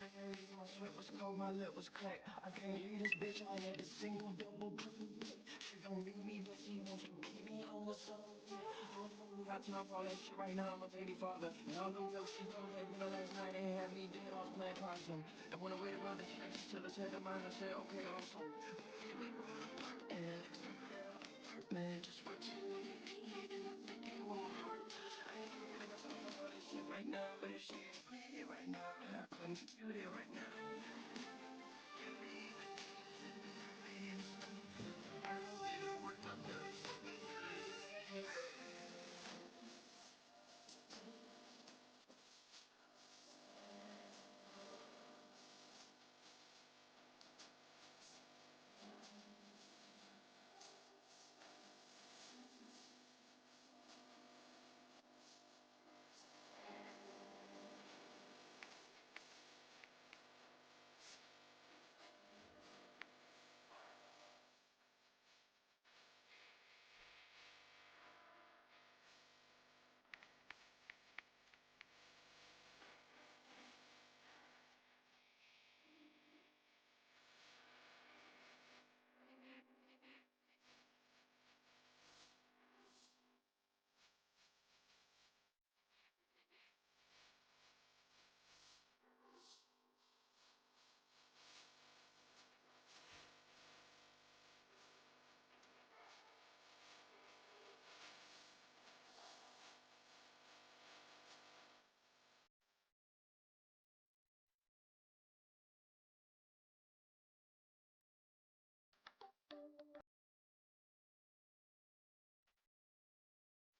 Was cold, my lip was cracked. I can't leave this bitch. I had a single double. She gon' leave me, but she wants to keep me on the side. Got time for all that shit right now. I'm a baby father. And all them jokes she told that girl last night, they had me dead off playing possum. And when I waited around the church till I said to mine, I said, okay, awesome. And man, just for two right now, but if she ain't with it right now, I couldn't feel it right now.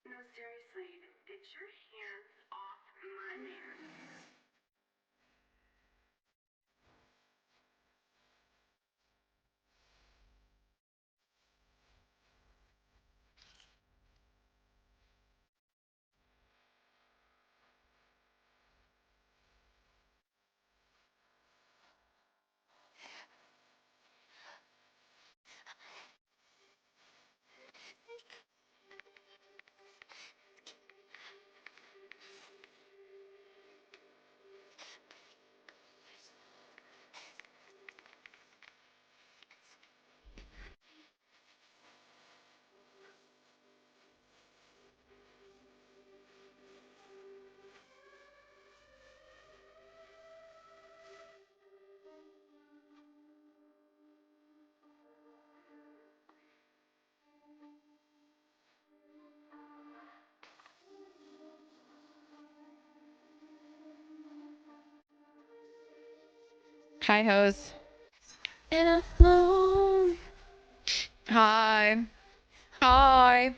No, seriously, get your hands off my man. Hi, hoes. And alone. Hi. Hi.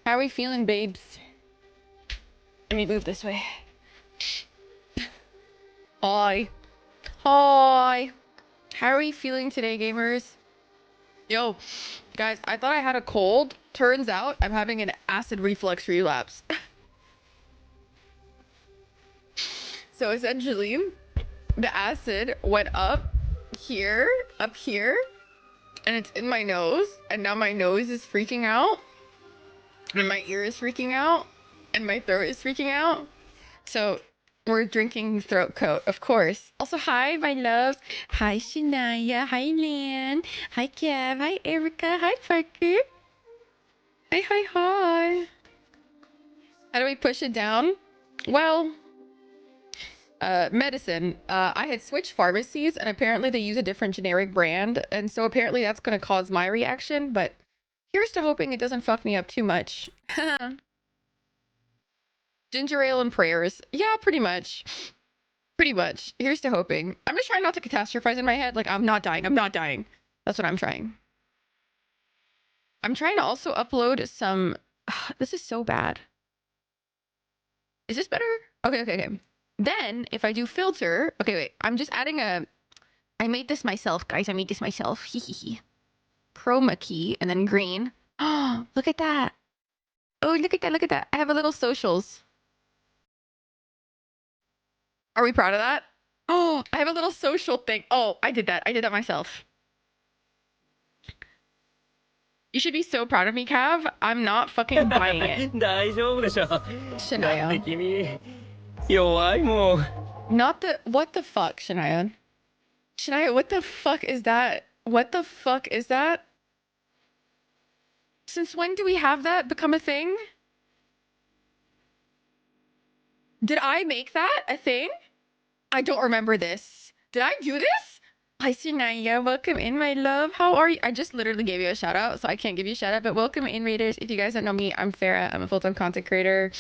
How are we feeling, babes? Let me move this way. Hi. Hi. How are we feeling today, gamers? Yo, guys, I thought I had a cold. Turns out I'm having an acid reflux relapse. So essentially, the acid went up here, and it's in my nose, and now my nose is freaking out, and my ear is freaking out, and my throat is freaking out. So we're drinking throat coat, of course. Also, hi, my love. Hi, Shania. Hi, Lan. Hi, Kev. Hi, Erica. Hi, Parker. Hi, hi, hi. How do we push it down? Well, medicine. I had switched pharmacies, and apparently they use a different generic brand, and so apparently that's going to cause my reaction, but here's to hoping it doesn't fuck me up too much. Ginger ale and prayers. Yeah, pretty much. Pretty much. Here's to hoping. I'm just trying not to catastrophize in my head. Like, I'm not dying. I'm not dying. That's what I'm trying. I'm trying to also upload some... This is so bad. Is this better? Okay, okay, okay. Then, if I do filter... Okay, wait. I'm just adding a... I made this myself, guys. I made this myself. Hee. Chroma key, and then green. Oh, look at that. Oh, look at that. Look at that. I have a little socials. Are we proud of that? Oh, I have a little social thing. Oh, I did that. I did that myself. You should be so proud of me, Cav. I'm not fucking buying it. 大丈夫でしょ。だって Shania. 君弱いもん。Not the, what the fuck, Shania? Shania, what the fuck is that? What the fuck is that? Since when do we have that become a thing? Did I make that a thing? I don't remember this. Did I do this? Hi, Shania. Welcome in, my love. How are you? I just literally gave you a shout out, so I can't give you a shout out, but welcome in, Raiders. If you guys don't know me, I'm Farah. I'm a full-time content creator,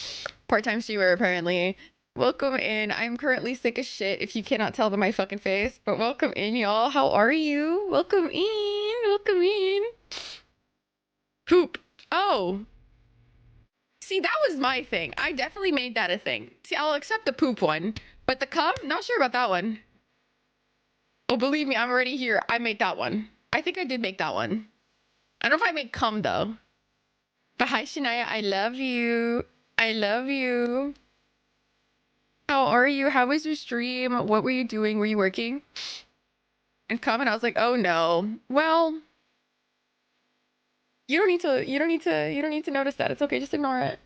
part-time streamer, apparently. Welcome in. I'm currently sick as shit, if you cannot tell by my fucking face, but welcome in, y'all. How are you? Welcome in. Welcome in. Poop. Oh. See, that was my thing. I definitely made that a thing. See, I'll accept the poop one, but the cum, not sure about that one. Oh, believe me, I'm already here. I made that one. I think I did make that one. I don't know if I made cum, though. But hi, Shania. I love you. I love you. How are you? How was your stream? What were you doing? Were you working? And comment, I was like, oh no. Well, you don't need to notice that. It's okay. Just ignore it.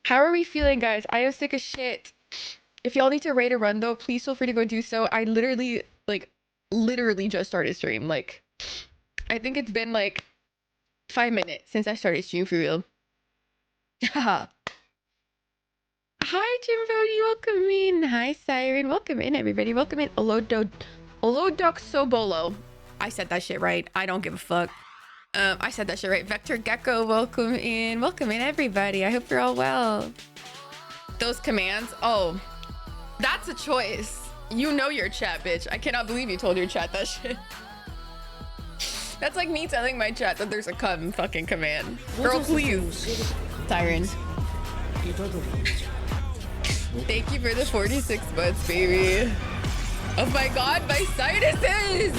How are we feeling, guys? I am sick as shit. If y'all need to raid a run, though, please feel free to go do so. I literally just started stream. Like, I think it's been like 5 minutes since I started stream for real. Haha. Hi, Jimbo. Welcome in. Hi, Siren. Welcome in, everybody. Welcome in. Olodoxobolo. I said that shit right. I don't give a fuck. I said that shit right. Vector Gecko. Welcome in. Welcome in, everybody. I hope you're all well. Those commands. Oh, that's a choice. You know your chat, bitch. I cannot believe you told your chat that shit. That's like me telling my chat that there's a cum fucking command. Girl, please. Siren. Thank you for the 46 months, baby. Oh my god, my sinuses!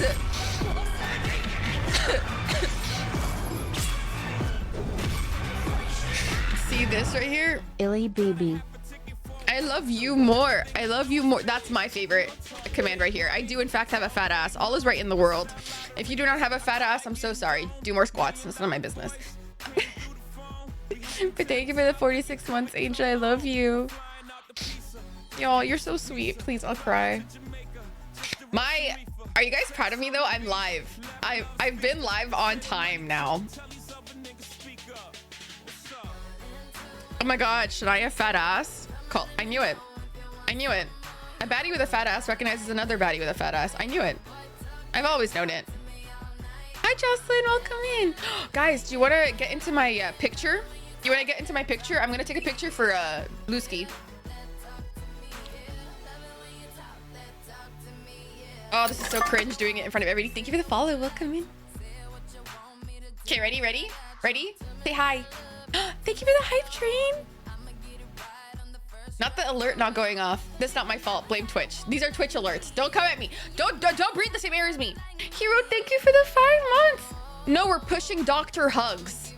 See this right here? Illy baby. I love you more. I love you more. That's my favorite command right here. I do in fact have a fat ass. All is right in the world. If you do not have a fat ass, I'm so sorry. Do more squats. That's not my business. But thank you for the 46 months, Angel. I love you. Y'all, you're so sweet. Please, I'll cry. Are you guys proud of me though? I'm live. I've been live on time now. Oh my god, should I have fat ass? I knew it. I knew it. A baddie with a fat ass recognizes another baddie with a fat ass. I knew it. I've always known it. Hi, Jocelyn. Welcome in. Guys, do you want to get into my picture? Do you want to get into my picture? I'm going to take a picture for Blueski. Oh, this is so cringe doing it in front of everybody. Thank you for the follow. Welcome in. Okay, ready? Ready? Ready? Say hi. Thank you for the hype train. Not the alert not going off. That's not my fault. Blame Twitch. These are Twitch alerts. Don't come at me. Don't breathe the same air as me. Hero, thank you for the 5 months. No, we're pushing Dr. Hugs.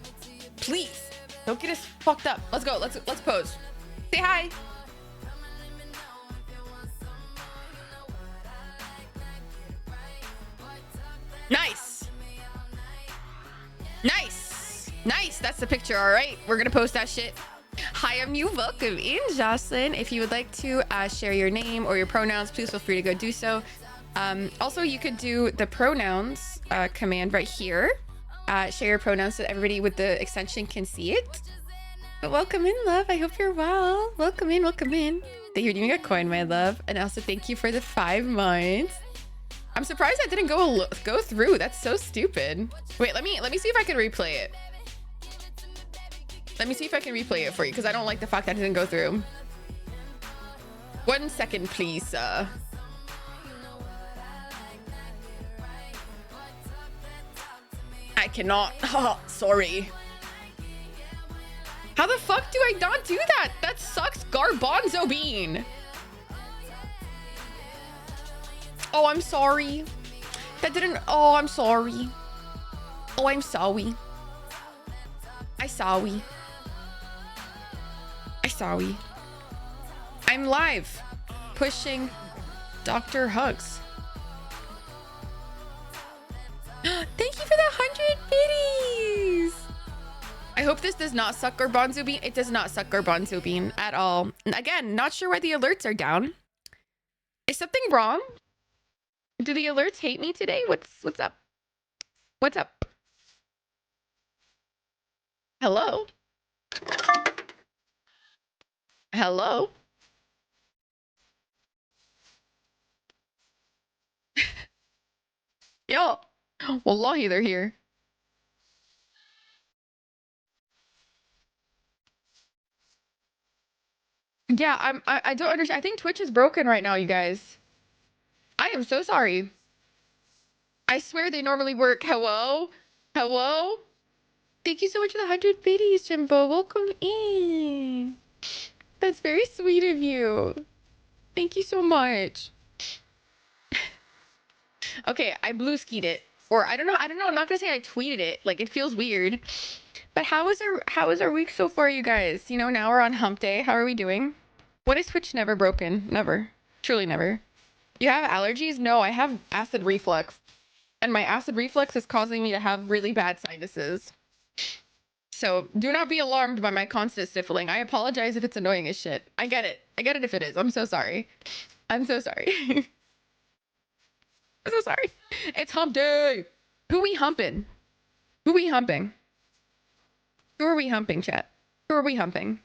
Please. Don't get us fucked up. Let's go. Let's pose. Say hi. Nice. Nice. Nice. That's the picture. All right. We're going to post that shit. Hi, I'm you. Welcome in, Jocelyn. If you would like to share your name or your pronouns, please feel free to go do so. Also, you could do the pronouns command right here. Share your pronouns so that everybody with the extension can see it. But welcome in, love. I hope you're well. Welcome in. Welcome in. That you're doing a coin, my love. And also thank you for the 5 months. I'm surprised I didn't go through. That's so stupid. Wait, let me see if I can replay it. Let me see if I can replay it for you because I don't like the fact that it didn't go through. 1 second, please. I cannot. Oh, sorry. How the fuck do I not do that? That sucks, Garbanzo Bean. Oh, I'm sorry. That didn't. Oh, I'm sorry. Oh, I'm sorry. I sorry. I sorry. I'm live. Pushing Dr. Hugs. Thank you for the 100 biddies. I hope this does not suck Garbanzo Bean. It does not suck Garbanzo Bean at all. And again, not sure why the alerts are down. Is something wrong? Do the alerts hate me today? What's up? What's up? Hello? Hello? Yo. Wallahi, they're here. Yeah, I don't understand. I think Twitch is broken right now, you guys. I am so sorry. I swear they normally work. Hello? Hello? Thank you so much for the 100 biddies, Jimbo. Welcome in. That's very sweet of you. Thank you so much. Okay, I blue skied it. Or I don't know, I'm not gonna say I tweeted it. Like, it feels weird. But how is our week so far, you guys? You know, now we're on hump day. How are we doing? What is Twitch never broken? Never. Truly never. You have allergies? No, I have acid reflux. And my acid reflux is causing me to have really bad sinuses. So do not be alarmed by my constant sniffling. I apologize if it's annoying as shit. I get it. I get it if it is. I'm so sorry. I'm so sorry. I'm so sorry. It's hump day. Who we humping? Who we humping? Who are we humping, chat? Who are we humping?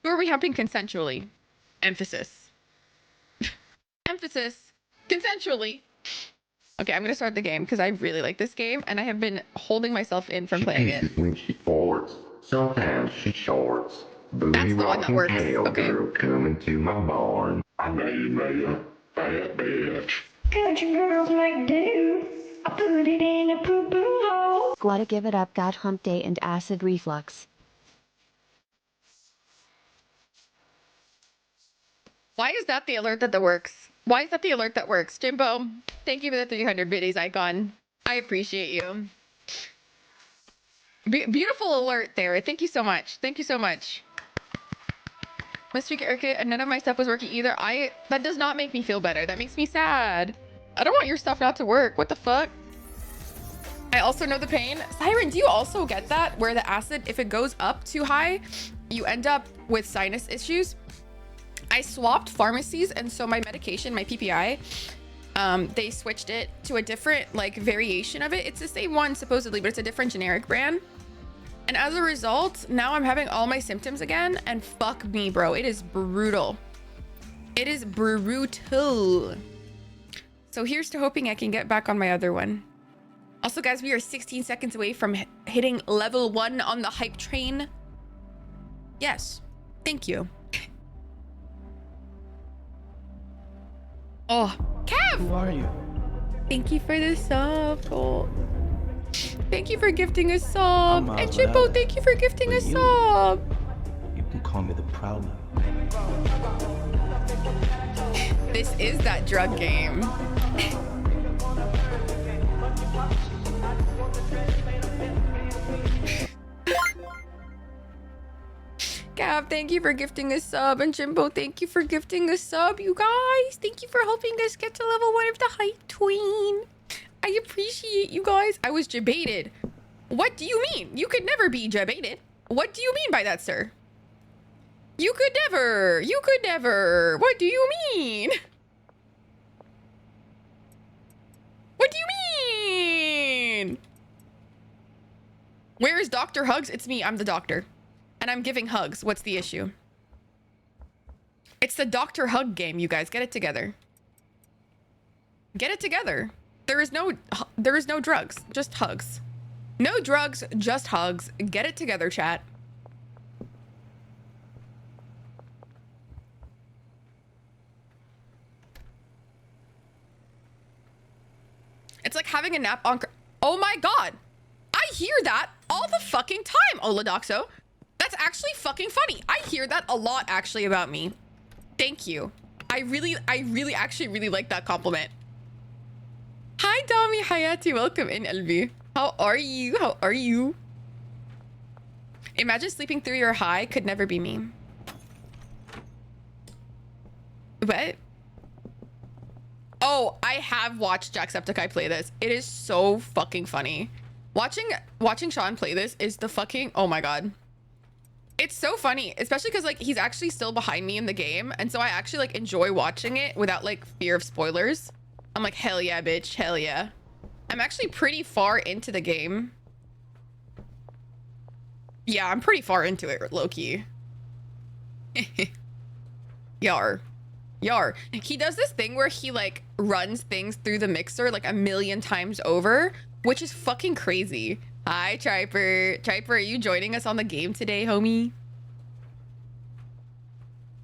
Who are we humping consensually? Emphasis. Emphasis. Consensually. Okay, I'm gonna start the game because I really like this game and I have been holding myself in from playing it. When she forwards, sometimes she shorts. That's the one that works. Okay. Girl coming to my barn. I made me a fat bitch. Country girls like do. I put it in a poo-poo hole. Gotta give it up, got hump day and acid reflux. Why is that the alert that works? Why is that the alert that works? Jimbo, thank you for the 300 biddies icon. I appreciate you. Beautiful alert there. Thank you so much. Thank you so much. Mr. Erica, and none of my stuff was working either. That does not make me feel better. That makes me sad. I don't want your stuff not to work. What the fuck? I also know the pain. Siren, do you also get that? Where the acid, if it goes up too high, you end up with sinus issues? I swapped pharmacies, and so my medication, my PPI, they switched it to a different like variation of it. It's the same one supposedly, but it's a different generic brand. And as a result, now I'm having all my symptoms again, and fuck me, bro. It is brutal. It is brutal. So here's to hoping I can get back on my other one. Also, guys, we are 16 seconds away from hitting level 1 on the hype train. Yes. Thank you. Oh, Kev! Who are you? Thank you for the sub. Oh. Thank you for gifting a sub. And Jimbo, thank you for gifting a sub. You can call me the Proud Man. This is that drug game. Gav, thank you for gifting a sub. And Jimbo, thank you for gifting a sub, you guys. Thank you for helping us get to level 1 of the hype tween. I appreciate you guys. I was debated. What do you mean? You could never be debated. What do you mean by that, sir? You could never. You could never. What do you mean? What do you mean? Where is Dr. Hugs? It's me. I'm the doctor. And I'm giving hugs. What's the issue? It's the Dr. Hug game, you guys. Get it together. Get it together. There is no drugs, just hugs. No drugs, just hugs. Get it together, chat. It's like having a nap on... Oh my god. I hear that all the fucking time, Oladoxo. That's actually fucking funny. I hear that a lot actually about me. Thank you. I really actually really like that compliment. Hi, Dami Hayati. Welcome in, LV. How are you? How are you? Imagine sleeping through your high. Could never be me. What? Oh, I have watched Jacksepticeye play this. It is so fucking funny. Watching Sean play this is the fucking, oh my god. It's so funny, especially because like he's actually still behind me in the game, and so I actually like enjoy watching it without like fear of spoilers. I'm like, hell yeah, bitch, hell yeah. I'm actually pretty far into the game. Yeah, I'm pretty far into it, low-key. Yar. Yar. He does this thing where he like runs things through the mixer like a million times over, which is fucking crazy. Hi, Triper. Triper, are you joining us on the game today, homie?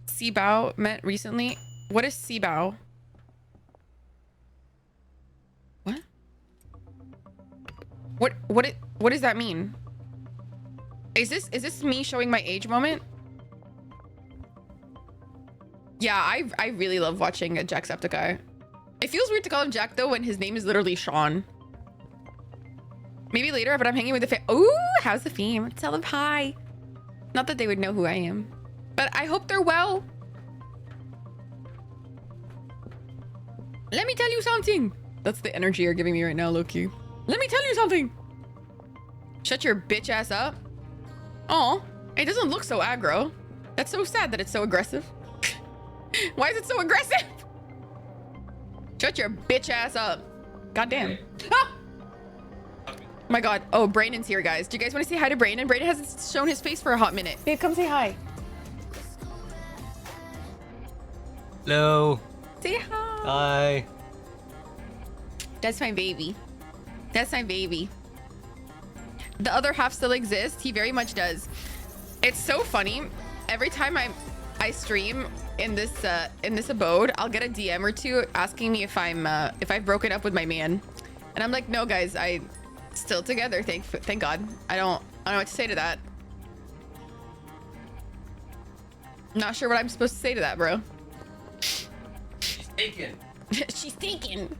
Seabow met recently. What is Seabow? What? What does that mean? Is this me showing my age moment? Yeah, I really love watching Jacksepticeye. It feels weird to call him Jack though when his name is literally Sean. Maybe later, but I'm hanging with the fam. Ooh, how's the fam? Tell them hi. Not that they would know who I am, but I hope they're well. Let me tell you something. That's the energy you're giving me right now, Loki. Let me tell you something. Shut your bitch ass up. Oh, it doesn't look so aggro. That's so sad that it's so aggressive. Why is it so aggressive? Shut your bitch ass up. Goddamn. Ah! My god. Oh, Brandon's here, guys. Do you guys want to say hi to Brandon? Brandon hasn't shown his face for a hot minute. Babe, come say hi. Hello. Say hi. Hi. That's my baby. That's my baby. The other half still exists. He very much does. It's so funny. Every time I stream in this abode, I'll get a DM or two asking me if I've broken up with my man, and I'm like, no, guys, I still together. Thank God. I don't know what to say to that. Not sure what I'm supposed to say to that, bro. She's taken. She's taken.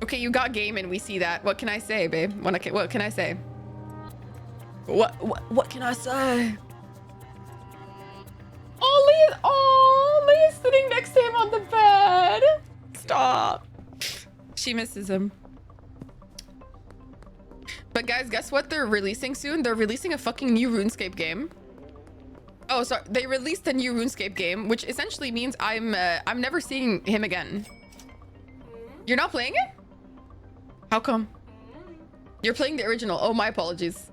Okay, you got game and we see that. What can I say, babe? What can I say? What can I say? Leah's sitting next to him on the bed. Stop. She misses him. But guys, guess what they're releasing soon? They're releasing a fucking new RuneScape game. Oh, sorry. They released a new RuneScape game, which essentially means I'm never seeing him again. You're not playing it? How come? You're playing the original. Oh, my apologies.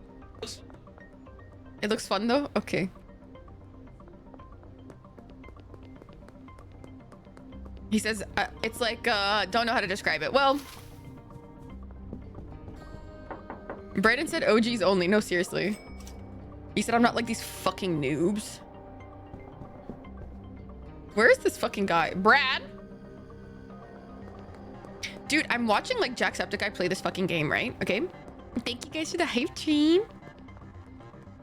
It looks fun though? Okay. He says, it's like, don't know how to describe it. Well, Brandon said OGs only. No, seriously. He said, I'm not like these fucking noobs. Where is this fucking guy? Brad? Dude, I'm watching like Jacksepticeye play this fucking game, right? Okay. Thank you guys for the hype team.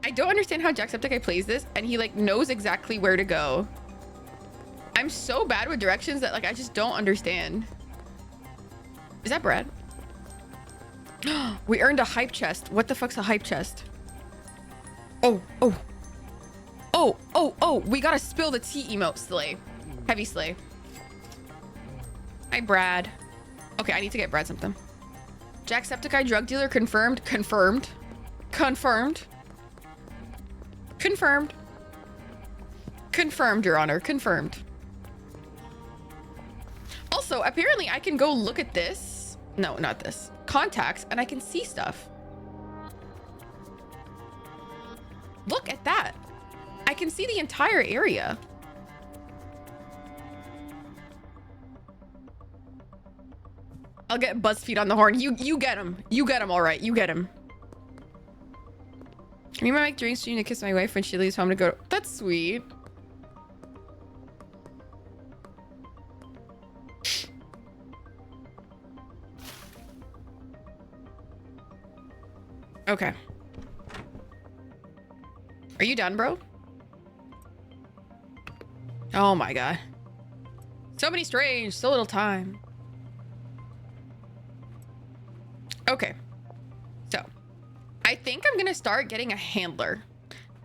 I don't understand how Jacksepticeye plays this, and he like knows exactly where to go. I'm so bad with directions that like I just don't understand. Is that Brad? We earned a hype chest. What the fuck's a hype chest? Oh, we gotta spill the tea emote, Slay. Heavy Slay. Hi, Brad. Okay, I need to get Brad something. Jacksepticeye drug dealer confirmed. Confirmed. Confirmed. Confirmed. Confirmed, Your Honor. Confirmed. Also, apparently I can go look at this. No, not this. Contacts, and I can see stuff. Look at that. I can see the entire area. I'll get BuzzFeed on the horn. You get him. You get him, all right. You get him. Can you make drinks to kiss my wife when she leaves home to go? That's sweet. Okay. Are you done, bro? Oh my god. So many strange, so little time. Okay. So, I think I'm gonna start getting a handler.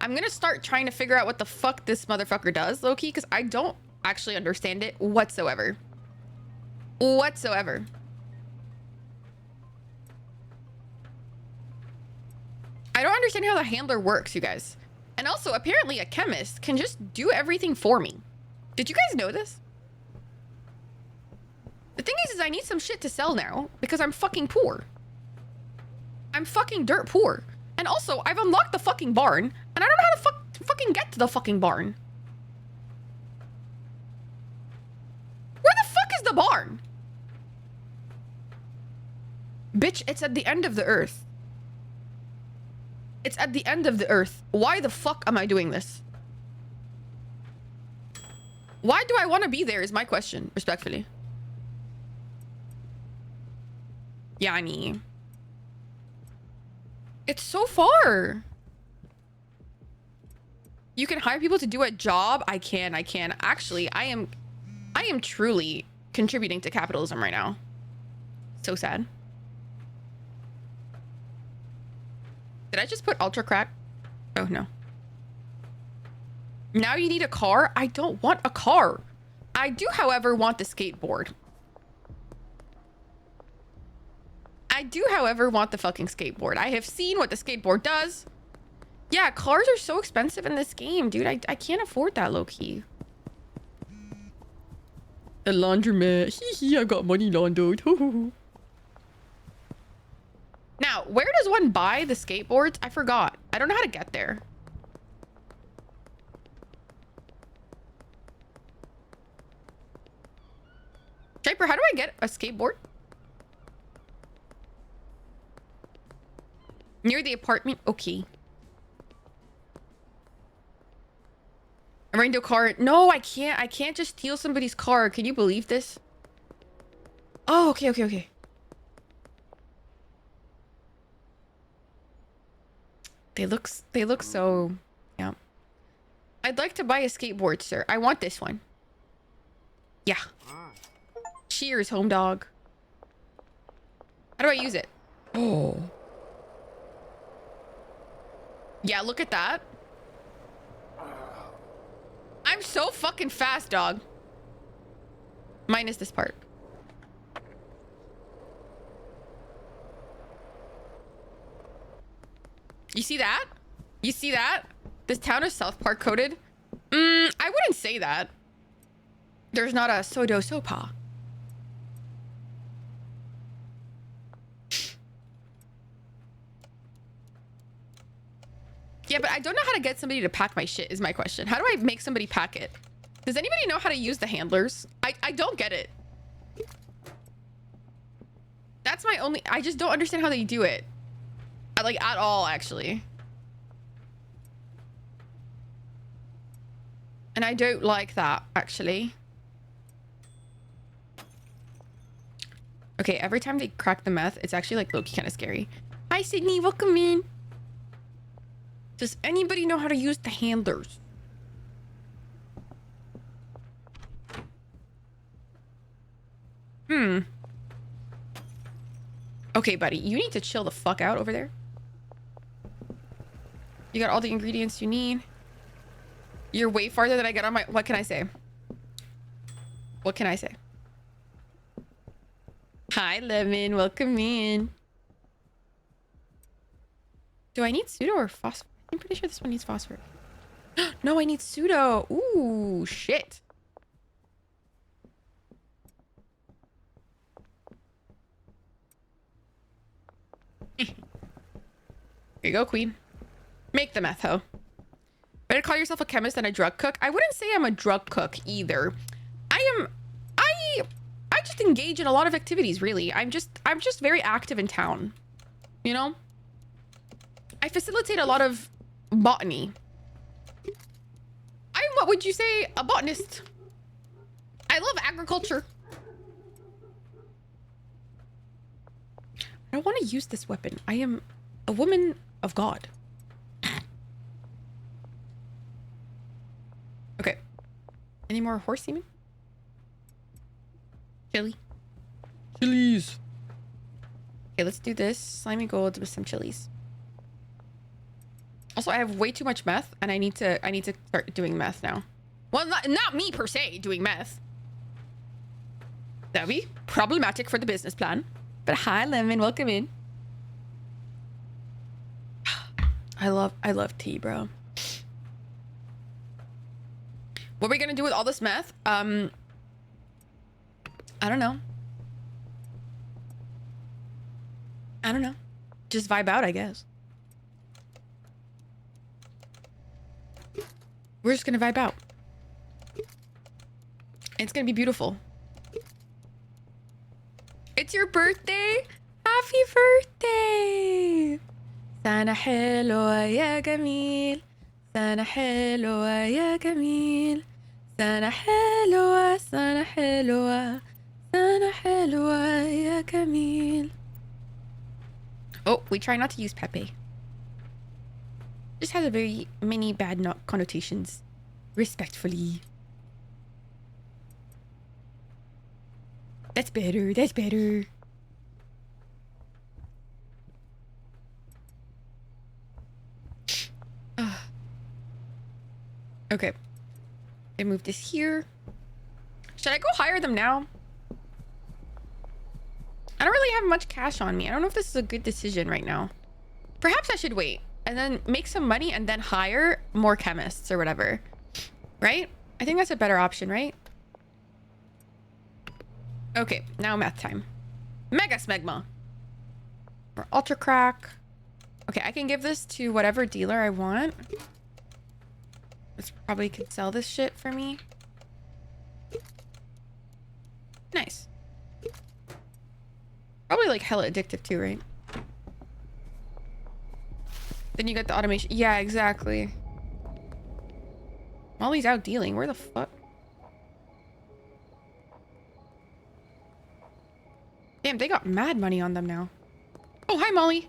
I'm gonna start trying to figure out what the fuck this motherfucker does, low-key, because I don't actually understand it whatsoever. Whatsoever. I don't understand how the handler works, you guys. And also, apparently a chemist can just do everything for me. Did you guys know this? The thing is I need some shit to sell now because I'm fucking poor. I'm fucking dirt poor. And also, I've unlocked the fucking barn and I don't know how to fucking get to the fucking barn. Where the fuck is the barn? Bitch, it's at the end of the earth. It's at the end of the earth. Why the fuck am I doing this? Why do I want to be there is my question, respectfully. Yani. It's so far. You can hire people to do a job. I can. Actually, I am truly contributing to capitalism right now. So sad. Did I just put ultra crack? Oh, no. Now you need a car? I don't want a car. I do, however, want the skateboard. I do, however, want the fucking skateboard. I have seen what the skateboard does. Yeah, cars are so expensive in this game, dude. I can't afford that low-key. A laundromat. Hee, I got money laundered. Now, where does one buy the skateboards? I forgot. I don't know how to get there. Draper, how do I get a skateboard? Near the apartment? Okay. I'm running to a car. No, I can't. I can't just steal somebody's car. Can you believe this? Oh, okay. They look so... Yeah. I'd like to buy a skateboard, sir. I want this one. Yeah. Cheers, home dog. How do I use it? Oh. Yeah, look at that. I'm so fucking fast, dog. Minus this part. You see that? You see that? This town is South Park coded. I wouldn't say that. There's not a Sodo Sopa. Yeah, but I don't know how to get somebody to pack my shit is my question. How do I make somebody pack it? Does anybody know how to use the handlers? I don't get it. That's my only... I just don't understand how they do it. Like, at all, actually. And I don't like that, actually. Okay, every time they crack the meth, it's actually, like, low-key kind of scary. Hi, Sydney. Welcome in. Does anybody know how to use the handlers? Okay, buddy. You need to chill the fuck out over there. You got all the ingredients you need. You're way farther than I get on my... What can I say? What can I say? Hi, Lemon. Welcome in. Do I need pseudo or phosphor? I'm pretty sure this one needs phosphor. No, I need pseudo. Ooh, shit. Here you go, queen. Make the meth, ho. Better call yourself a chemist than a drug cook. I wouldn't say I'm a drug cook either. I just engage in a lot of activities, really. I'm just very active in town. You know? I facilitate a lot of botany. I'm, what would you say, a botanist. I love agriculture. I don't want to use this weapon. I am a woman of God. Okay. Any more horse semen? Chili. Chilies. Okay, let's do this. Slimy gold with some chilies. Also, I have way too much meth, and I need to start doing meth now. Well, not me per se doing meth. That'd be problematic for the business plan. But hi, Lemon, welcome in. I love tea, bro. What are we gonna do with all this meth? I don't know. I don't know. Just vibe out, I guess. We're just gonna vibe out. It's gonna be beautiful. It's your birthday? Happy birthday! سنة حلوة يا جميل سنة حلوة يا جميل سنة حلوة سنة حلوة سنة حلوة يا جميل. Oh, we try not to use Pepe. Just has a very many bad connotations. Respectfully. That's better. That's better. Okay. I move this here. Should I go hire them now? I don't really have much cash on me. I don't know if this is a good decision right now. Perhaps I should wait and then make some money and then hire more chemists or whatever. Right? I think that's a better option, right? Okay, now math time. Mega Smegma. Or Ultra Crack. Okay, I can give this to whatever dealer I want. This probably could sell this shit for me. Nice. Probably like hella addictive too, right? Then you get the automation. Yeah, exactly. Molly's out dealing. Where the fuck? Damn, they got mad money on them now. Oh, hi, Molly.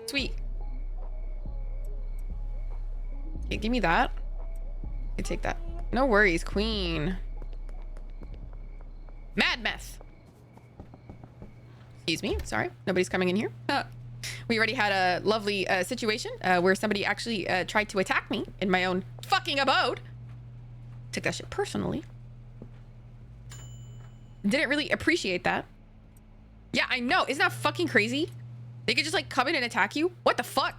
Sweet. Okay, give me that. I can take that. No worries, queen. Mad meth. Excuse me. Sorry. Nobody's coming in here. We already had a lovely situation where somebody actually tried to attack me in my own fucking abode. Took that shit personally. Didn't really appreciate that. Yeah, I know. Isn't that fucking crazy? They could just like come in and attack you. What the fuck?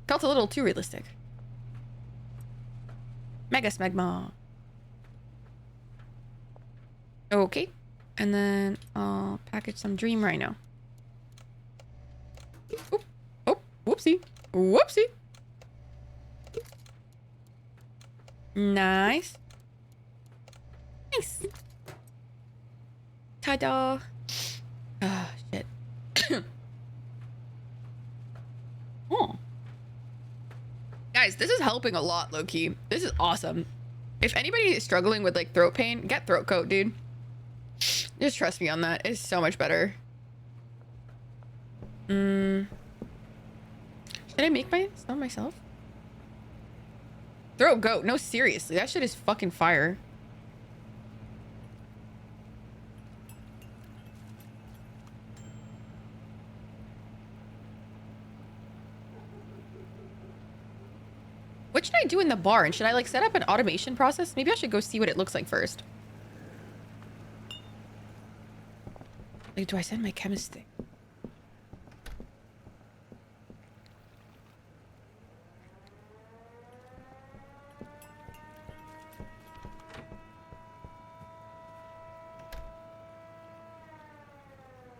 Felt a little too realistic. Mega Smegma. Okay. And then I'll package some Dream Rhino. Oop. Oh, whoopsie. Whoopsie. Nice. Nice. Ta-da. Ah, shit. Oh. Guys, this is helping a lot, low-key. This is awesome. If anybody is struggling with, like, throat pain, get throat coat, dude. Just trust me on that. It's so much better. Should I make some myself? Throat goat. No, seriously. That shit is fucking fire. What should I do in the bar? And should I like set up an automation process? Maybe I should go see what it looks like first. Like, do I send my chemist thing?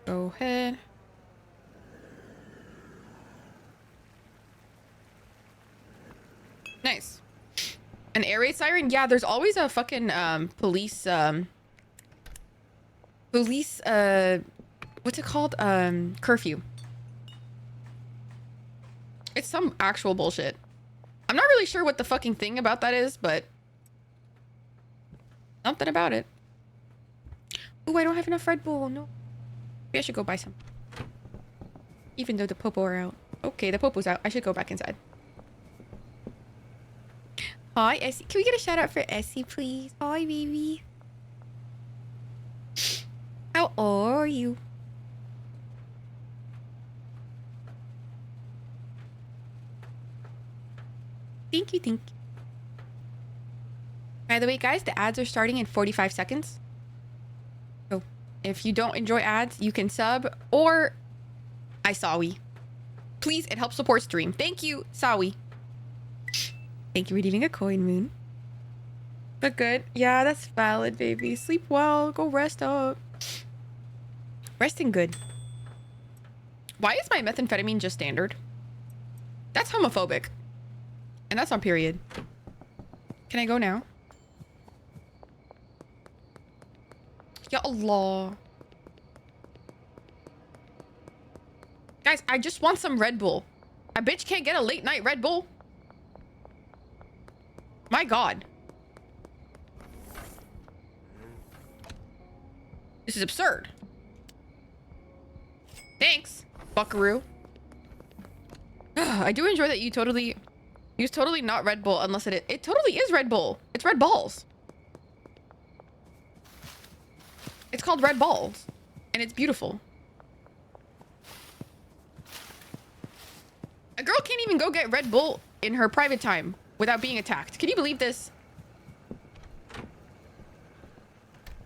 Go ahead. Nice. An air raid siren? Yeah, there's always a fucking police what's it called? Curfew. It's some actual bullshit. I'm not really sure what the fucking thing about that is, but something about it. Ooh, I don't have enough Red Bull. No. Maybe I should go buy some. Even though the popo are out. Okay, the popo's out. I should go back inside. Hi, Essie. Can we get a shout out for Essie, please? Hi, baby. How are you? Thank you, thank you. By the way, guys, the ads are starting in 45 seconds. If you don't enjoy ads, you can sub or I saw we. Please, it helps support stream. Thank you, Sawi. Thank you for leaving a coin, Moon. But good. Yeah, that's valid, baby. Sleep well. Go rest up. Resting good. Why is my methamphetamine just standard? That's homophobic. And that's on period. Can I go now? Ya Allah. Guys, I just want some Red Bull. A bitch can't get a late night Red Bull. My God. This is absurd. Thanks, buckaroo. I do enjoy that you totally... It's totally not Red Bull unless it is. It totally is Red Bull. It's Red Balls. It's called Red Balls. And it's beautiful. A girl can't even go get Red Bull in her private time without being attacked. Can you believe this?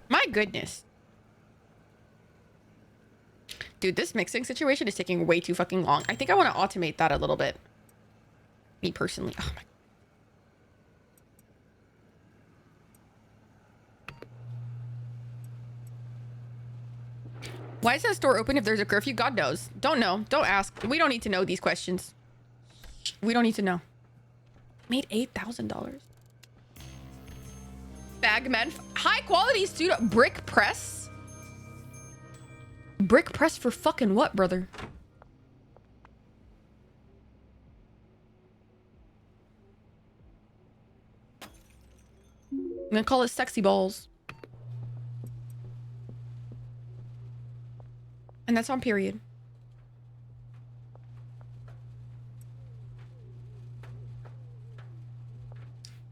My goodness. Dude, this mixing situation is taking way too fucking long. I think I want to automate that a little bit. Me personally. Oh my. Why is that store open if there's a curfew? God knows. Don't know. Don't ask. We don't need to know these questions. We don't need to know. Made $8,000. Bagman. High quality student. Brick press? Brick press for fucking what, brother? I'm gonna call it sexy balls. And that's on period.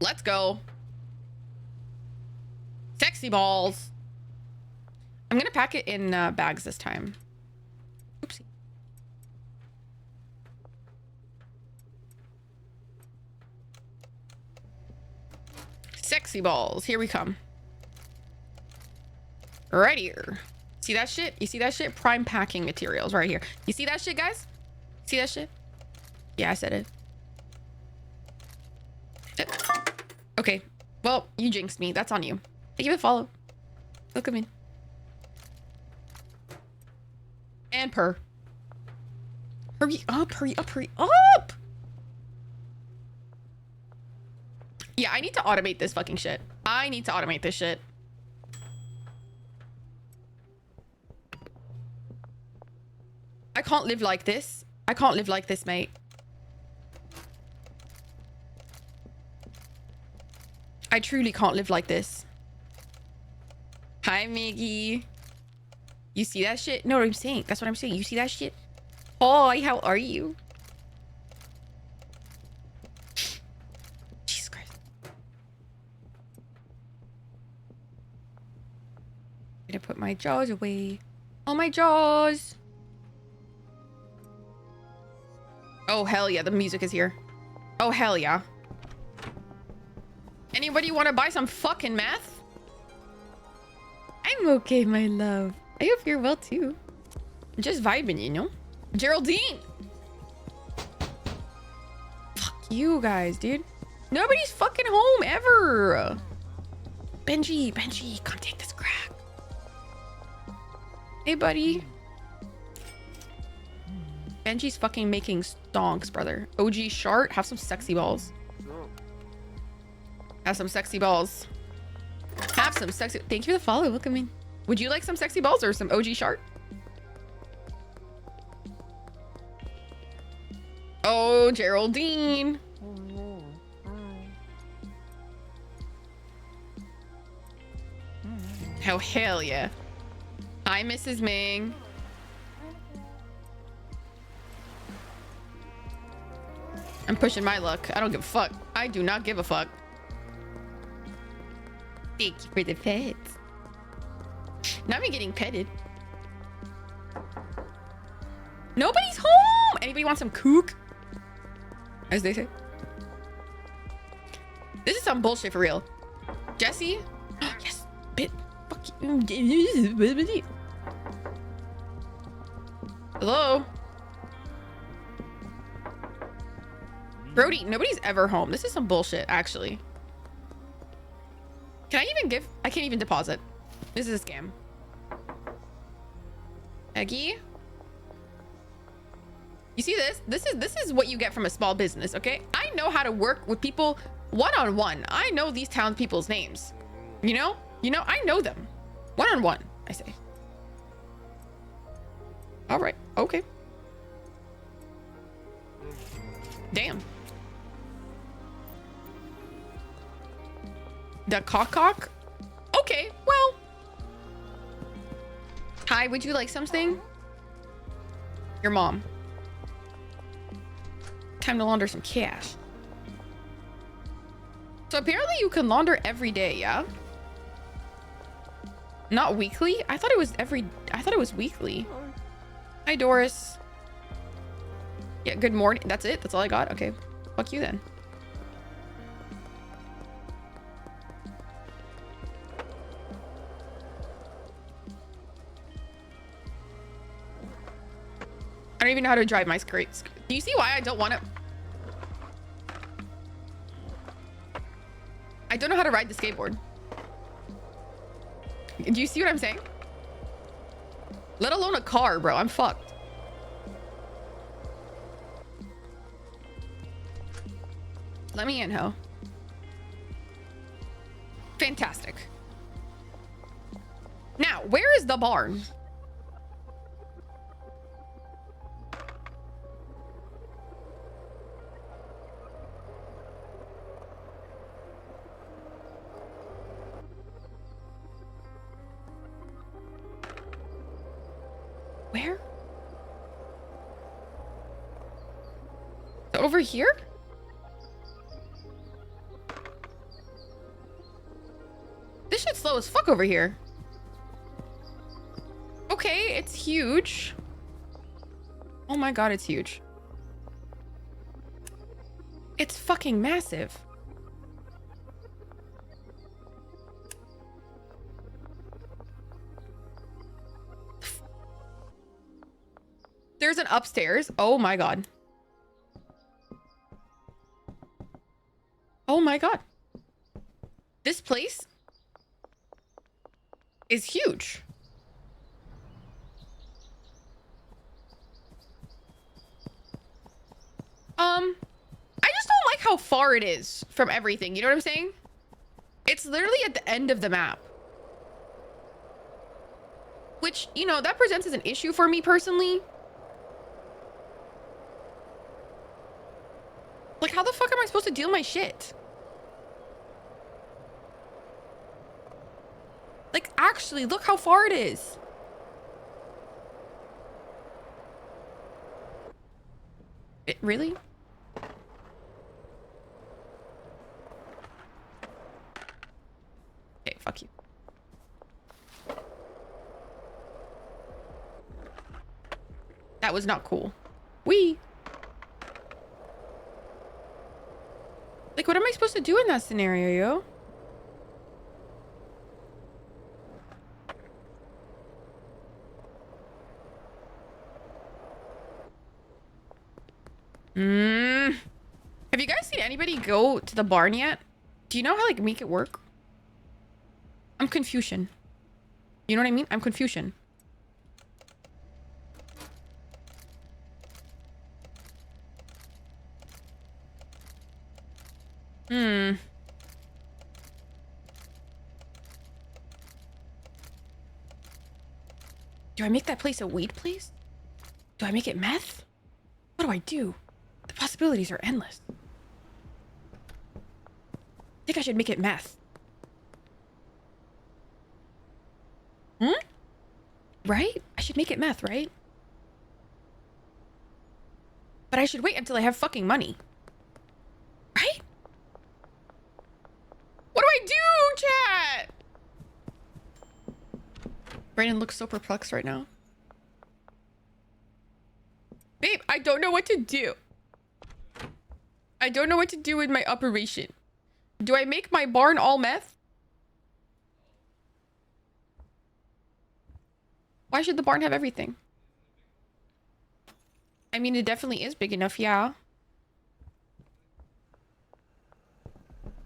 Let's go. Sexy balls. I'm gonna pack it in bags this time. Oopsie. Sexy balls. Here we come. Right here. See that shit? You see that shit? Prime packing materials right here. You see that shit, guys? See that shit? Yeah, I said it. Okay. Well, you jinxed me. That's on you. Give it a follow. Look at me. And purr. Hurry up, hurry up, hurry up! Yeah, I need to automate this fucking shit. I need to automate this shit. I can't live like this. I can't live like this, mate. I truly can't live like this. Hi, Miggy. You see that shit? No, what I'm saying. That's what I'm saying. You see that shit? Hi, how are you? Jesus Christ. I'm gonna put my jaws away. Oh, my jaws. Oh, hell yeah. The music is here. Oh, hell yeah. Anybody want to buy some fucking meth? I'm okay, my love. I hope you're well, too. Just vibing, you know? Geraldine! Fuck you guys, dude. Nobody's fucking home, ever. Benji, come take this crack. Hey, buddy. Benji's fucking making stonks, brother. OG Shart, have some sexy balls. Have some sexy balls. Have some sexy... Thank you for the follow. Look at me. Would you like some sexy balls or some OG Shart? Oh, Geraldine. Oh, hell yeah. Hi, Mrs. Ming. I'm pushing my luck. I don't give a fuck. I do not give a fuck. Thank you for the pets. Now I'm getting petted. Nobody's home. Anybody want some kook? As they say. This is some bullshit for real. Jesse? Yes. Bit. Fuck you. Hello? Brody, nobody's ever home. This is some bullshit, actually. Can I even give? I can't even deposit. This is a scam. Eggy? You see this? This is what you get from a small business, okay? I know how to work with people one-on-one. I know these townspeople's names. You know? You know, I know them. One-on-one, I say. All right. Okay. Damn. The cock? Okay, well. Hi, would you like something? Your mom. Time to launder some cash. So apparently you can launder every day, yeah? Not weekly? I thought it was weekly. Hi, Doris. Yeah, good morning. That's it? That's all I got? Okay. Fuck you then. I don't even know how to drive my skirt. Do you see why I don't want to? I don't know how to ride the skateboard. Do you see what I'm saying? Let alone a car, bro. I'm fucked. Let me in, ho. Fantastic. Now, where is the barn? Where? Over here? This shit's slow as fuck over here. Okay, it's huge. Oh my god, it's huge. It's fucking massive. There's an upstairs. Oh my god. Oh my god. This place is huge. I just don't like how far it is from everything. You know what I'm saying? It's literally at the end of the map. Which, you know, that presents as an issue for me personally. Like, how the fuck am I supposed to deal my shit? Like, actually, look how far it is. Really? Okay, fuck you. That was not cool. Wee. Like, what am I supposed to do in that scenario, yo? Have you guys seen anybody go to the barn yet? Do you know how, like, make it work? I'm Confucian. You know what I mean? I'm Confucian. Do I make that place a weed place? Do I make it meth? What do I do? The possibilities are endless. I think I should make it meth. Right? I should make it meth, right? But I should wait until I have fucking money. Right? What do I do, chat? Brandon looks so perplexed right now. Babe, I don't know what to do. I don't know what to do with my operation. Do I make my barn all meth? Why should the barn have everything? I mean, it definitely is big enough, yeah.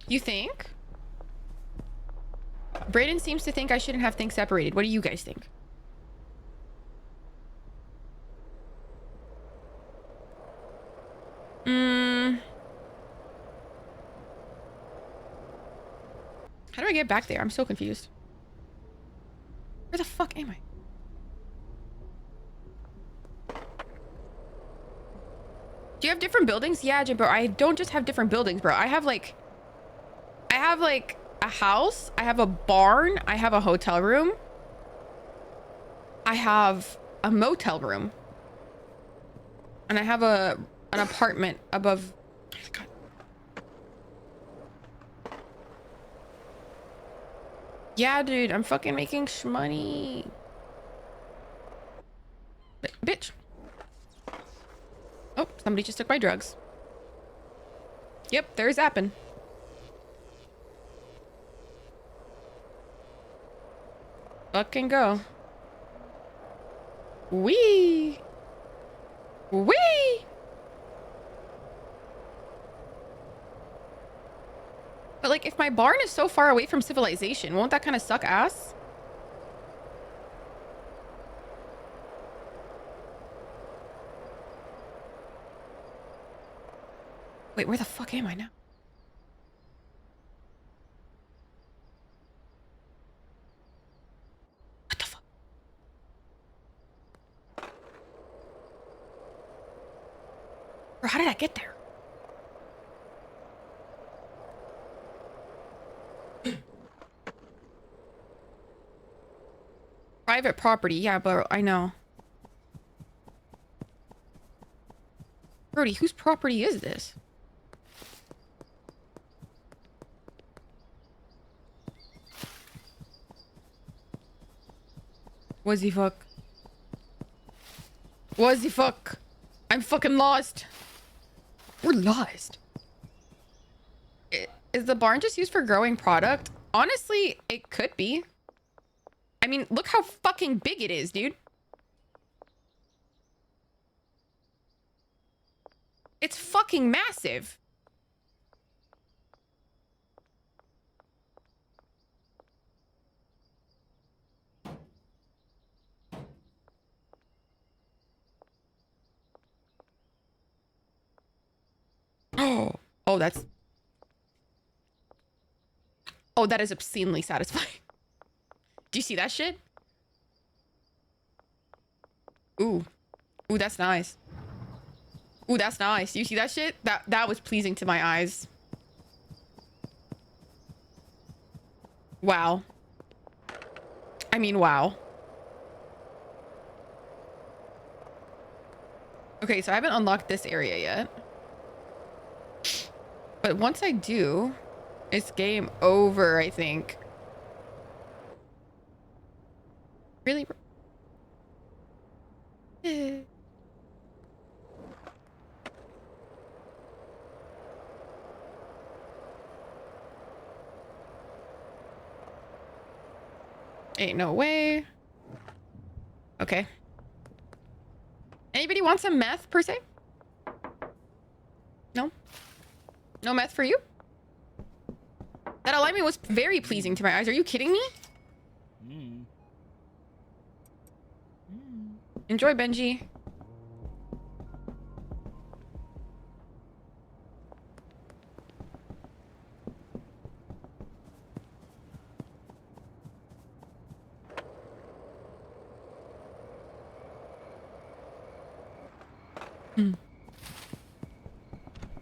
You think? Brayden seems to think I shouldn't have things separated. What do you guys think? How do I get back there? I'm so confused. Where the fuck am I? Do you have different buildings? Yeah, Jim, bro. I don't just have different buildings, bro. I have like a house. I have a barn. I have a hotel room. I have a motel room. And I have an apartment above. God. Yeah, dude. I'm fucking making shmoney. Bitch. Oh, somebody just took my drugs. Yep, there's Appin. Fucking go. Wee. Wee. But like, if my barn is so far away from civilization, won't that kind of suck ass? Wait, where the fuck am I now? What the fuck? Bro, how did I get there? Private property, yeah, but I know. Brody, whose property is this? What the fuck? What the fuck? I'm fucking lost. We're lost. Is the barn just used for growing product? Honestly, it could be. I mean, look how fucking big it is, dude. It's fucking massive. Oh, that's... Oh, that is obscenely satisfying. Do you see that shit? Ooh. Ooh, that's nice. Ooh, that's nice. You see that shit? That was pleasing to my eyes. Wow. I mean, wow. Okay, so I haven't unlocked this area yet. But once I do, it's game over, I think. Really? Ain't no way. Okay. Anybody want some meth, per se? No? No meth for you? That alignment was very pleasing to my eyes. Are you kidding me? Enjoy, Benji.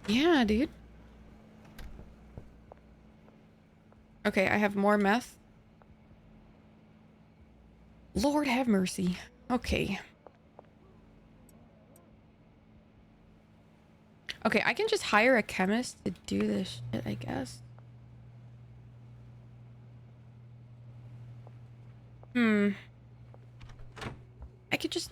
Yeah, dude. Okay, I have more meth. Lord have mercy. Okay. Okay, I can just hire a chemist to do this shit, I guess. I could just...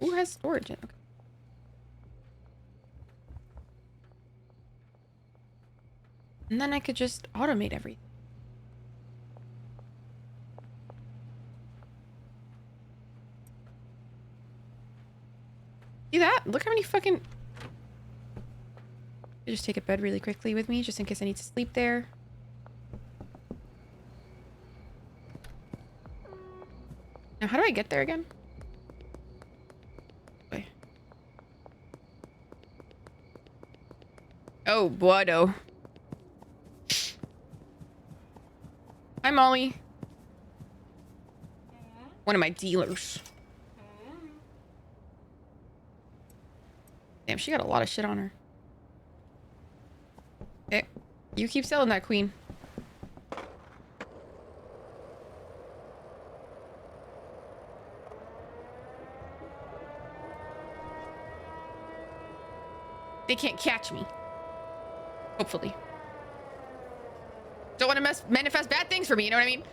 Who has storage in? Okay. And then I could just automate everything. Look how many fucking... I just take a bed really quickly with me, just in case I need to sleep there. Now, how do I get there again? Wait. Oh, Buado. Hi, Molly. One of my dealers. Damn, she got a lot of shit on her. Okay, you keep selling that, queen. They can't catch me. Hopefully. Don't want to manifest bad things for me, you know what I mean?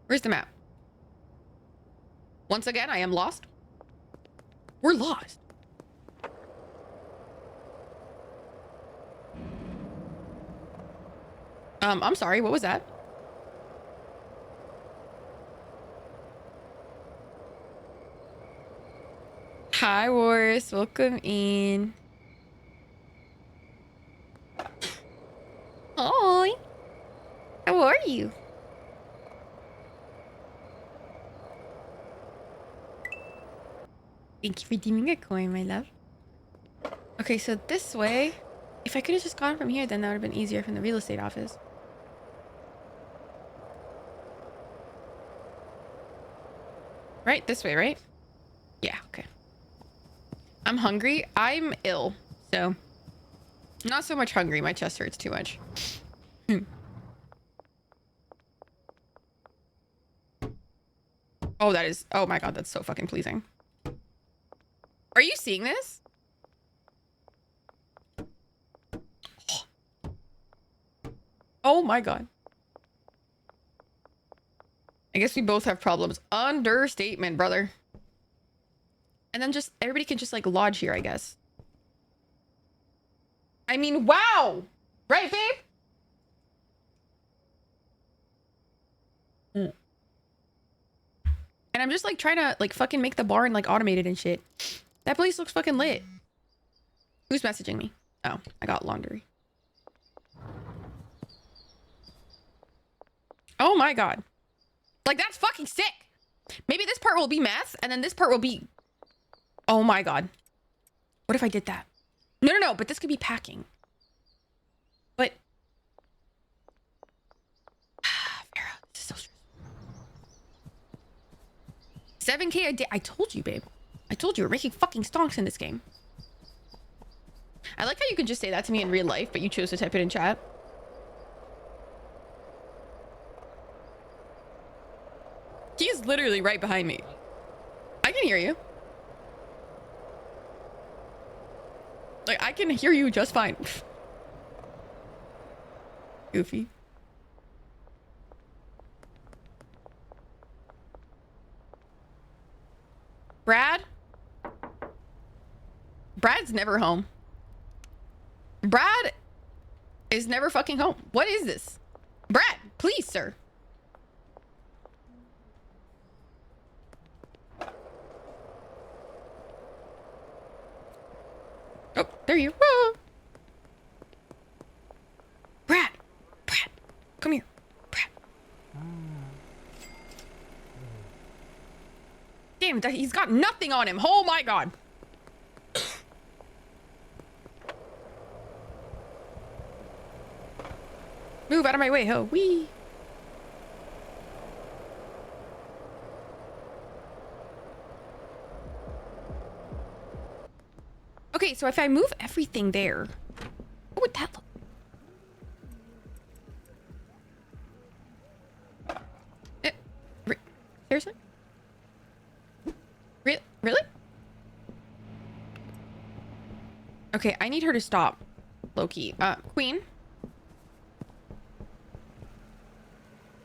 Where's the map? Once again, I am lost. We're lost. I'm sorry, what was that? Hi, Wars. Welcome in. Hi. How are you? Thank you for deeming a coin, my love. Okay, so this way, if I could have just gone from here, then that would have been easier from the real estate office. Right, this way, right? Yeah, okay. I'm hungry. I'm ill, so not so much hungry. My chest hurts too much. Oh, that is... Oh my god, that's so fucking pleasing. Are you seeing this? Oh my god. I guess we both have problems. Understatement, brother. And then just... Everybody can just, like, lodge here, I guess. I mean, wow! Right, babe? Mm. And I'm just, like, trying to, like, fucking make the barn, like, automated and shit. That place looks fucking lit. Who's messaging me? Oh, I got laundry. Oh my god. Like, that's fucking sick. Maybe this part will be meth, and then this part will be... Oh my god. What if I did that? No, no, no, but this could be packing. But... Farah, this is so stressful. 7K a day. I told you, babe. I told you, we're making fucking stonks in this game. I like how you can just say that to me in real life, but you chose to type it in chat. He's literally right behind me. I can hear you. Like, I can hear you just fine. Goofy. Brad? Brad's never home. Brad is never fucking home. What is this? Brad, please, sir. Oh, there you are. Brad! Brad! Come here. Brad. Damn, he's got nothing on him. Oh my god. Move out of my way, ho. Wee. Okay, so if I move everything there, what would that look? Seriously? Really? Okay, I need her to stop. Loki. Queen?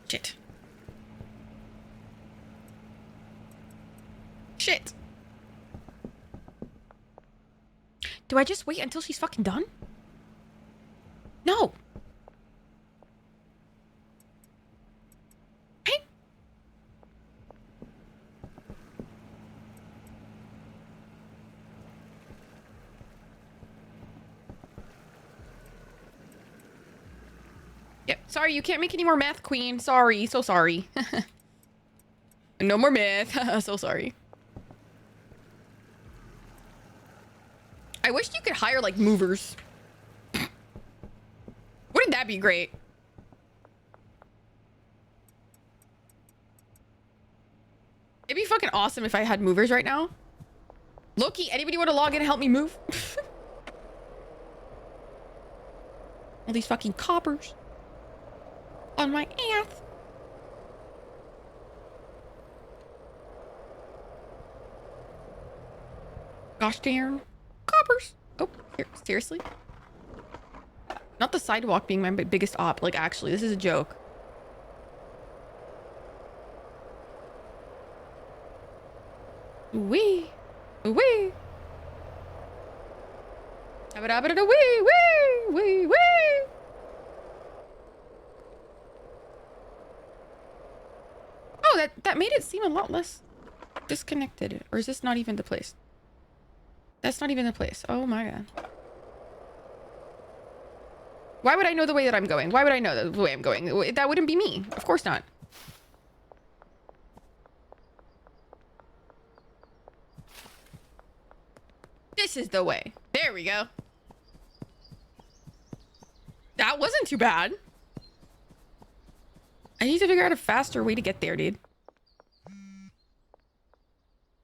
Shit. Shit. Do I just wait until she's fucking done? No. Yep. Sorry, you can't make any more meth, queen. Sorry. So sorry. No more meth. So sorry. I wish you could hire, like, movers. Wouldn't that be great? It'd be fucking awesome if I had movers right now. Loki, anybody want to log in and help me move? All these fucking coppers on my ass. Gosh darn coppers. Oh, here, seriously? Not the sidewalk being my biggest op. Like, actually, this is a joke. Wee. Wee. Wee, wee, wee. Oh, that made it seem a lot less disconnected. Or is this not even the place? That's not even the place. Oh my god. Why would I know the way that I'm going? Why would I know the way I'm going? That wouldn't be me. Of course not. This is the way. There we go. That wasn't too bad. I need to figure out a faster way to get there, dude.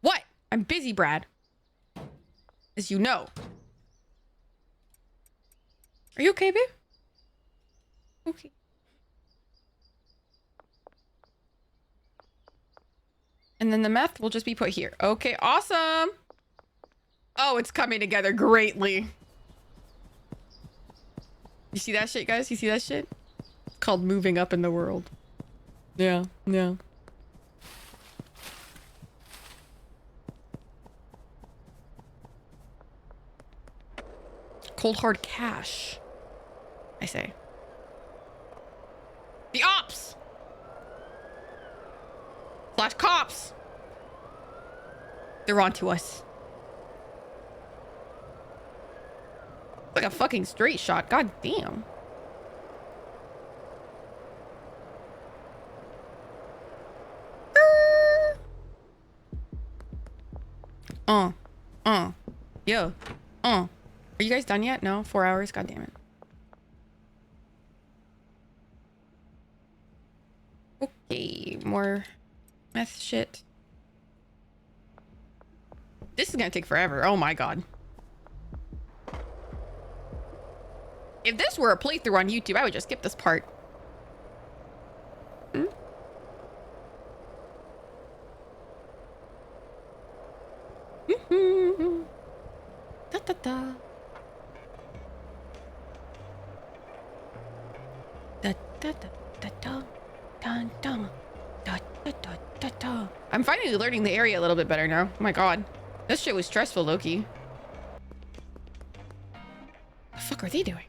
What? I'm busy, Brad. As you know. Are you okay, babe? Okay. And then the meth will just be put here. Okay, awesome. Oh, it's coming together greatly. You see that shit, guys? You see that shit? It's called moving up in the world. Yeah, yeah. Cold hard cash, I say. The ops! Slash cops! They're on to us. Like a fucking straight shot. God damn. Yo. Are you guys done yet? No? 4 hours? God damn it. Okay. More meth shit. This is gonna take forever. Oh my god. If this were a playthrough on YouTube, I would just skip this part. Hmm? Da, da, da. Da, da, da, da, da. Dun, dun. Da, da, da, da, da. I'm finally learning the area a little bit better now. Oh my god. This shit was stressful, Loki. The fuck are they doing?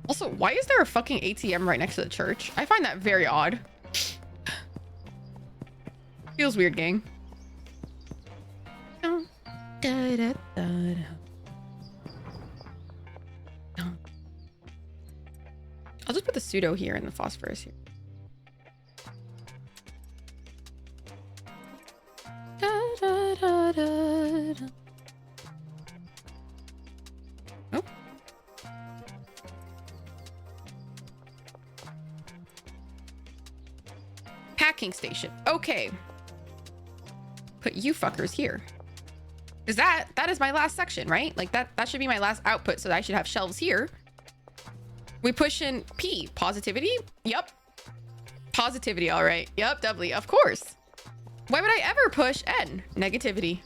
Also, why is there a fucking ATM right next to the church? I find that very odd. Feels weird, gang. I'll just put the pseudo here and the phosphorus here. Oh. Packing station. Okay. Put you fuckers here. Because that is my last section, right? Like that should be my last output, so I should have shelves here. We push in P. Positivity? Yep. Positivity, all right. Yep, doubly. Of course. Why would I ever push N? Negativity.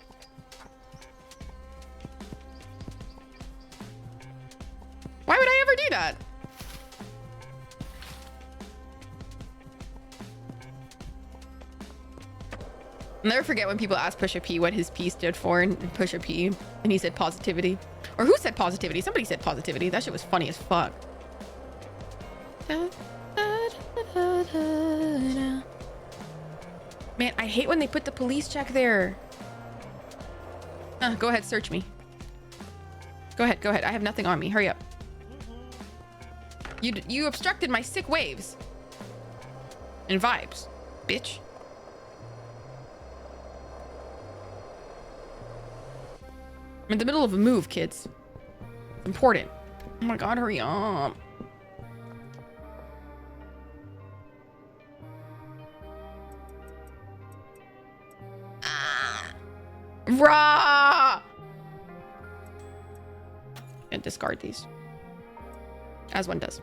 Why would I ever do that? I'll never forget when people asked Pusha P what his P stood for, and Pusha P, and he said positivity. Or who said positivity? Somebody said positivity. That shit was funny as fuck. Man, I hate when they put the police check there. Go ahead, search me. Go ahead, go ahead. I have nothing on me. Hurry up. You obstructed my sick waves. And vibes, bitch. I'm in the middle of a move, kids. Important. Oh my god, hurry up. Rah! And discard these. As one does.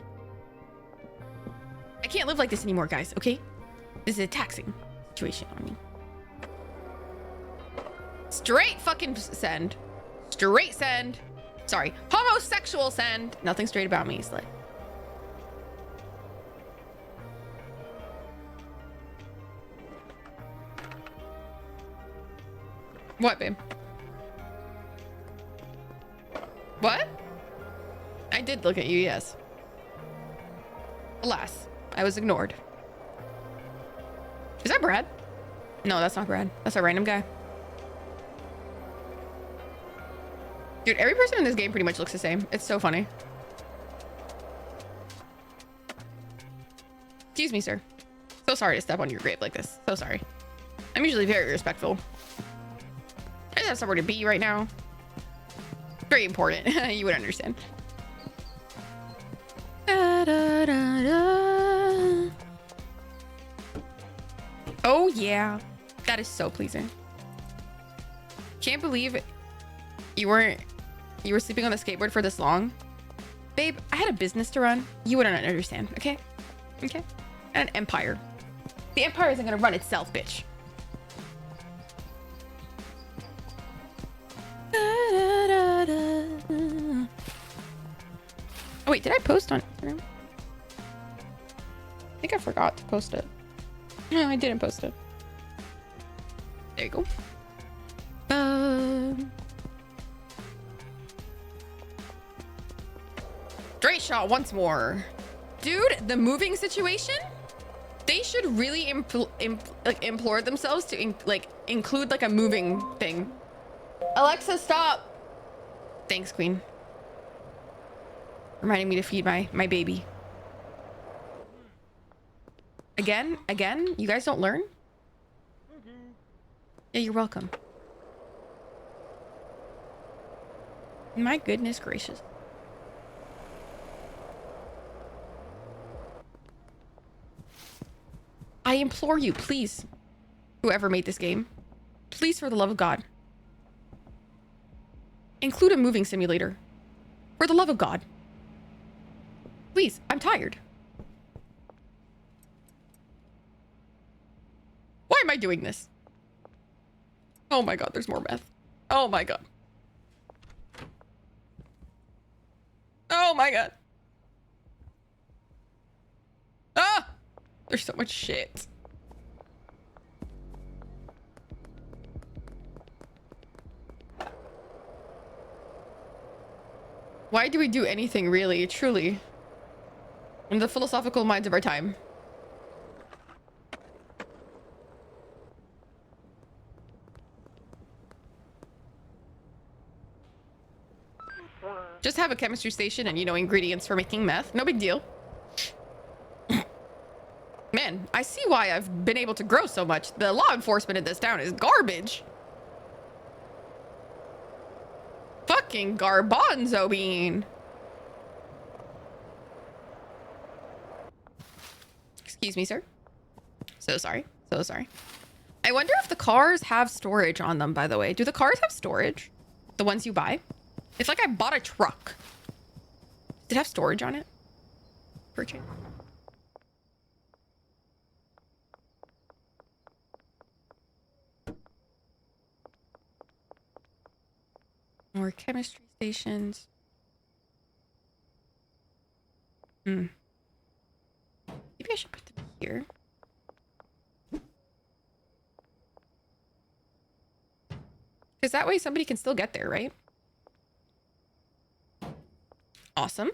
I can't live like this anymore, guys, okay? This is a taxing situation on me. Straight fucking send. Straight send. Sorry. Homosexual send. Nothing straight about me, Slay. What, babe? What? I did look at you, yes. Alas, I was ignored. Is that Brad? No, that's not Brad. That's a random guy. Dude, every person in this game pretty much looks the same. It's so funny. Excuse me, sir. So sorry to step on your grave like this. So sorry. I'm usually very respectful. I just have somewhere to be right now. Very important. You would understand. Da, da, da, da. Oh, yeah. That is so pleasing. Can't believe you were sleeping on the skateboard for this long. Babe, I had a business to run. You wouldn't understand, okay? Okay? And an empire. The empire isn't gonna run itself, bitch. Oh wait, did I post on Instagram? I think I forgot to post it. No, I didn't post it. There you go. Straight shot once more. Dude, the moving situation? They should really implore themselves to include like a moving thing. Alexa, stop. Thanks, Queen. Reminding me to feed my baby. Again? You guys don't learn? Yeah, you're welcome. My goodness gracious. I implore you, please, whoever made this game, please, for the love of God, include a moving simulator. For the love of God. Please, I'm tired. Why am I doing this? Oh my god, there's more meth. Oh my god. Oh my god. Ah! There's so much shit. Why do we do anything really, truly? In the philosophical minds of our time. Just have a chemistry station and, you know, ingredients for making meth. No big deal. Man, I see why I've been able to grow so much. The law enforcement in this town is garbage. Fucking garbanzo bean. Excuse me, sir. So sorry. So sorry. I wonder if the cars have storage on them, by the way. Do the cars have storage? The ones you buy? It's like I bought a truck. Did it have storage on it? For change. More chemistry stations. Maybe I should put them here. Because that way somebody can still get there, right? Awesome.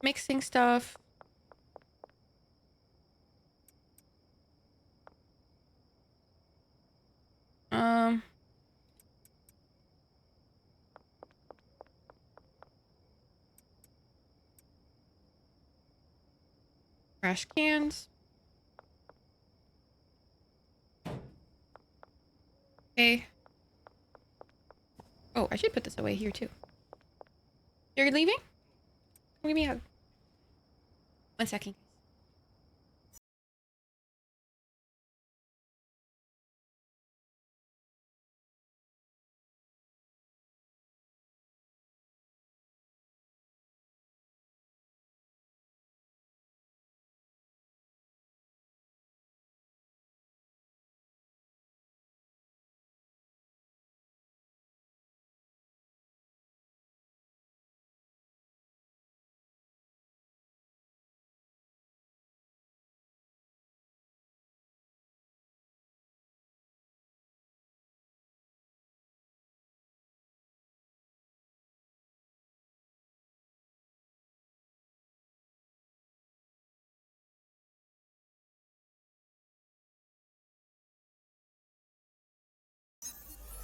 Mixing stuff. Trash cans. Okay. Oh, I should put this away here too. You're leaving? Give me a hug. 1 second.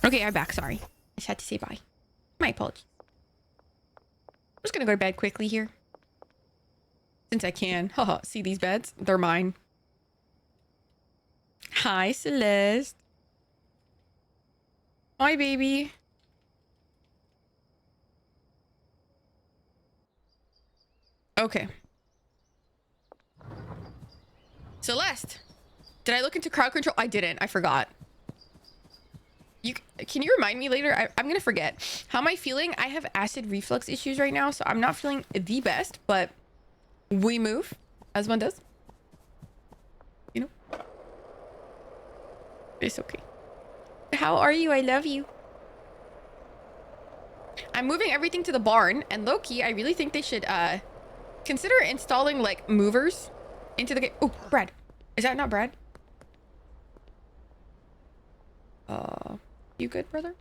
Okay, I'm back. Sorry. I just had to say bye. My apologies. I'm just gonna go to bed quickly here. Since I can. Haha, see these beds? They're mine. Hi, Celeste. Hi, baby. Okay. Celeste! Did I look into crowd control? I didn't. I forgot. Can you remind me later? I'm gonna forget. How am I feeling? I have acid reflux issues right now, so I'm not feeling the best, but we move as one does. You know? It's okay. How are you? I love you. I'm moving everything to the barn, and low-key, I really think they should consider installing like movers into the game. Oh, Brad. Is that not Brad? You good, brother?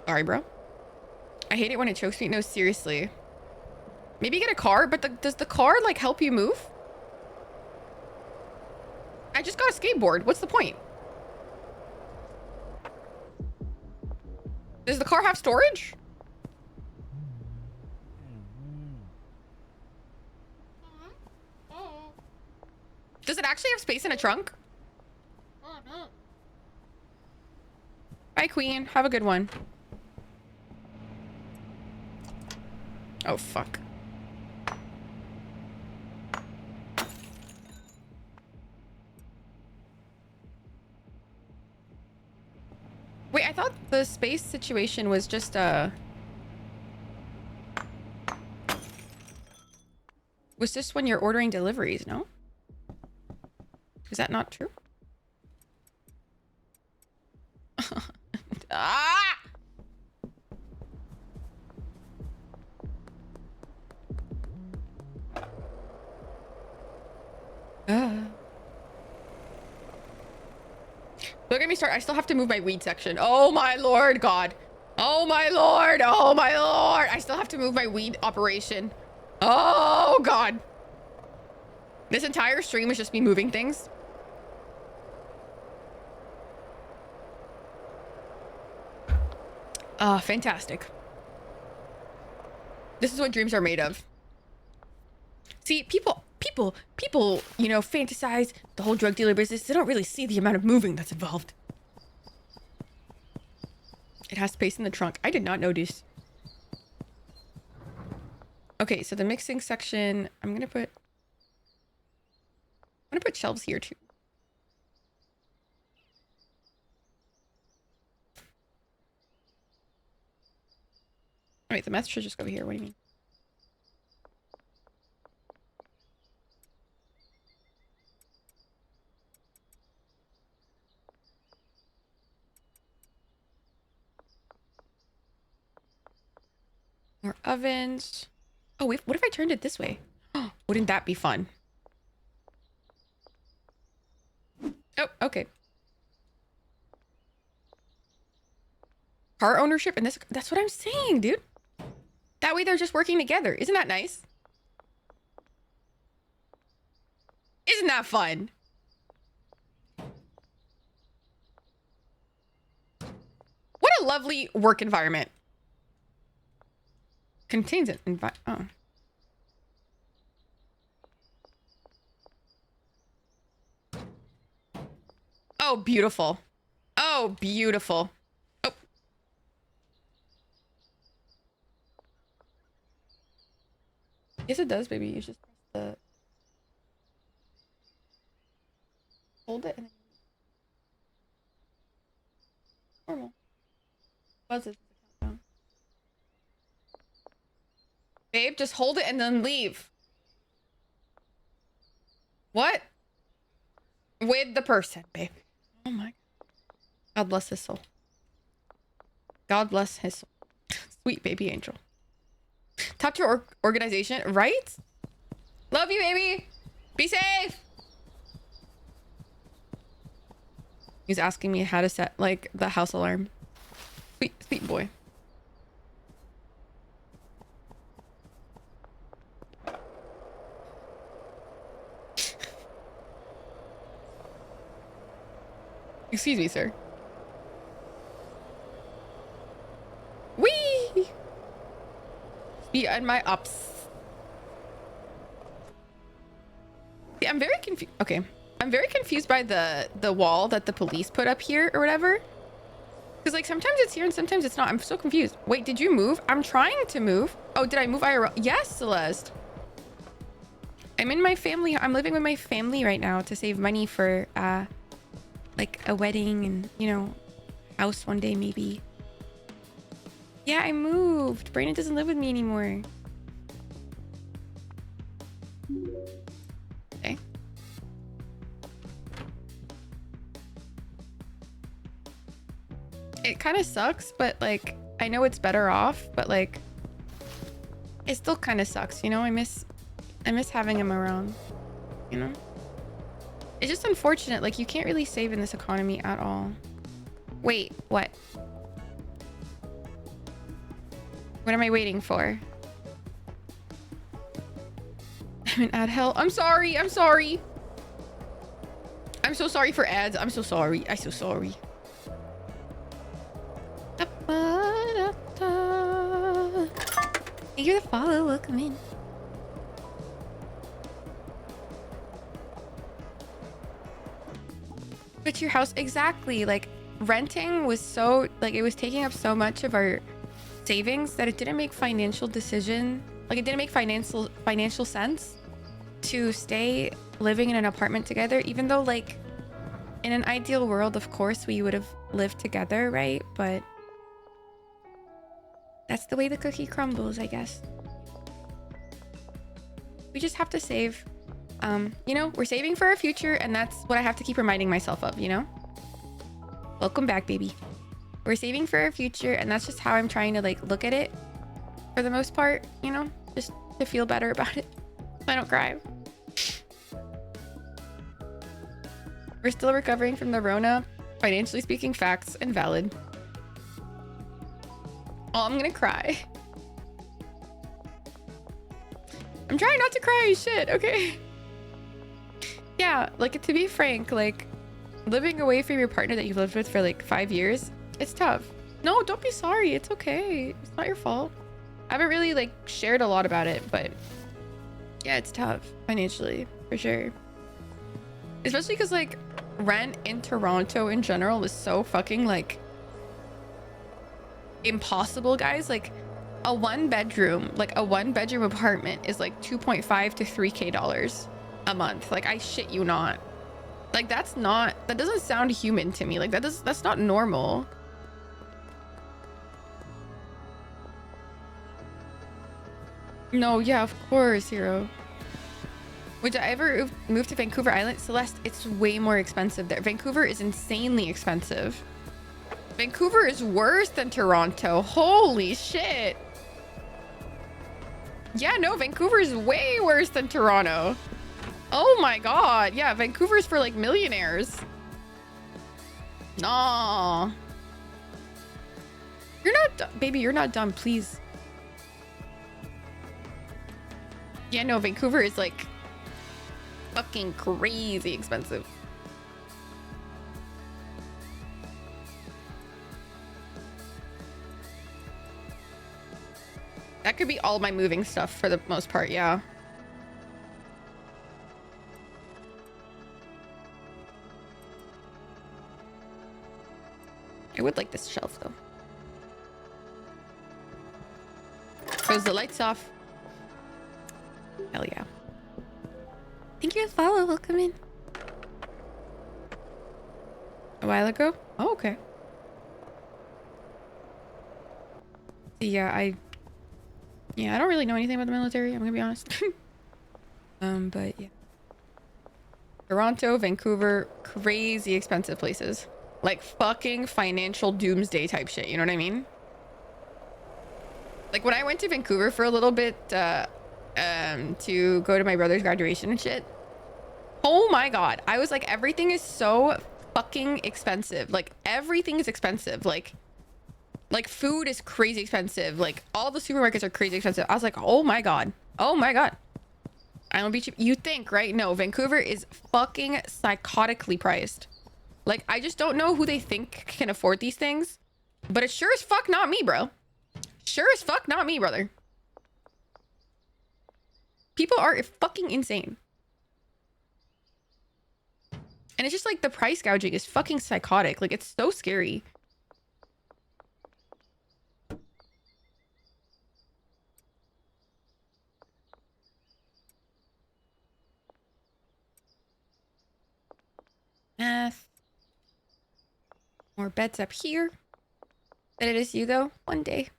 Sorry, bro. I hate it when it chokes me. No, seriously. Maybe get a car, but does the car like help you move? I just got a skateboard. What's the point? Does the car have storage? Does it actually have space in a trunk? Bye, Queen. Have a good one. Oh, fuck. Wait, I thought the space situation was just, was just when you're ordering deliveries, no? Is that not true? Ah! Don't get me started. I still have to move my weed section. Oh my lord, God. Oh my lord. Oh my lord. I still have to move my weed operation. Oh God. This entire stream is just me moving things. Fantastic. This is what dreams are made of. See, people, you know, fantasize the whole drug dealer business. They don't really see the amount of moving that's involved. It has space in the trunk. I did not notice. Okay, so the mixing section, I'm gonna put shelves here too. Oh, wait, the meth should just go here. What do you mean? More ovens. Oh, wait, what if I turned it this way? Oh, wouldn't that be fun? Oh, okay. Car ownership and this, that's what I'm saying, dude. That way they're just working together. Isn't that nice? Isn't that fun? What a lovely work environment. Contains it. Oh. Oh, beautiful. Oh, beautiful. Oh. Yes, it does, baby. You just press the... Hold it and then... Normal. Buzzes. Babe, just hold it and then leave. What? With the person, babe. Oh my. God bless his soul. God bless his soul. Sweet baby angel. Top tier organization, right? Love you, baby. Be safe. He's asking me how to set like the house alarm. Sweet, sweet boy. Excuse me, sir. Wee! Be on my ups. See, I'm very confused. Okay. I'm very confused by the wall that the police put up here or whatever. Because like sometimes it's here and sometimes it's not. I'm so confused. Wait, did you move? I'm trying to move. Oh, did I move IRL? Yes, Celeste. I'm in my family. I'm living with my family right now to save money for like a wedding and, you know, house one day maybe. Yeah, I moved. Brandon doesn't live with me anymore. Okay. It kind of sucks, but like I know it's better off, but like it still kind of sucks, you know? I miss having him around, you know? It's just unfortunate. Like, you can't really save in this economy at all. Wait, what? What am I waiting for? I'm in ad hell. I'm sorry. I'm sorry. I'm so sorry for ads. I'm so sorry. I'm so sorry. You're the follow. Welcome in. But your house, exactly. Like renting was so like it was taking up so much of our savings that it didn't make financial decision. Like it didn't make financial sense to stay living in an apartment together, even though like in an ideal world, of course, we would have lived together, right? But that's the way the cookie crumbles, I guess. We just have to save. You know, we're saving for our future, and that's what I have to keep reminding myself of, you know? Welcome back, baby. We're saving for our future, and that's just how I'm trying to, like, look at it for the most part, you know? Just to feel better about it. So I don't cry. We're still recovering from the Rona. Financially speaking, facts and valid. Oh, I'm gonna cry. I'm trying not to cry, shit, okay? Yeah, like, to be frank, like, living away from your partner that you've lived with for, like, 5 years, it's tough. No, don't be sorry. It's okay. It's not your fault. I haven't really, like, shared a lot about it, but yeah, it's tough financially, for sure. Especially because, like, rent in Toronto in general is so fucking, like, impossible, guys. Like, a one-bedroom apartment is, like, $2.5 to $3K a month. Like, I shit you not. Like, that doesn't sound human to me. Like, that's not normal. No, yeah, of course, Hero. Would I ever move to Vancouver Island? Celeste, it's way more expensive there. Vancouver is insanely expensive. Vancouver is worse than Toronto. Holy shit. Yeah, no, Vancouver is way worse than Toronto. Oh my god. Yeah, Vancouver's for, like, millionaires. No. You're not, baby, you're not dumb, please. Yeah, no, Vancouver is, like, fucking crazy expensive. That could be all my moving stuff for the most part, yeah. I would like this shelf though. Close the lights off. Hell yeah. Thank you for the follow. Welcome in. A while ago? Oh, okay. Yeah, I don't really know anything about the military, I'm gonna be honest. But yeah. Toronto, Vancouver, crazy expensive places. Like fucking financial doomsday type shit, you know what I mean? Like when I went to Vancouver for a little bit, to go to my brother's graduation and shit. Oh my god. I was like, everything is so fucking expensive. Like everything is expensive. Like food is crazy expensive. Like all the supermarkets are crazy expensive. I was like, oh my god. Oh my god. I don't be cheap. You think, right? No, Vancouver is fucking psychotically priced. Like, I just don't know who they think can afford these things. But it's sure as fuck not me, bro. Sure as fuck not me, brother. People are fucking insane. And it's just like the price gouging is fucking psychotic. Like, it's so scary. Math. More beds up here. But it is you though. One day.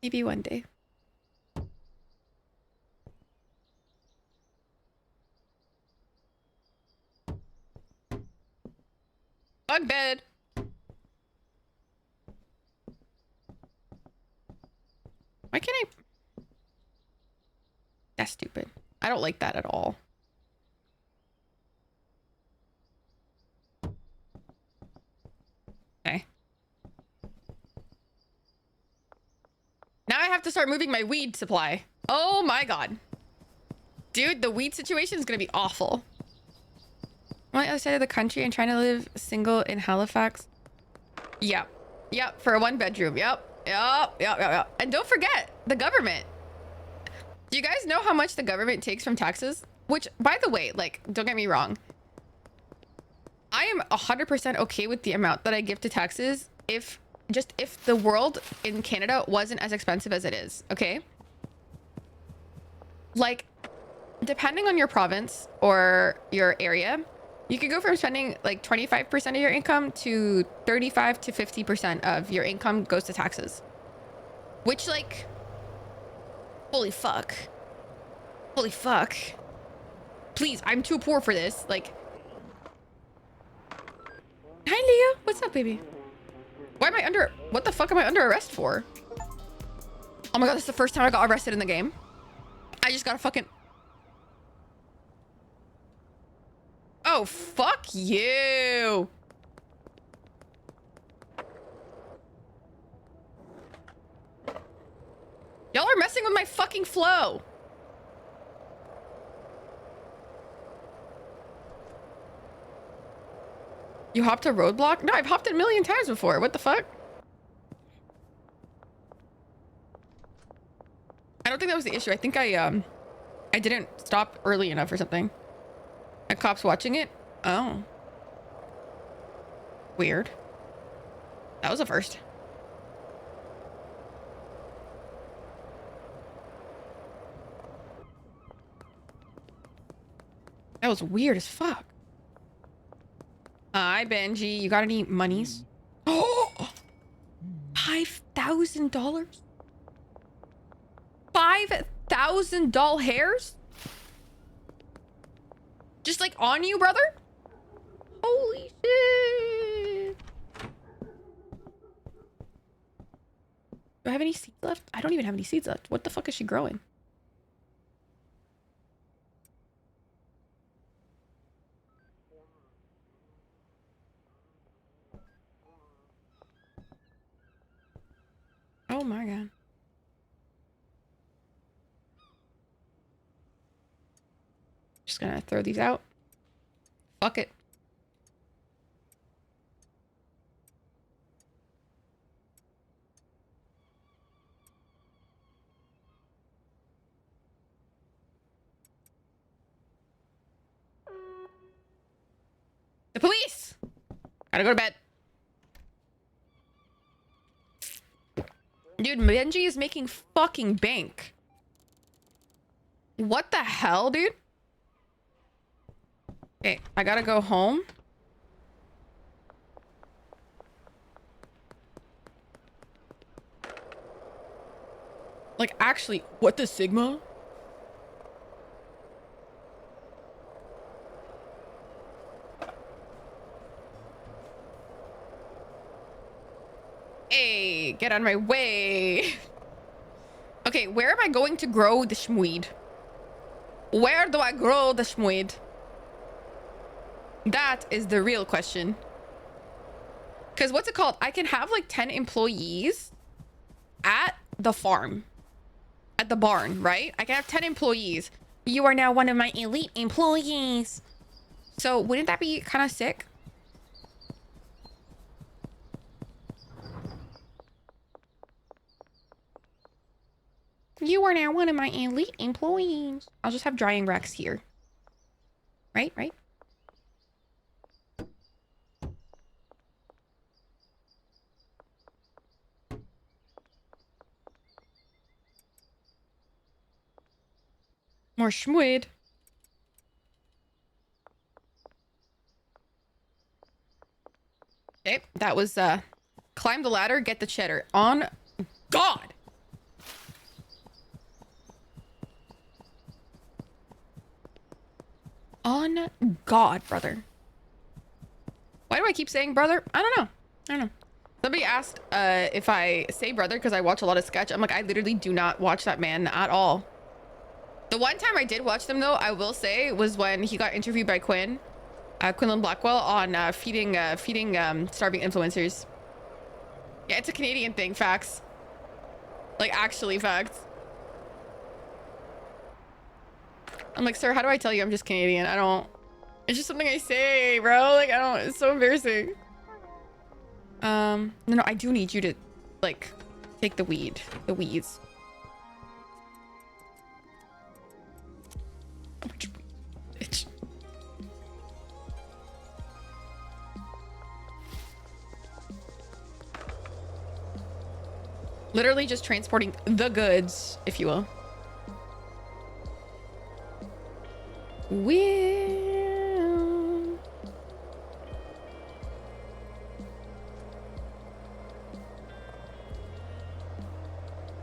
Maybe one day. On bed. Why can't I? That's stupid. I don't like that at all. Okay. Now I have to start moving my weed supply. Oh my god. Dude, the weed situation is gonna be awful. I'm on the other side of the country and trying to live single in Halifax. Yep. Yep. For a 1-bedroom. Yep. Yep. And don't forget the government. Do you guys know how much the government takes from taxes? Which, by the way, like, don't get me wrong. I am 100% okay with the amount that I give to taxes if the world in Canada wasn't as expensive as it is, okay? Like, depending on your province or your area, you could go from spending like 25% of your income to 35 to 50% of your income goes to taxes. Which, like, holy fuck. Holy fuck. Please, I'm too poor for this. Like, hi, Leah. What's up, baby? Why am I under... What the fuck am I under arrest for? Oh my god, this is the first time I got arrested in the game. I just got a fucking... Oh, fuck you. Y'all are messing with my fucking flow. You hopped a roadblock? No, I've hopped it a million times before. What the fuck? I don't think that was the issue. I think I didn't stop early enough or something. A cop's watching it? Oh. Weird. That was a first. That was weird as fuck. Hi, Benji. You got any monies? Oh! $5,000? $5,000 hairs? Just like on you, brother? Holy shit. Do I have any seeds left? I don't even have any seeds left. What the fuck is she growing? Oh my god. Just gonna throw these out. Fuck it. The police! Gotta go to bed. Dude, Benji is making fucking bank. What the hell, dude? Okay, I gotta go home. Like, actually, what the Sigma? Hey, get out of my way. Okay, where am I going to grow the shmweed? Where do I grow the shmweed? That is the real question. Because what's it called? I can have like 10 employees at the farm. At the barn, right? I can have 10 employees. You are now one of my elite employees. So wouldn't that be kind of sick? You are now one of my elite employees. I'll just have drying racks here. Right? Right? More schmoid. Okay, that was climb the ladder, get the cheddar. On God. On God, brother. Why do I keep saying brother? I don't know. I don't know. Somebody asked if I say brother because I watch a lot of sketch. I'm like, I literally do not watch that man at all. The one time I did watch them, though, I will say, was when he got interviewed by Quinlan Blackwell on feeding starving influencers. Yeah, it's a Canadian thing. Facts. Like, actually facts. I'm like, sir, how do I tell you I'm just Canadian? I don't... It's just something I say, bro. Like, I don't... It's so embarrassing. No, I do need you to, like, take the weeds. Bitch. Literally just transporting the goods, if you will. Will.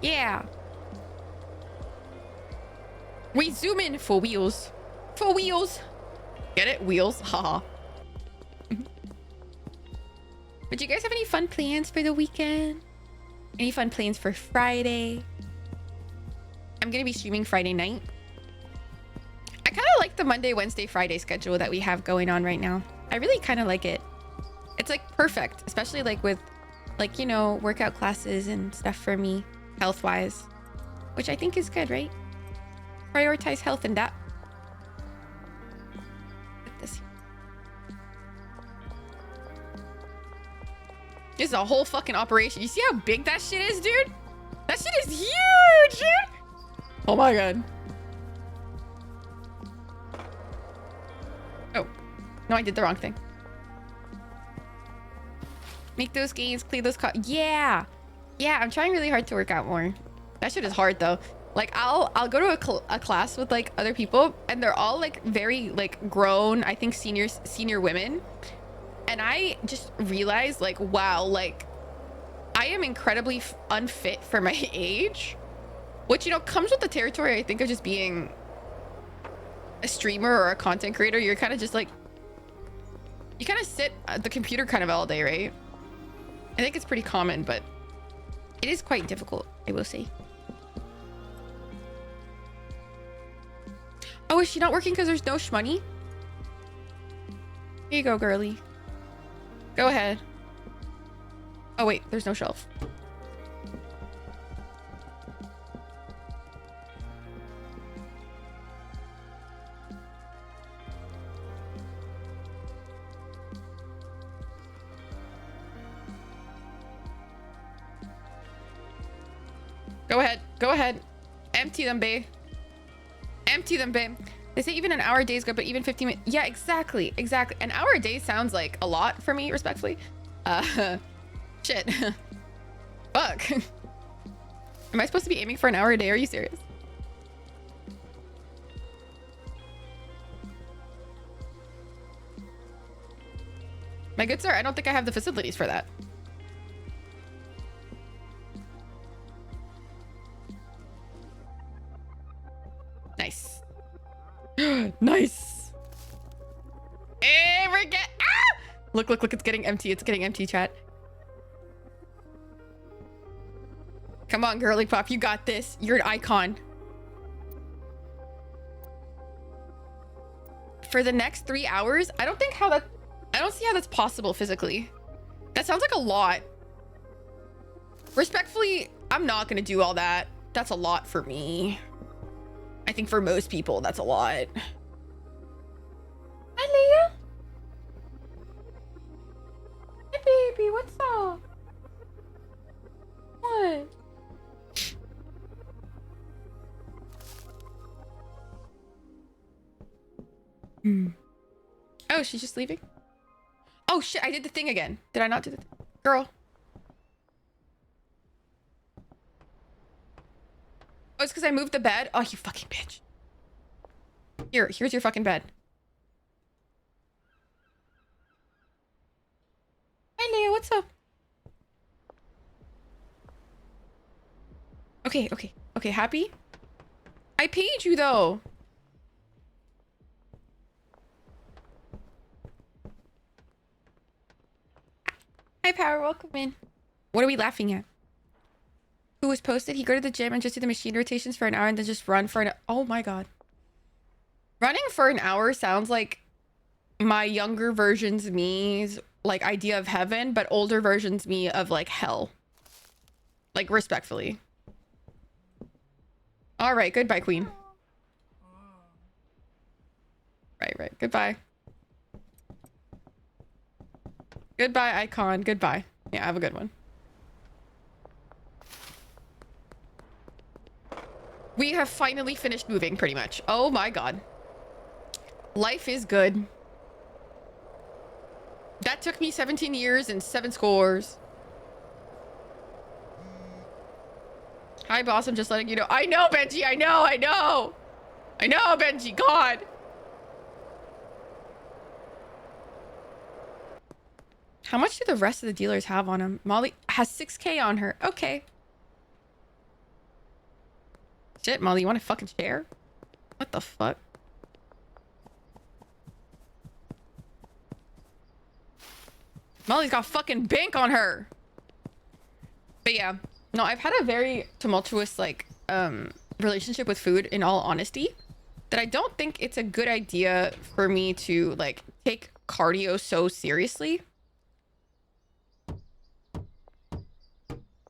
Yeah. We zoom in for wheels. For wheels. Get it? Wheels. Haha. But you guys have any fun plans for the weekend? Any fun plans for Friday? I'm gonna be streaming Friday night. I kind of like the Monday, Wednesday, Friday schedule that we have going on right now. I really kind of like it. It's like perfect, especially like with like, you know, workout classes and stuff for me health-wise, which I think is good, right? Prioritize health and that. This is a whole fucking operation. You see how big that shit is, dude? That shit is huge, dude. Oh my God. Oh, no, I did the wrong thing. Make those gains, clear those yeah. Yeah, I'm trying really hard to work out more. That shit is hard though. Like I'll go to a class with like other people and they're all like very like grown, I think senior women. And I just realized like, wow, like I am incredibly unfit for my age, which, you know, comes with the territory, I think, of just being a streamer or a content creator. You're kind of just like, you kind of sit at the computer kind of all day, right? I think it's pretty common, but it is quite difficult, I will say. Oh, is she not working because there's no shmoney? Here you go, girly. Go ahead. Oh, wait, there's no shelf. Go ahead. Go ahead. Empty them, babe. Empty them, babe. They say even an hour a day is good, but even 15 minutes. Yeah, exactly. Exactly. An hour a day sounds like a lot for me, respectfully. Shit. Fuck. Am I supposed to be aiming for an hour a day? Are you serious? My good sir, I don't think I have the facilities for that. Nice. Nice. Hey, we're Look, look, look, it's getting empty. It's getting empty, chat. Come on, girly pop, you got this. You're an icon. For the next 3 hours, I don't see how that's possible physically. That sounds like a lot. Respectfully, I'm not gonna do all that. That's a lot for me. I think for most people, that's a lot. Hi, Leah. Hey, baby, what's up? What? Oh, she's just leaving? Oh, shit, I did the thing again. Did I not do the thing? Girl. Oh, it's because I moved the bed? Oh, you fucking bitch. Here's your fucking bed. Hi, Leah, what's up? Okay, okay. Okay, happy? I paid you, though. Hi, Power, welcome in. What are we laughing at? Who was posted? He go to the gym and just do the machine rotations for an hour and then just run for an... Oh my god. Running for an hour sounds like my younger version's me's like idea of heaven, but older version's me of like hell. Like respectfully. All right, goodbye, queen. Right. Goodbye. Goodbye, icon. Goodbye. Yeah, have a good one. We have finally finished moving, pretty much. Oh my god. Life is good. That took me 17 years and 7 scores. Hi, boss. I'm just letting you know. I know, Benji. I know, Benji. God. How much do the rest of the dealers have on them? Molly has 6K on her. Okay. Shit, Molly, you want to fucking share? What the fuck? Molly's got fucking bank on her. But yeah, no, I've had a very tumultuous like relationship with food, in all honesty, that I don't think it's a good idea for me to like take cardio so seriously.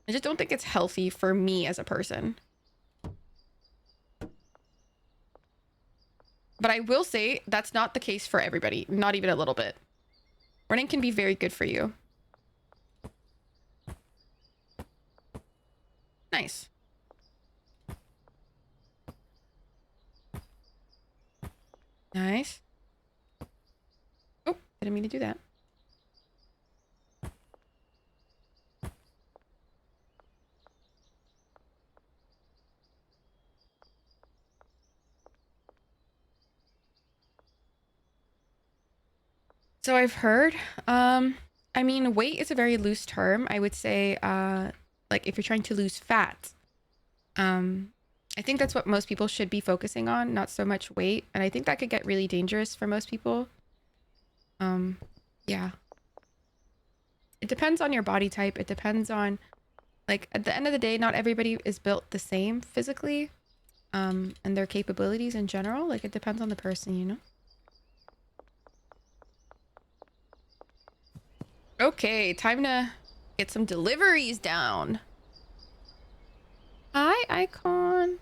I just don't think it's healthy for me as a person. But I will say that's not the case for everybody, not even a little bit. Running can be very good for you. Nice. Nice. Oh, didn't mean to do that. So I've heard, I mean, weight is a very loose term. I would say, like if you're trying to lose fat, I think that's what most people should be focusing on, not so much weight. And I think that could get really dangerous for most people. Yeah. It depends on your body type. It depends on, like, at the end of the day, not everybody is built the same physically, and their capabilities in general. Like, it depends on the person, you know? Okay, time to get some deliveries down. Hi, icon.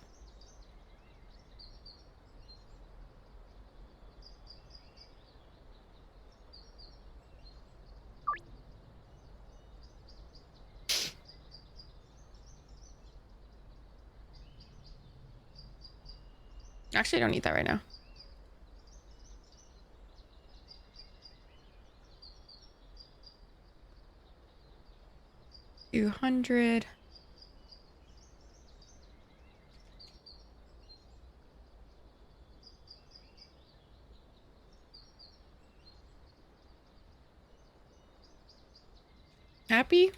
Actually, I don't need that right now. $200. happy.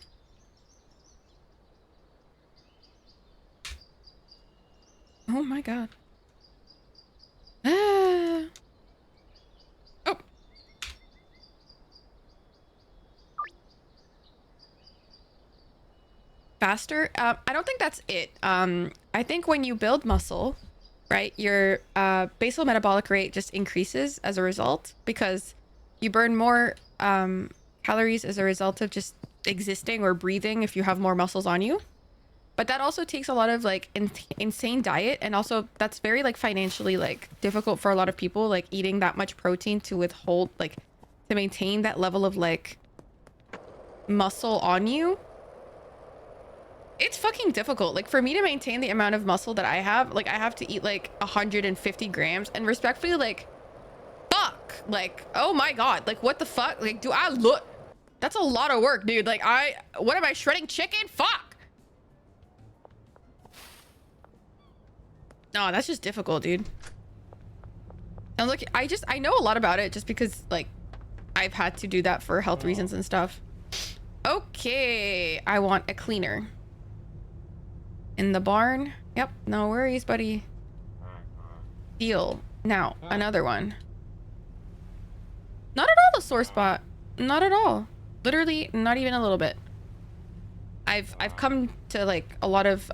Oh my god. Ah. Oh. Faster? I don't think that's it. I think when you build muscle, right, your basal metabolic rate just increases as a result because you burn more calories as a result of just existing or breathing if you have more muscles on you. But that also takes a lot of like insane diet, and also that's very like financially like difficult for a lot of people, like eating that much protein to withhold like to maintain that level of like muscle on you. It's fucking difficult. Like for me to maintain the amount of muscle that I have, like I have to eat like 150 grams, and respectfully, like fuck, like oh my god, like what the fuck, like do I look, that's a lot of work, dude. Like what am I, shredding chicken? Fuck. No, that's just difficult, dude. And look, I know a lot about it just because like I've had to do that for health reasons and stuff. Okay, I want a cleaner in the barn. Yep, no worries, buddy. Deal. Now another one. Not at all the sore spot. Not at all. Literally not even a little bit. I've come to like a lot of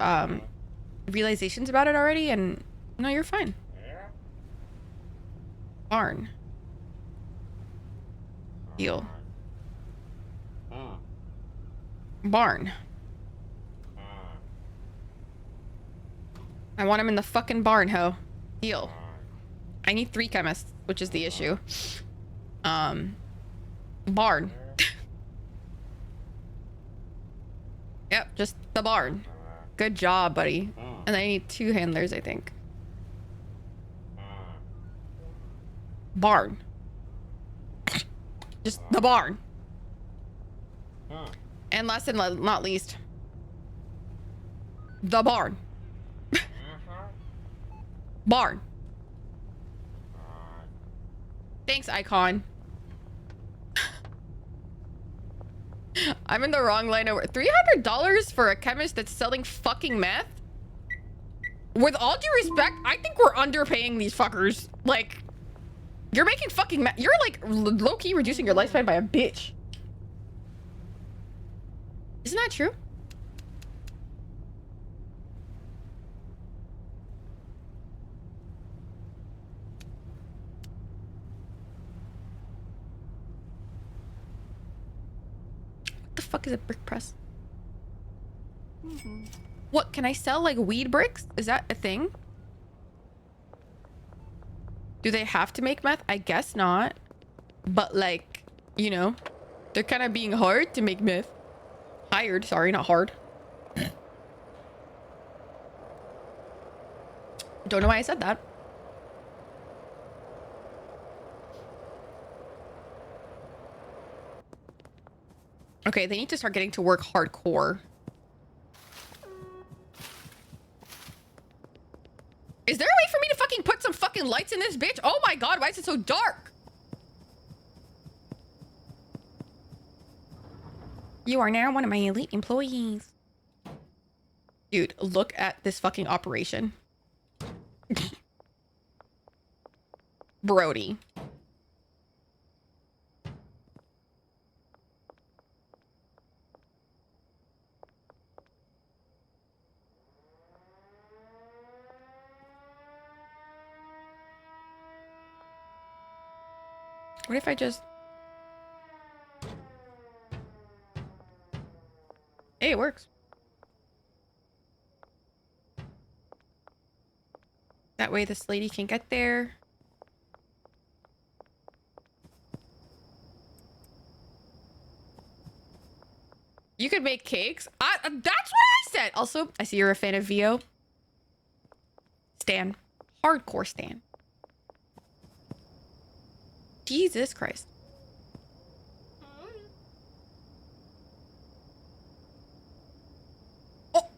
realizations about it already, and no, you're fine. Barn. Deal. Barn. I want him in the fucking barn, ho. Deal. I need 3 chemists, which is the issue. Barn. Yep, just the barn. Good job, buddy. And I need 2 handlers, I think. Barn. Just the barn. And last and not least, the barn. Barn. Thanks, Icon. I'm in the wrong line over. $300 for a chemist that's selling fucking meth? With all due respect, I think we're underpaying these fuckers. Like, you're making fucking meth. You're like low-key reducing your lifespan by a bitch. Isn't that true? What the fuck is a brick press? What, can I sell like weed bricks? Is that a thing? Do they have to make meth? I guess not. But like, you know, they're kind of being hard to make meth. Hired, sorry, not hard. Don't know why I said that. Okay, they need to start getting to work hardcore. Is there a way for me to fucking put some fucking lights in this bitch? Oh my god, why is it so dark? You are now one of my elite employees. Dude, look at this fucking operation. Brody. What if I just... Hey, it works. That way this lady can get there. You could make cakes. That's what I said. Also, I see you're a fan of VO. Stan. Hardcore Stan. Jesus Christ. Oh,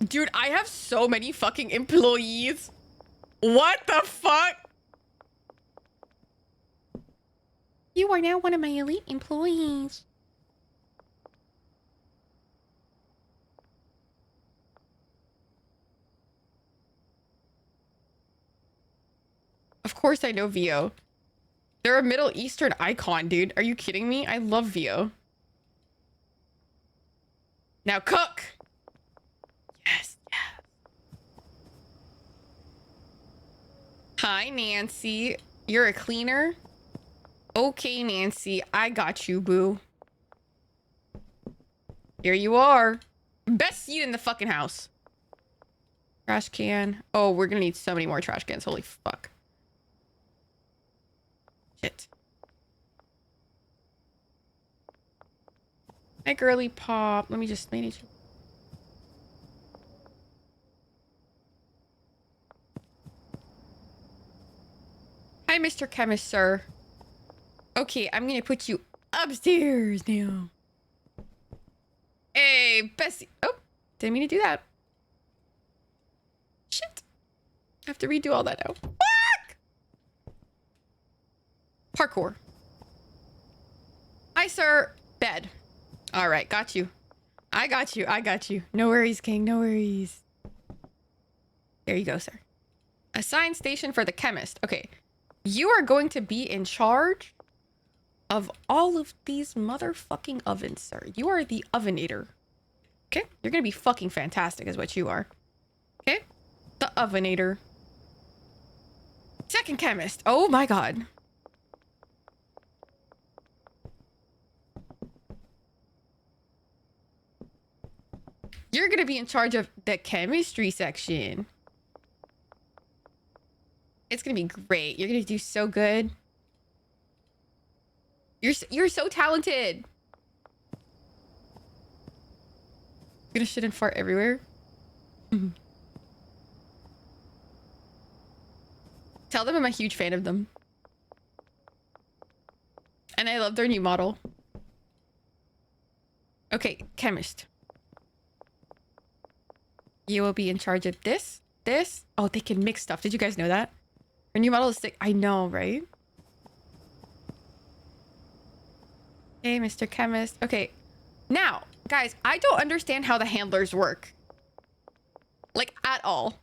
dude, I have so many fucking employees. What the fuck? You are now one of my elite employees. course I know Vio. They're a Middle Eastern icon, dude. Are you kidding me? I love Vio. Now cook. Yes, yes. Hi, Nancy. You're a cleaner? Okay, Nancy. I got you, boo. Here you are. Best seat in the fucking house. Trash can. Oh, we're gonna need so many more trash cans. Holy fuck. Shit. Hi, girly pop. Let me just manage. Hi, Mr. Chemist, sir. Okay, I'm gonna put you upstairs now. Hey, Bessie. Oh, didn't mean to do that. Shit. I have to redo all that now. Fuck! Parkour. Hi, sir. Bed. All right, got you. I got you. I got you. No worries, King. No worries. There you go, sir. Assigned station for the chemist. Okay. You are going to be in charge of all of these motherfucking ovens, sir. You are the ovenator. Okay? You're gonna be fucking fantastic is what you are. Okay? The ovenator. Second chemist. Oh my god. You're gonna be in charge of the chemistry section. It's gonna be great. You're gonna do so good. You're so talented. You're gonna shit and fart everywhere. Tell them I'm a huge fan of them. And I love their new model. Okay, chemist. You will be in charge of this. Oh, they can mix stuff. Did you guys know that? Her new model is sick. I know, right? Hey, Mr. Chemist. Okay. Now, guys, I don't understand how the handlers work. Like, at all.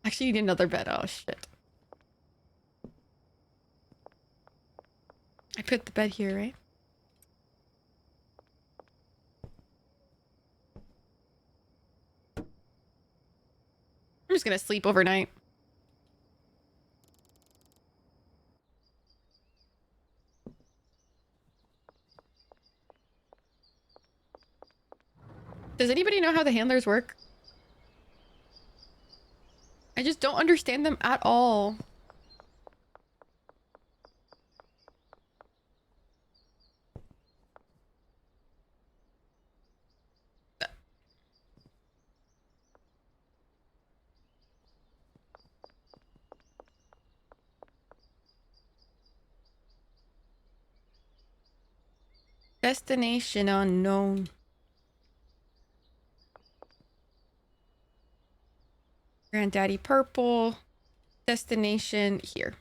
Actually, you need another bed. Oh, shit. I put the bed here, right? I'm just gonna sleep overnight. Does anybody know how the handlers work? I just don't understand them at all. Destination unknown. Granddaddy purple. Destination here.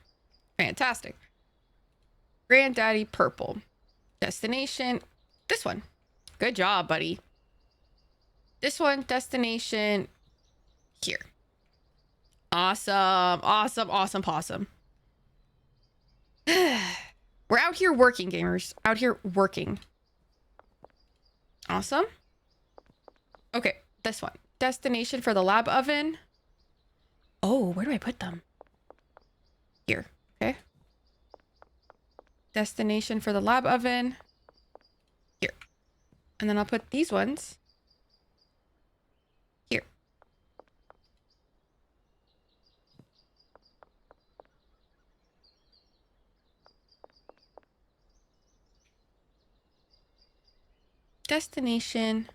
Fantastic. Granddaddy purple. Destination. This one. Good job, buddy. This one. Destination here. Awesome. Awesome. Awesome. Awesome. We're out here working, gamers. Out here working. Awesome. Okay, this one. Destination for the lab oven. Oh, where do I put them? Here. Okay. Destination for the lab oven. Here. And then I'll put these ones here. Destination.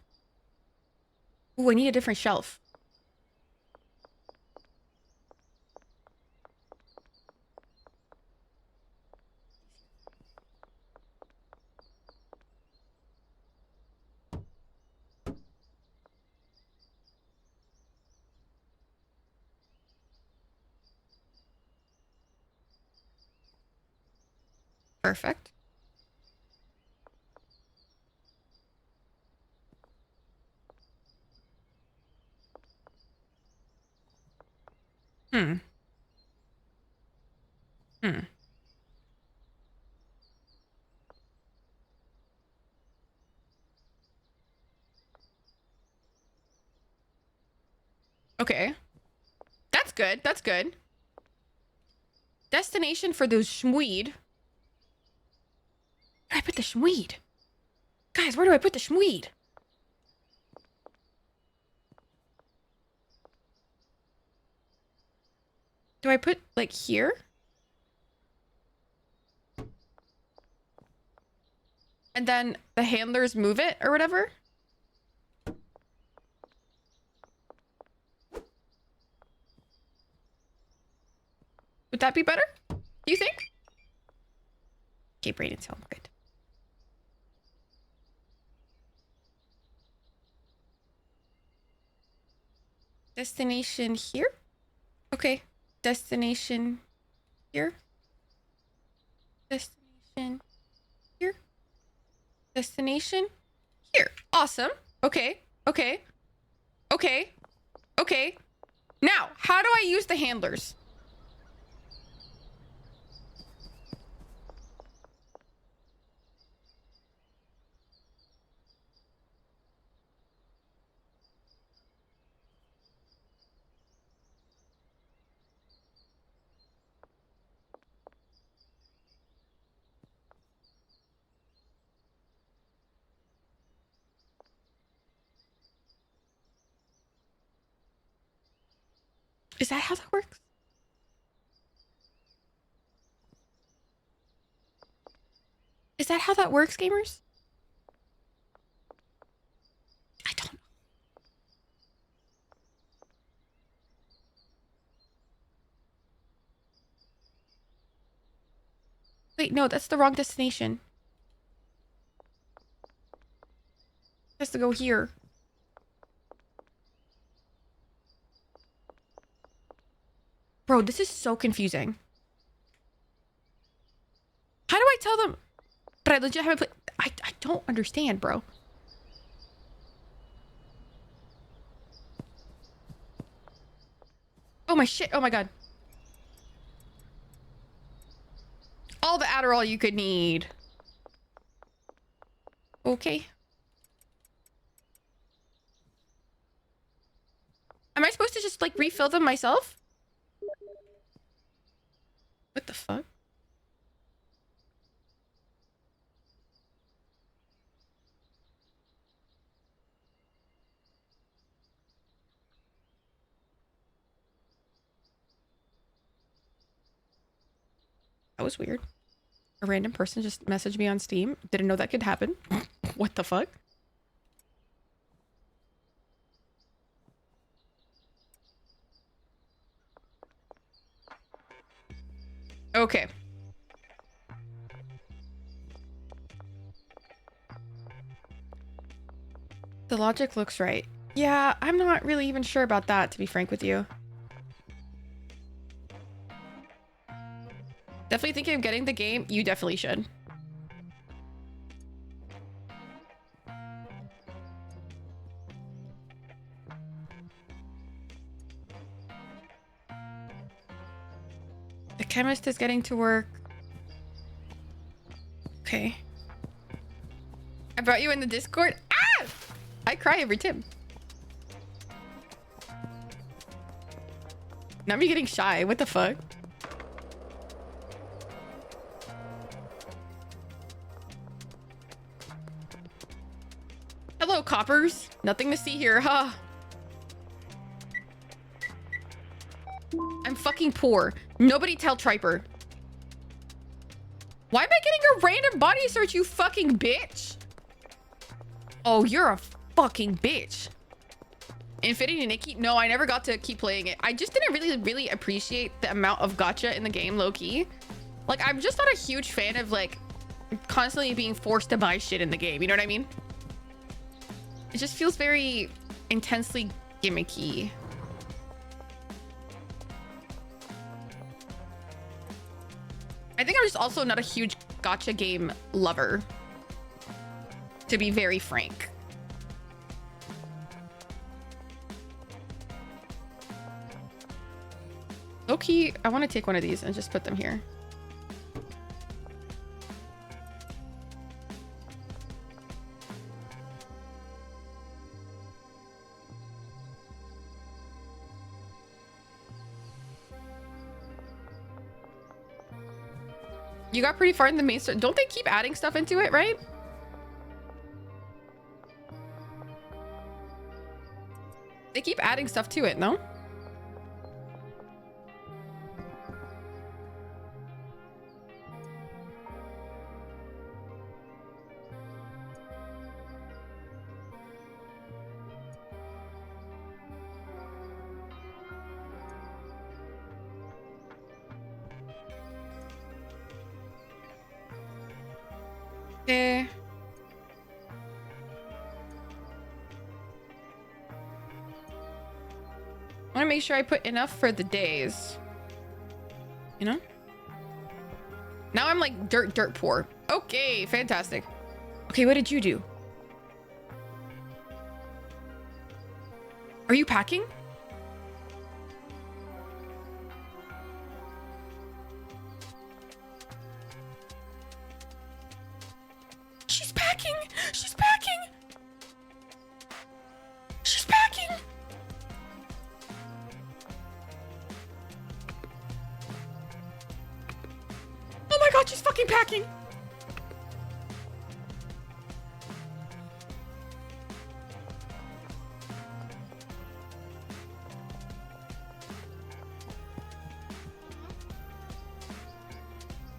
Ooh, I need a different shelf. Perfect. Hmm. Hmm. Okay. That's good. That's good. Destination for those schmweed. Where do I put the schmweed? Guys, where do I put the schmweed? Do I put, like, here? And then the handlers move it or whatever? Would that be better? Do you think? Okay, Brayden's home. Good. Destination here? Okay. Destination here. Destination here. Destination here. Awesome. Okay. Okay. Okay. Okay. Now, how do I use the handlers? Is that how that works? Is that how that works, gamers? I don't know. Wait, no, that's the wrong destination. It has to go here. Bro, this is so confusing. How do I tell them? But I legit haven't played. I don't understand, bro. Oh my shit. Oh my god. All the Adderall you could need. Okay. Am I supposed to just, like, refill them myself? What the fuck? That was weird. A random person just messaged me on Steam. Didn't know that could happen. What the fuck? Okay. The logic looks right. Yeah, I'm not really even sure about that, to be frank with you. Definitely thinking of getting the game. You definitely should. The chemist is getting to work. Okay. I brought you in the Discord. Ah! I cry every time. Now I'm getting shy. What the fuck? Hello, coppers. Nothing to see here, huh? I'm fucking poor. Nobody tell Triper. Why am I getting a random body search, you fucking bitch? Oh, you're a fucking bitch. Infinity Nikki? No, I never got to keep playing it. I just didn't really appreciate the amount of gacha in the game, low-key. Like, I'm just not a huge fan of, like, constantly being forced to buy shit in the game. You know what I mean? It just feels very intensely gimmicky. I think I'm just also not a huge gacha game lover, to be very frank. Low-key, I want to take one of these and just put them here. You got pretty far in the main story. Don't they keep adding stuff into it, right? They keep adding stuff to it, no? Okay. I want to make sure I put enough for the days. You know? Now I'm like dirt poor. Okay, fantastic. Okay, what did you do? Are you packing? She's packing! She's packing! She's packing! Oh my god, she's fucking packing!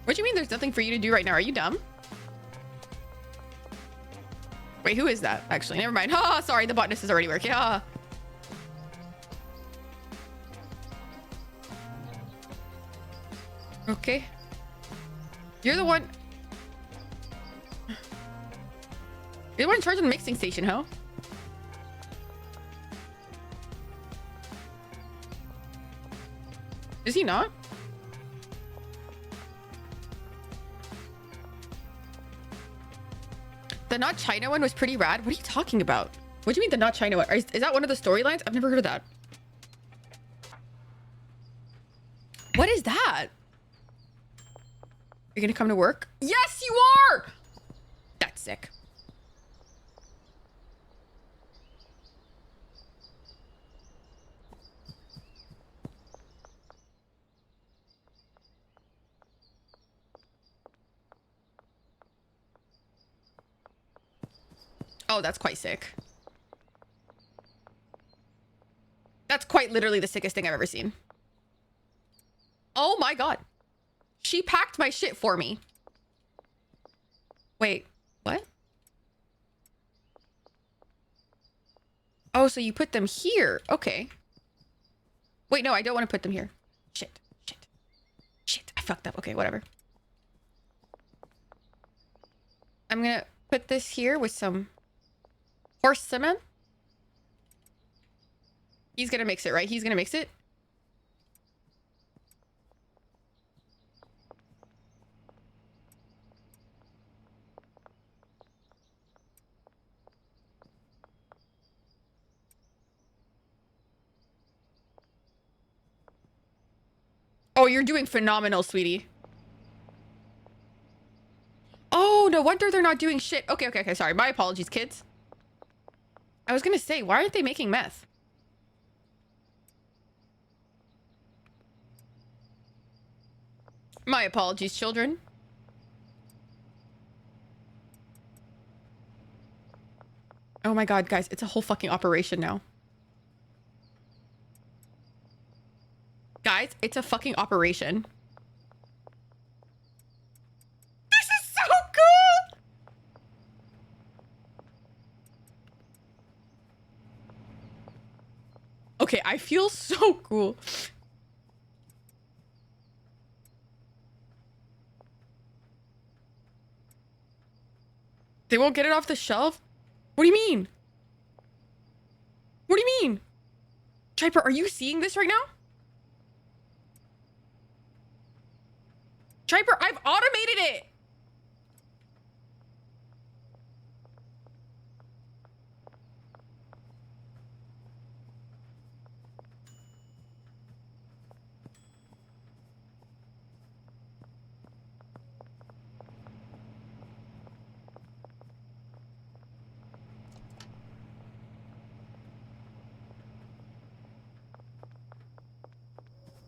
What do you mean there's nothing for you to do right now? Are you dumb? Wait, who is that? Actually, never mind. Ha, sorry, the botness is already working. Ha. Okay. You're the one... You're the one in charge of the mixing station, huh? Is he not? The Not China one was pretty rad. What are you talking about? What do you mean the Not China one? Is that one of the storylines? I've never heard of that. What is that? You're gonna come to work? Yes, you are! That's sick. Oh, that's quite sick. That's quite literally the sickest thing I've ever seen. Oh my god. She packed my shit for me. Wait, what? Oh, so you put them here. Okay. Wait, no, I don't want to put them here. Shit. Shit, I fucked up. Okay, whatever. I'm gonna put this here with some horse cement. He's gonna mix it, right? He's gonna mix it. Oh, you're doing phenomenal, sweetie. Oh, no wonder they're not doing shit. Okay. Sorry. My apologies, kids. I was gonna say, why aren't they making meth? My apologies, children. Oh my god, guys, it's a whole fucking operation now. Guys, it's a fucking operation. This is so cool! Okay, I feel so cool. They won't get it off the shelf? What do you mean? What do you mean? Triper, are you seeing this right now? Triper, I've automated it!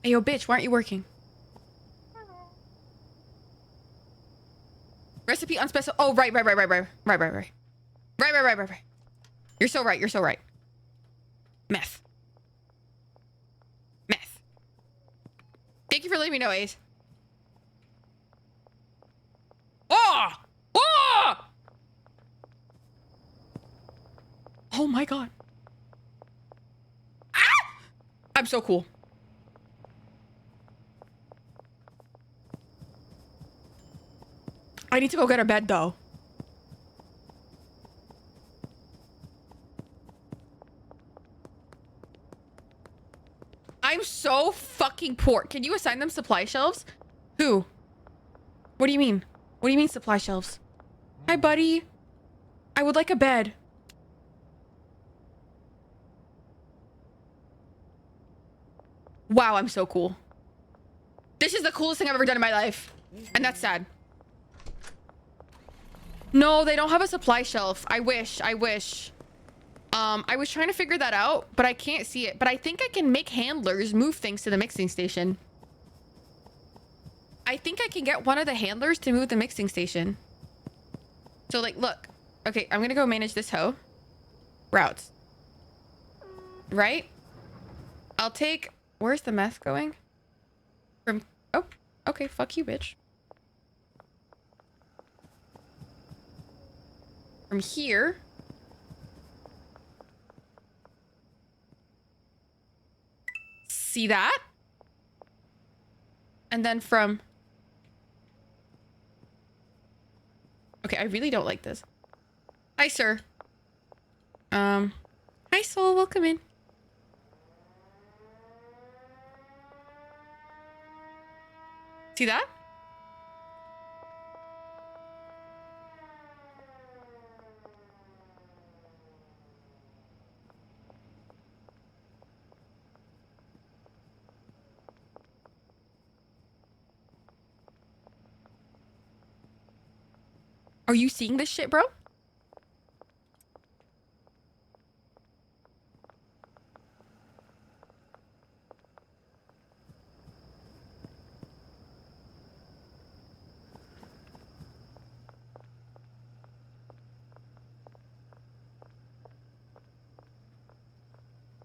Hey, yo, bitch, why aren't you working? Recipe unspecified. Oh, right. Right. You're so right. Meth. Thank you for letting me know, Ace. Oh! Oh! Oh my god. Ah! I'm so cool. I need to go get a bed though. I'm so fucking poor. Can you assign them supply shelves? Who? What do you mean? What do you mean supply shelves? Hi, buddy. I would like a bed. Wow, I'm so cool. This is the coolest thing I've ever done in my life. And that's sad. No, they don't have a supply shelf. I wish. I was trying to figure that out, but I can't see it. But I think I can make handlers move things to the mixing station. I think I can get one of the handlers to move the mixing station. So, like, look. Okay, I'm gonna go manage this hoe. Routes. Right? I'll take... Where's the meth going? From... Oh, okay. Fuck you, bitch. From here... See that? And then from... Okay, I really don't like this. Hi, sir. Hi, Soul. Welcome in. See that? Are you seeing this shit, bro?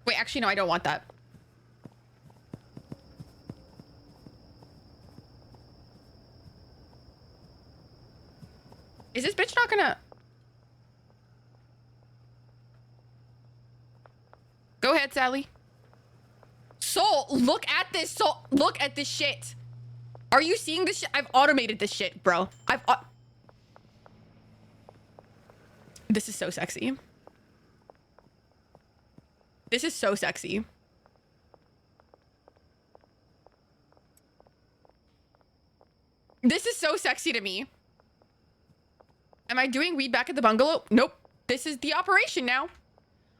Wait, actually, no, I don't want that. Is this bitch not gonna... Go ahead, Sally. Soul, look at this. Soul, look at this shit. Are you seeing this shit? I've automated this shit, bro. This is so sexy. This is so sexy. This is so sexy to me. Am I doing weed back at the bungalow? Nope. This is the operation now.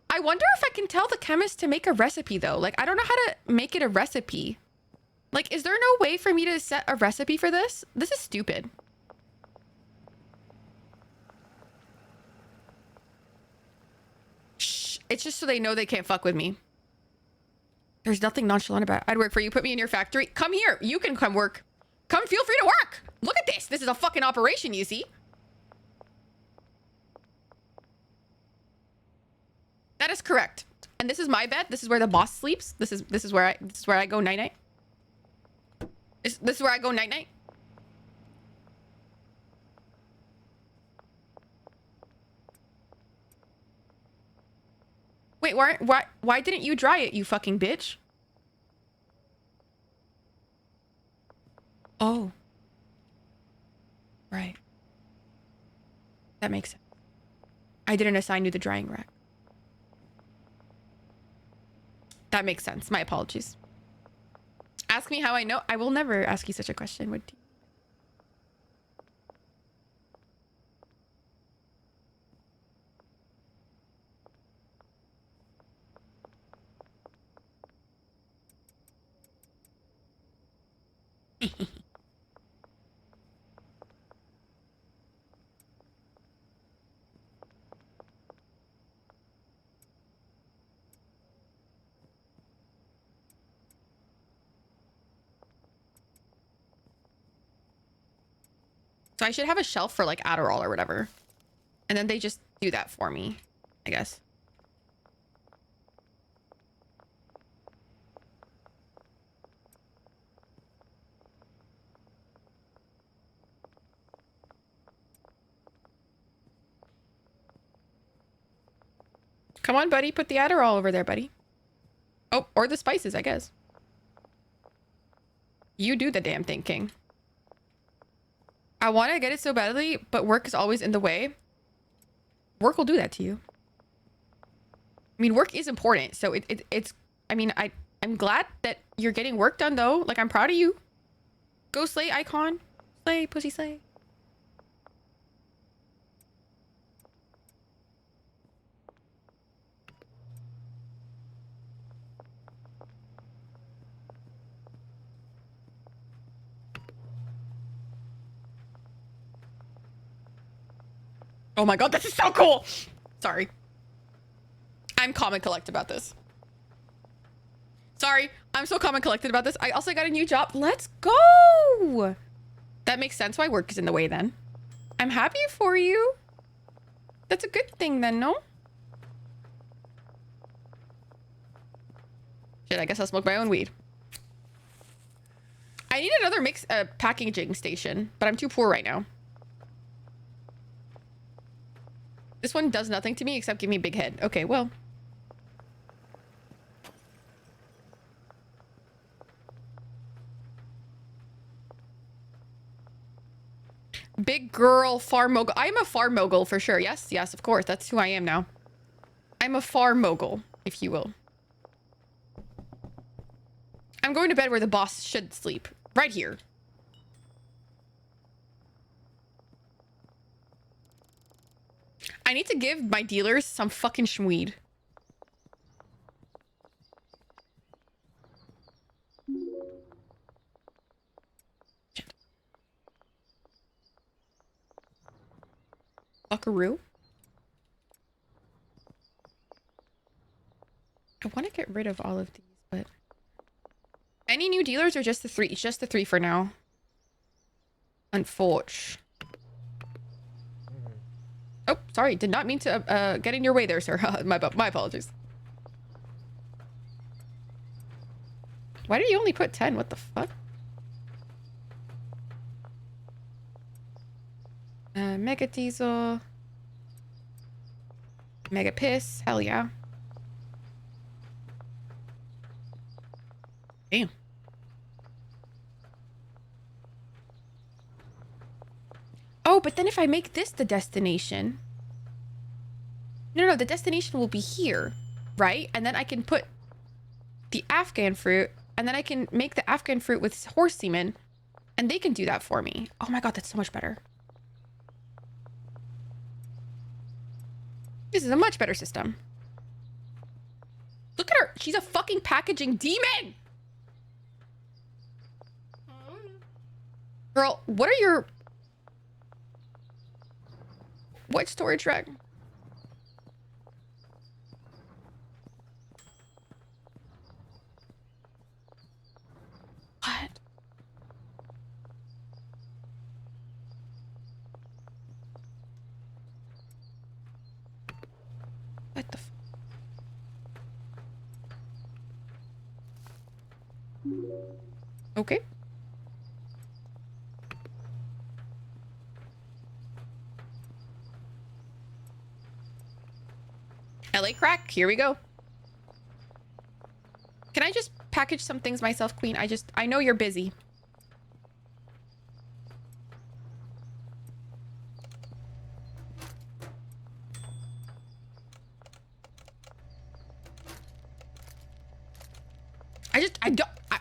I wonder if I can tell the chemist to make a recipe, though. Like, I don't know how to make it a recipe. Like, is there no way for me to set a recipe for this? This is stupid. Shh. It's just so they know they can't fuck with me. There's nothing nonchalant about it. I'd work for you. Put me in your factory. Come here. You can come work. Come, feel free to work. Look at this. This is a fucking operation, you see? That is correct. And this is my bed. This is where the boss sleeps. This is where I go night night. This is where I go night night. Wait, why didn't you dry it, you fucking bitch? Oh. Right. That makes sense. I didn't assign you the drying rack. That makes sense. My apologies. Ask me how I know. I will never ask you such a question, would you? So I should have a shelf for like Adderall or whatever. And then they just do that for me, I guess. Come on, buddy. Put the Adderall over there, buddy. Oh, or the spices, I guess. You do the damn thing, King. I want to get it so badly, but work is always in the way. Work will do that to you. I mean, work is important. So it's, I mean, I'm glad that you're getting work done, though. Like, I'm proud of you. Go slay, Icon. Slay, pussy slay. Oh my god, this is so cool! Sorry. I'm calm and collected about this. Sorry, I'm so calm and collected about this. I also got a new job. Let's go! That makes sense why work is in the way then. I'm happy for you. That's a good thing then, no? Shit, I guess I'll smoke my own weed. I need another packaging station, but I'm too poor right now. This one does nothing to me except give me a big head. Okay, well. Big girl farm mogul. I'm a farm mogul for sure. Yes, yes, of course. That's who I am now. I'm a farm mogul, if you will. I'm going to bed where the boss should sleep. Right here. I need to give my dealers some fucking schmeed. Shit. Buckaroo? I want to get rid of all of these, but... Any new dealers or just the 3? It's just the 3 for now. Unfortunately. Oh, sorry. Did not mean to get in your way there, sir. my apologies. Why did you only put 10? What the fuck? Mega Diesel. Mega Piss. Hell yeah. Damn. Oh, but then if I make this the destination... No, the destination will be here, right? And then I can put the Afghan fruit, and then I can make the Afghan fruit with horse semen, and they can do that for me. Oh my god, that's so much better. This is a much better system. Look at her. She's a fucking packaging demon! Girl, what are your... What storage rack? What? What the f... Okay. LA crack, here we go. Can I just package some things myself, Queen? I know you're busy.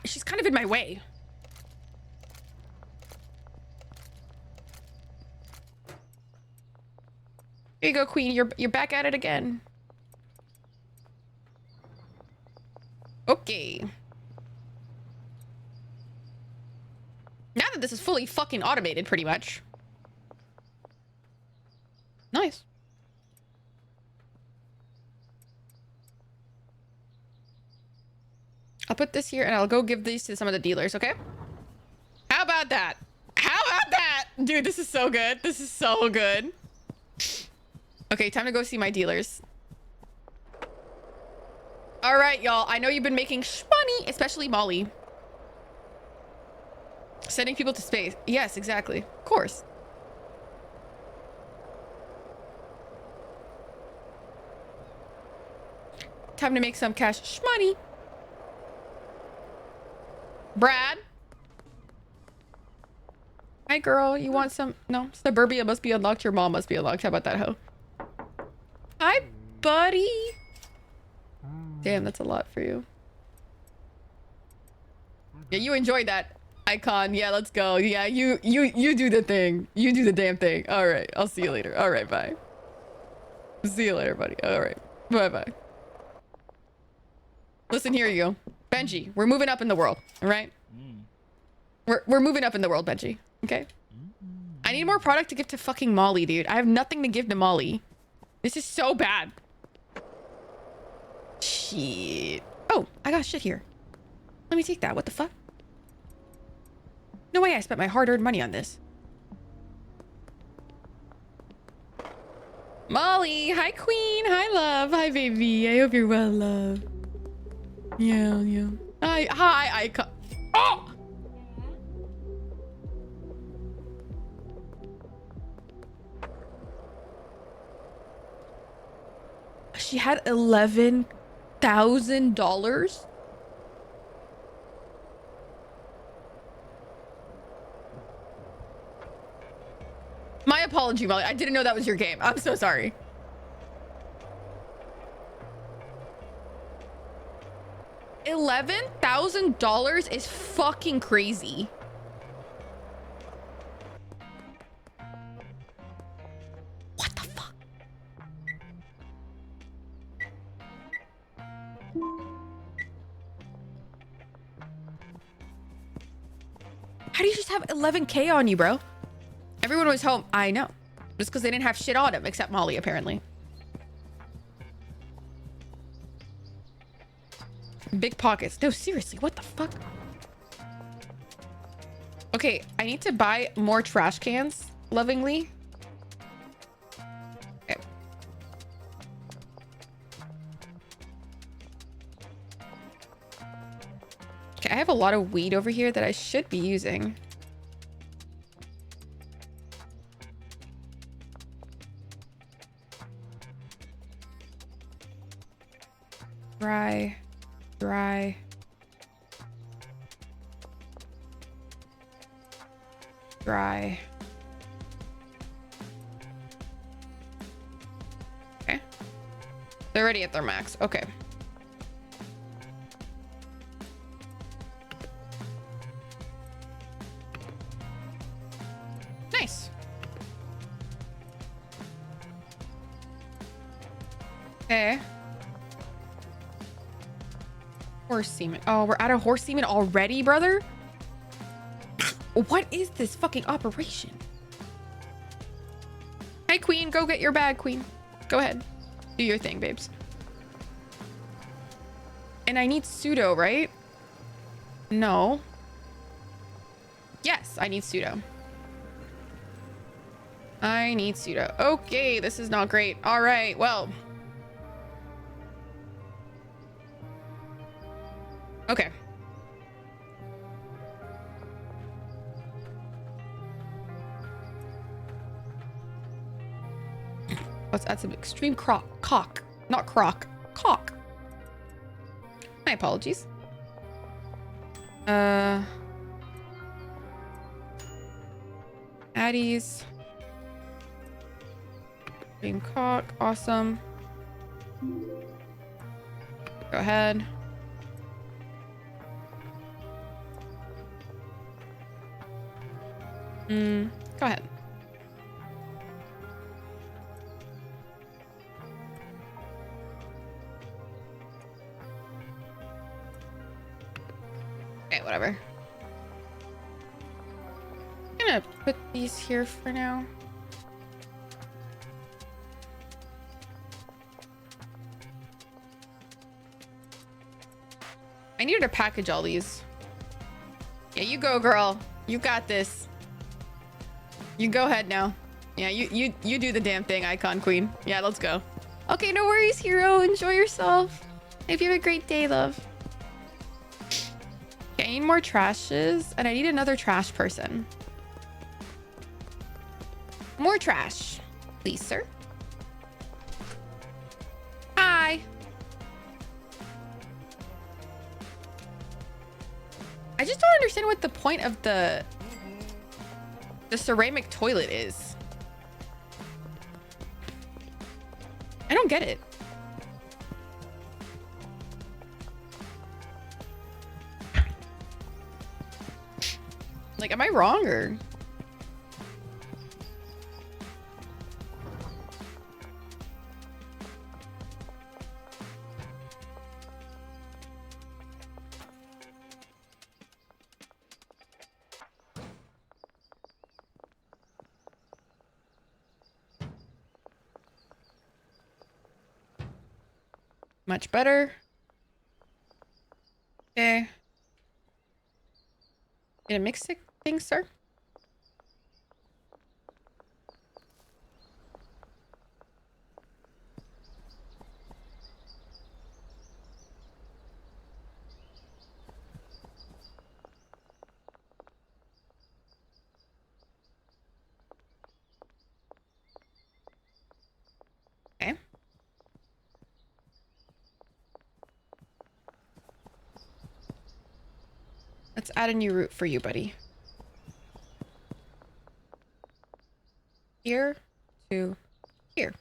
She's kind of in my way. Here you go, Queen. You're back at it again. Okay. Now that this is fully fucking automated, pretty much. Nice. I'll put this here and I'll go give these to some of the dealers, okay? How about that? How about that? Dude, this is so good. This is so good. Okay, time to go see my dealers. All right, y'all. I know you've been making money, especially Molly. Sending people to space. Yes, exactly. Of course. Time to make some cash money. Brad. Hi, girl. You want some? No. Suburbia must be unlocked. Your mom must be unlocked. How about that, hoe? Hi, buddy. Damn, that's a lot for you. Yeah, you enjoyed that, Icon. Yeah, let's go. Yeah, you do the thing. You do the damn thing. All right. I'll see you later. All right, bye. See you later, buddy. All right. Bye-bye. Listen, here you go. Benji, we're moving up in the world, all right? We're moving up in the world, Benji, okay? I need more product to give to fucking Molly, dude. I have nothing to give to Molly. This is so bad. Shit. Oh, I got shit here. Let me take that. What the fuck? No way I spent my hard-earned money on this. Molly, hi queen, hi love, hi baby. I hope you're well, love. Yeah. Hi, Icon. Oh! She had $11,000. My apology, Molly. I didn't know that was your game. I'm so sorry. $11,000 is fucking crazy. What the fuck? How do you just have 11K on you, bro? Everyone was home. I know. Just because they didn't have shit on him, except Molly, apparently. Big pockets. No, seriously, what the fuck? Okay, I need to buy more trash cans, lovingly. Okay. Okay, I have a lot of weed over here that I should be using. Dry. Okay. They're already at their max. Okay. Nice. Okay. Horse semen. Oh, we're out of horse semen already, brother? What is this fucking operation? Hey, queen, go get your bag, queen. Go ahead. Do your thing, babes. And I need pseudo, right? No. Yes, I need pseudo. I need pseudo. Okay, this is not great. All right, well. Okay. Let's add some extreme cock. Not croc. Cock. My apologies. Addies. Extreme cock. Awesome. Go ahead. Go ahead. Okay, whatever. I'm gonna put these here for now. I needed to package all these. Yeah, you go, girl. You got this. You go ahead now. Yeah, you do the damn thing, Icon Queen. Yeah, let's go. Okay, no worries, hero. Enjoy yourself. Hope you have a great day, love. Okay, I need more trashes, and I need another trash person. More trash, please, sir. Hi. I just don't understand what the point of the ceramic toilet is. I don't get it. Like, am I wrong or? Much better. Okay. Get a mix it thing, sir? Okay. Let's add a new route for you, buddy. Here to here.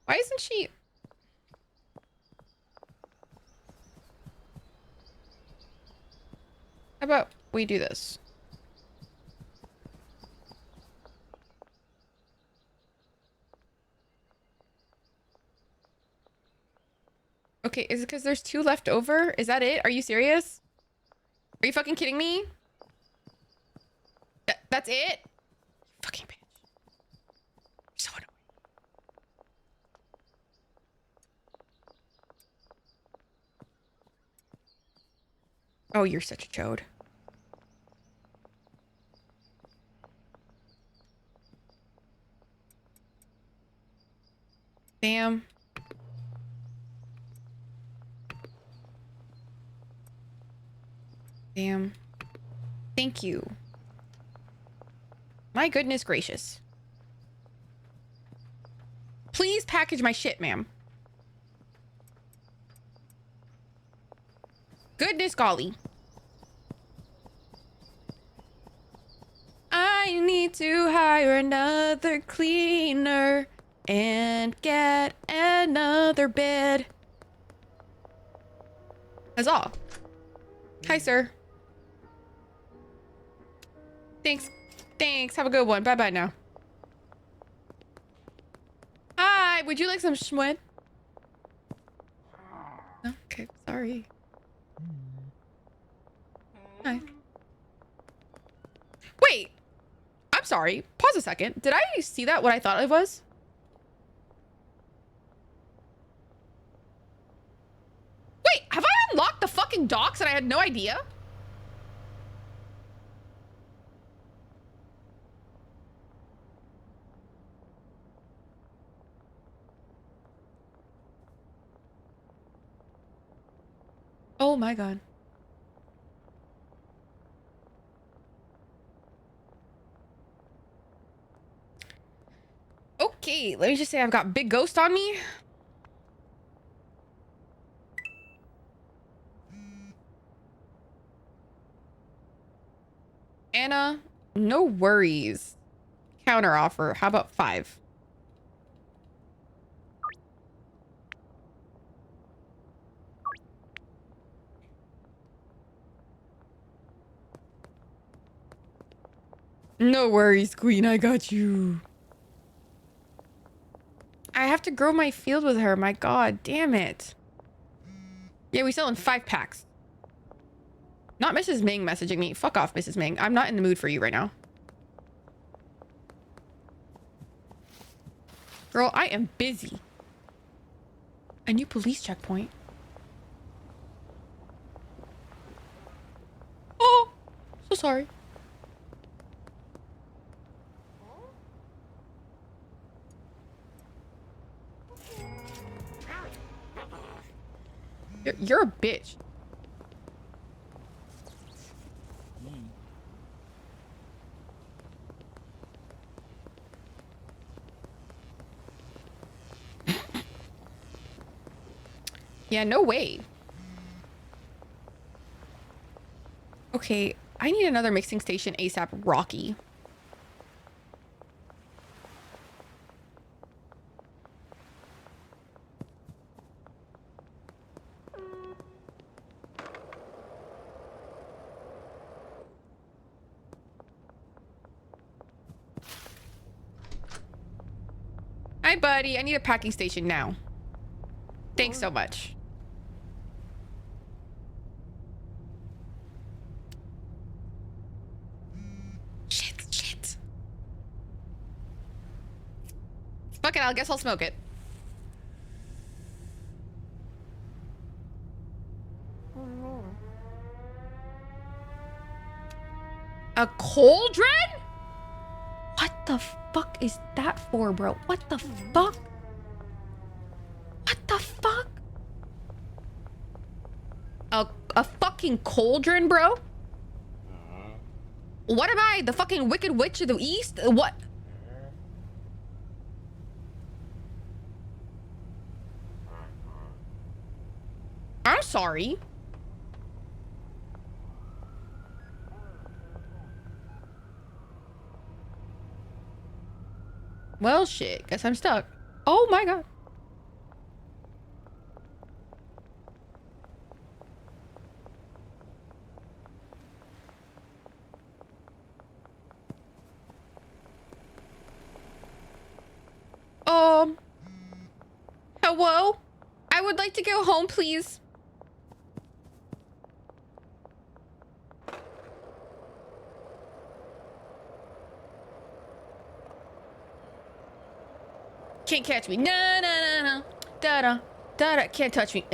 Why isn't she? How about we do this? Okay, is it because there's 2 left over? Is that it? Are you serious? Are you fucking kidding me? That's it? Fucking bitch. You're so annoying. Oh, you're such a chode. Damn. Damn. Thank you. My goodness gracious. Please package my shit, ma'am. Goodness golly. I need to hire another cleaner and get another bed. That's all. Hi, sir. Thanks. Thanks. Have a good one. Bye-bye now. Hi. Would you like some schmud? Okay. Sorry. Hi. Wait. I'm sorry. Pause a second. Did I see that what I thought it was? Wait. Have I unlocked the fucking docks and I had no idea? Oh my god. Okay, let me just say I've got Big Ghost on me. Anna, no worries. Counter offer. How about 5? No worries, Queen. I got you. I have to grow my field with her. My god, damn it. Yeah, we sell in 5 packs. Not Mrs. Ming messaging me. Fuck off, Mrs. Ming. I'm not in the mood for you right now. Girl, I am busy. A new police checkpoint. Oh! sorry. You're a bitch. Yeah, no way. Okay, I need another mixing station ASAP, Rocky. Hi, buddy. I need a packing station now. Thanks so much. Shit. Fuck it, I guess I'll smoke it. A cauldron? What the fuck is that for, bro? What the fuck? What the fuck? A fucking cauldron, bro? What am I? The fucking Wicked Witch of the East? What? I'm sorry. Well, shit. Guess I'm stuck. Oh my god. Hello? I would like to go home, please. Can't catch me. No. Da-da. Da-da. Can't touch me.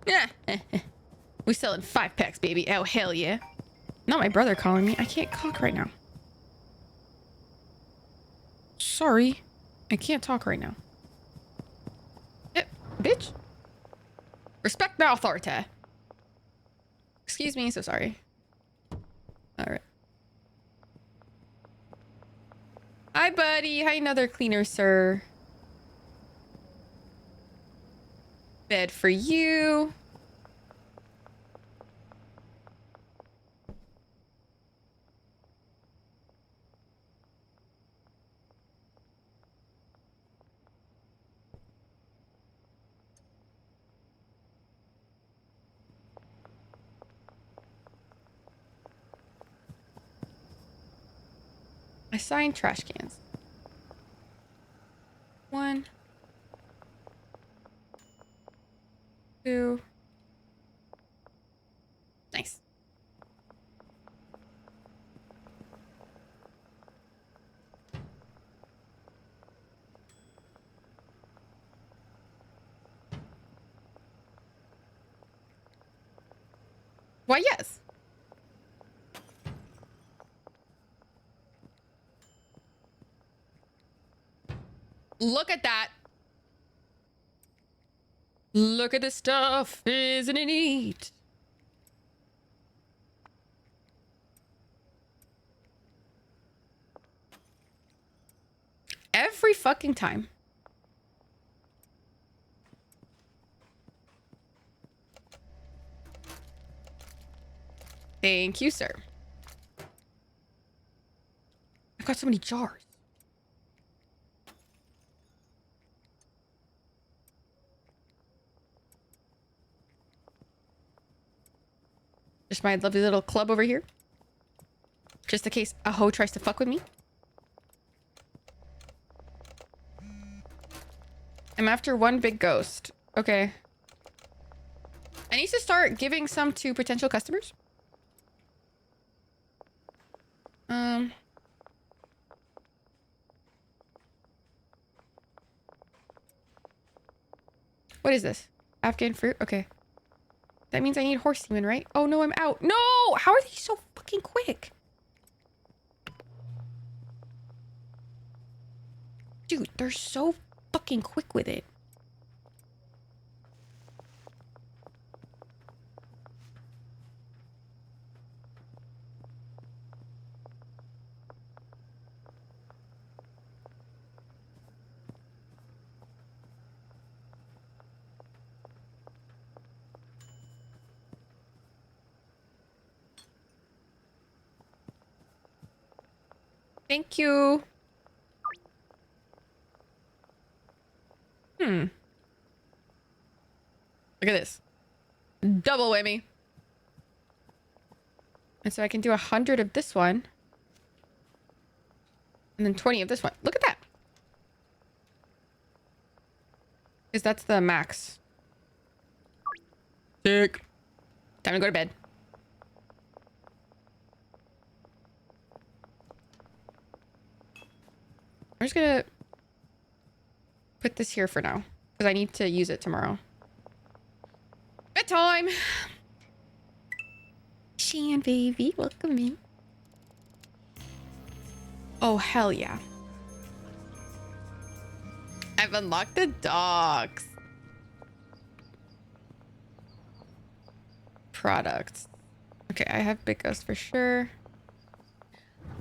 Yeah. We selling 5-packs, baby. Oh, hell yeah. Not my brother calling me. I can't talk right now. Sorry. I can't talk right now. Bitch. Respect my authority. Excuse me. So sorry. All right. Hi, buddy. Hi, another cleaner, sir. Bed for you. Assign trash cans. 1, 2. Nice. Why, yes. Look at that. Look at this stuff. Isn't it neat? Every fucking time. Thank you, sir. I've got so many jars. Just my lovely little club over here. Just in case a hoe tries to fuck with me. I'm after one big ghost. Okay. I need to start giving some to potential customers. What is this? Afghan fruit? Okay. That means I need horse semen, right? Oh no, I'm out. No! How are they so fucking quick? Dude, they're so fucking quick with it. Thank you. Look at this. Double whammy. And so I can do 100 of this one. And then 20 of this one. Look at that. Because that's the max. Sick. Time to go to bed. I'm just gonna put this here for now because I need to use it tomorrow. Bedtime. Shan baby, welcome in. Oh hell yeah! I've unlocked the dogs. Products. Okay, I have Big Ghost for sure.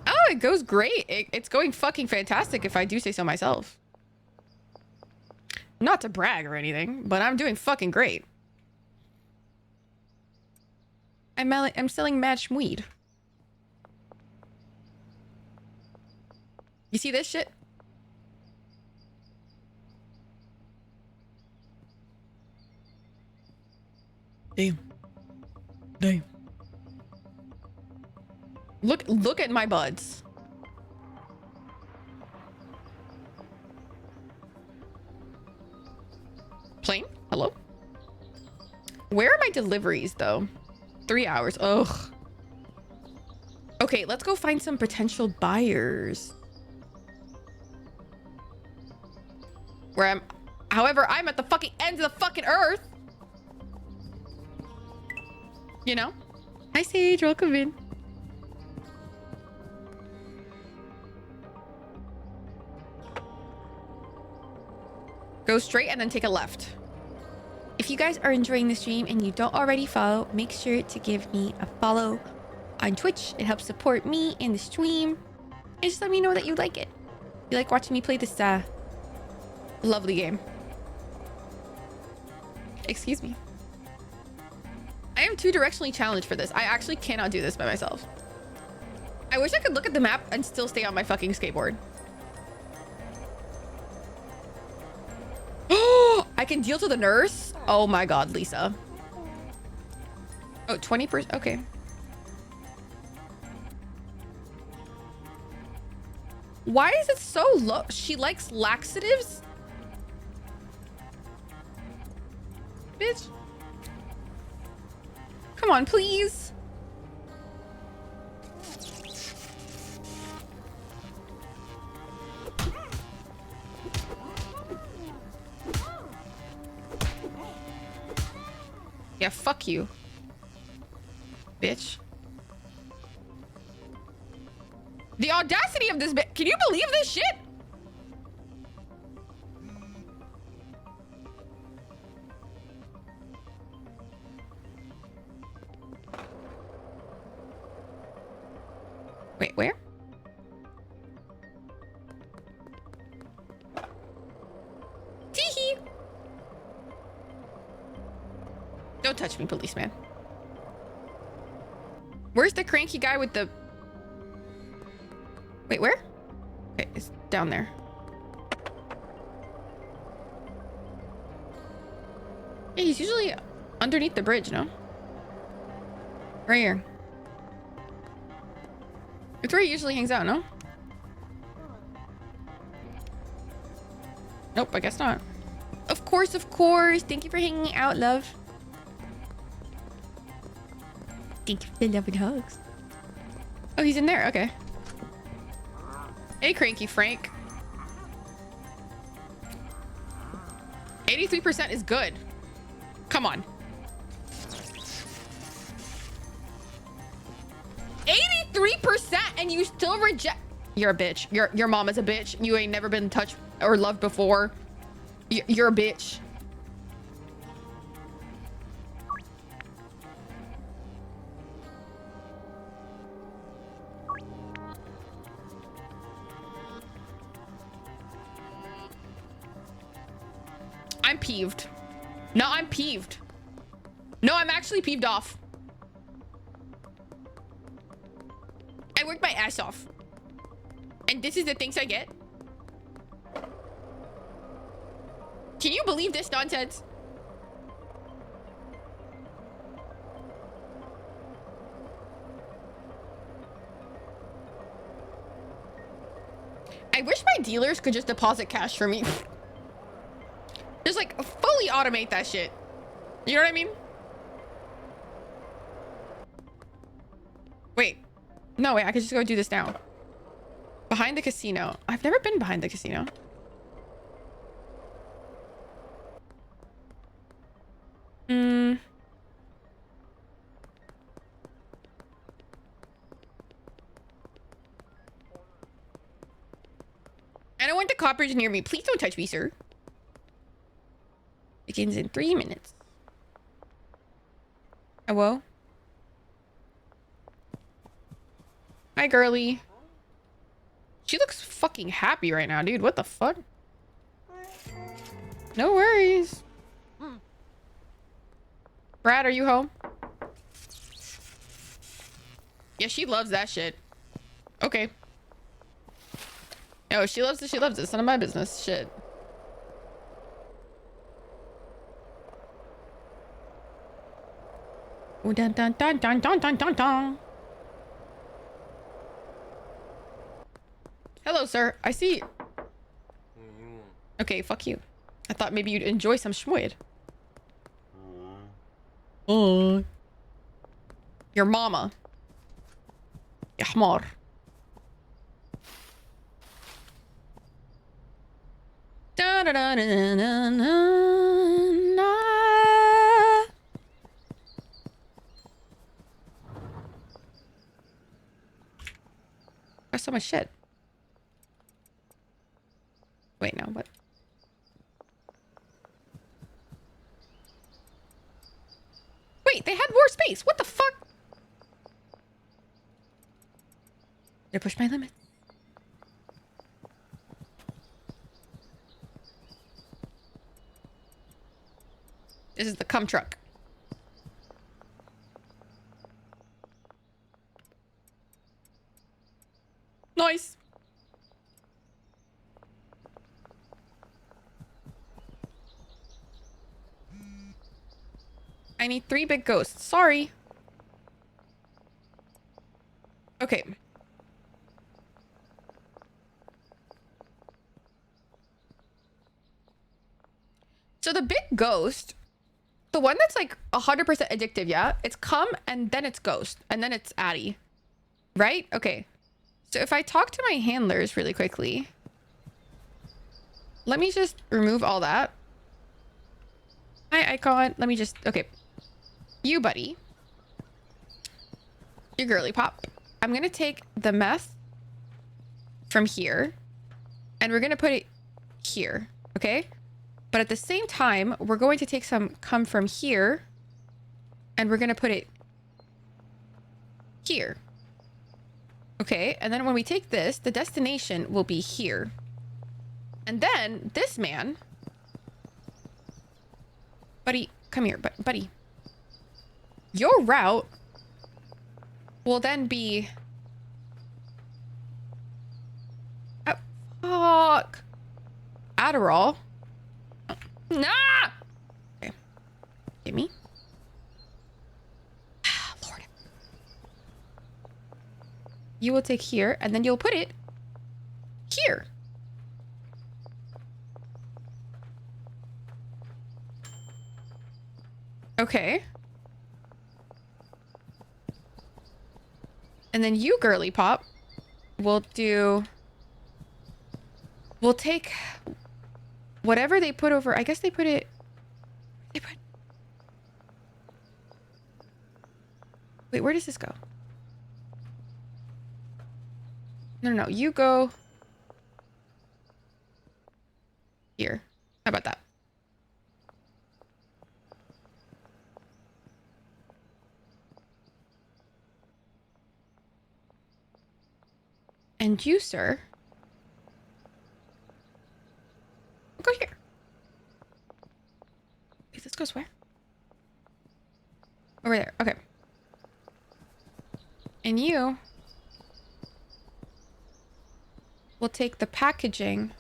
Oh, it goes great. It's going fucking fantastic if I do say so myself. Not to brag or anything, but I'm doing fucking great. I'm selling match weed. You see this shit? Damn. Damn. Look at my buds. Plane? Hello? Where are my deliveries though? 3 hours. Ugh. Okay, let's go find some potential buyers. However, I'm at the fucking end of the fucking earth. You know? Hi Sage, welcome in. Go straight and then take a left. If you guys are enjoying the stream and you don't already follow, make sure to give me a follow on Twitch. It helps support me in the stream. And just let me know that you like it. You like watching me play this lovely game. Excuse me. I am too directionally challenged for this. I actually cannot do this by myself. I wish I could look at the map and still stay on my fucking skateboard. Oh, I can deal to the nurse. Oh my god, Lisa. Oh, 20%. Okay. Why is it so low? She likes laxatives? Bitch. Come on, please. Yeah, fuck you. Bitch. The audacity of this bitch. Can you believe this shit? Wait, where? Teehee. Don't touch me, policeman. Where's the cranky guy with the... Wait, where? Okay, it's down there. Yeah, he's usually underneath the bridge, no? Right here. It's where he usually hangs out, no? Nope, I guess not. Of course, of course. Thank you for hanging out, love. Thank you for the love and hugs. Oh, he's in there. Okay. Hey, Cranky Frank. 83% 83% is good. Come on. 83% and you still reject. You're a bitch. Your mom is a bitch. You ain't never been touched or loved before. You're a bitch. I'm peeved. No, I'm peeved. No, I'm actually peeved off. I worked my ass off. And this is the things I get? Can you believe this nonsense? I wish my dealers could just deposit cash for me. Just like fully automate that shit. You know what I mean? Wait. No, wait, I could just go do this now. Behind the casino. I've never been behind the casino. I don't want the coppers near me. Please don't touch me, sir. Begins in 3 minutes. Hello? Hi, girly. She looks fucking happy right now, dude. What the fuck? No worries. Brad, are you home? Yeah, she loves that shit. Okay. No, she loves it. She loves it. It's none of my business. Shit. Ooh, dun dun dun dun dun dun dun dun. Hello, sir. I see. Okay, fuck you. I thought maybe you'd enjoy some schmoid. Your mama. Ya حمار. Da da da da da da da. That's so much shit. Wait, no, what? Wait, they had more space. What the fuck? They pushed my limit. This is the cum truck. Nice. I need 3 big ghosts. Sorry. Okay. So the big ghost, the one that's like 100% addictive, yeah? It's cum and then it's ghost and then it's Addy. Right? Okay. So if I talk to my handlers really quickly, let me just remove all that. Hi, Icon. Let me just, okay. You, buddy. Your girly pop. I'm going to take the meth from here and we're going to put it here. Okay. But at the same time, we're going to take some cum from here and we're going to put it here. Okay. And then when we take this, the destination will be here. And then this man, buddy, come here, buddy. Your route will then be... Oh, fuck. Adderall. Nah! Okay. Give me. Lord. You will take here, and then you'll put it here. Okay. And then you, girly pop, will do... We'll take whatever they put over... I guess they put it Wait, where does this go? No, no, no. You go here. How about that? And you, sir, go here. Wait, this goes where? Over there. Okay. And you will take the packaging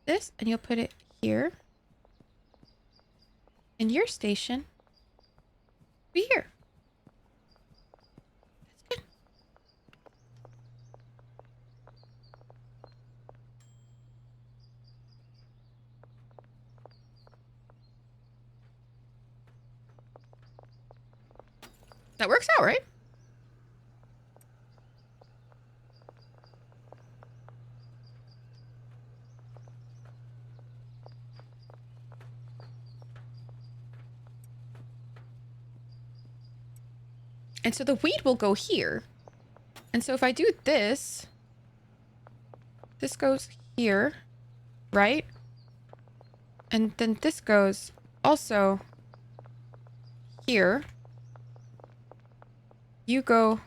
this, and you'll put it here. And your station will be here. That's good. That works out, right? And so the weed will go here. And so if I do this, this goes here, right? And then this goes also here. You go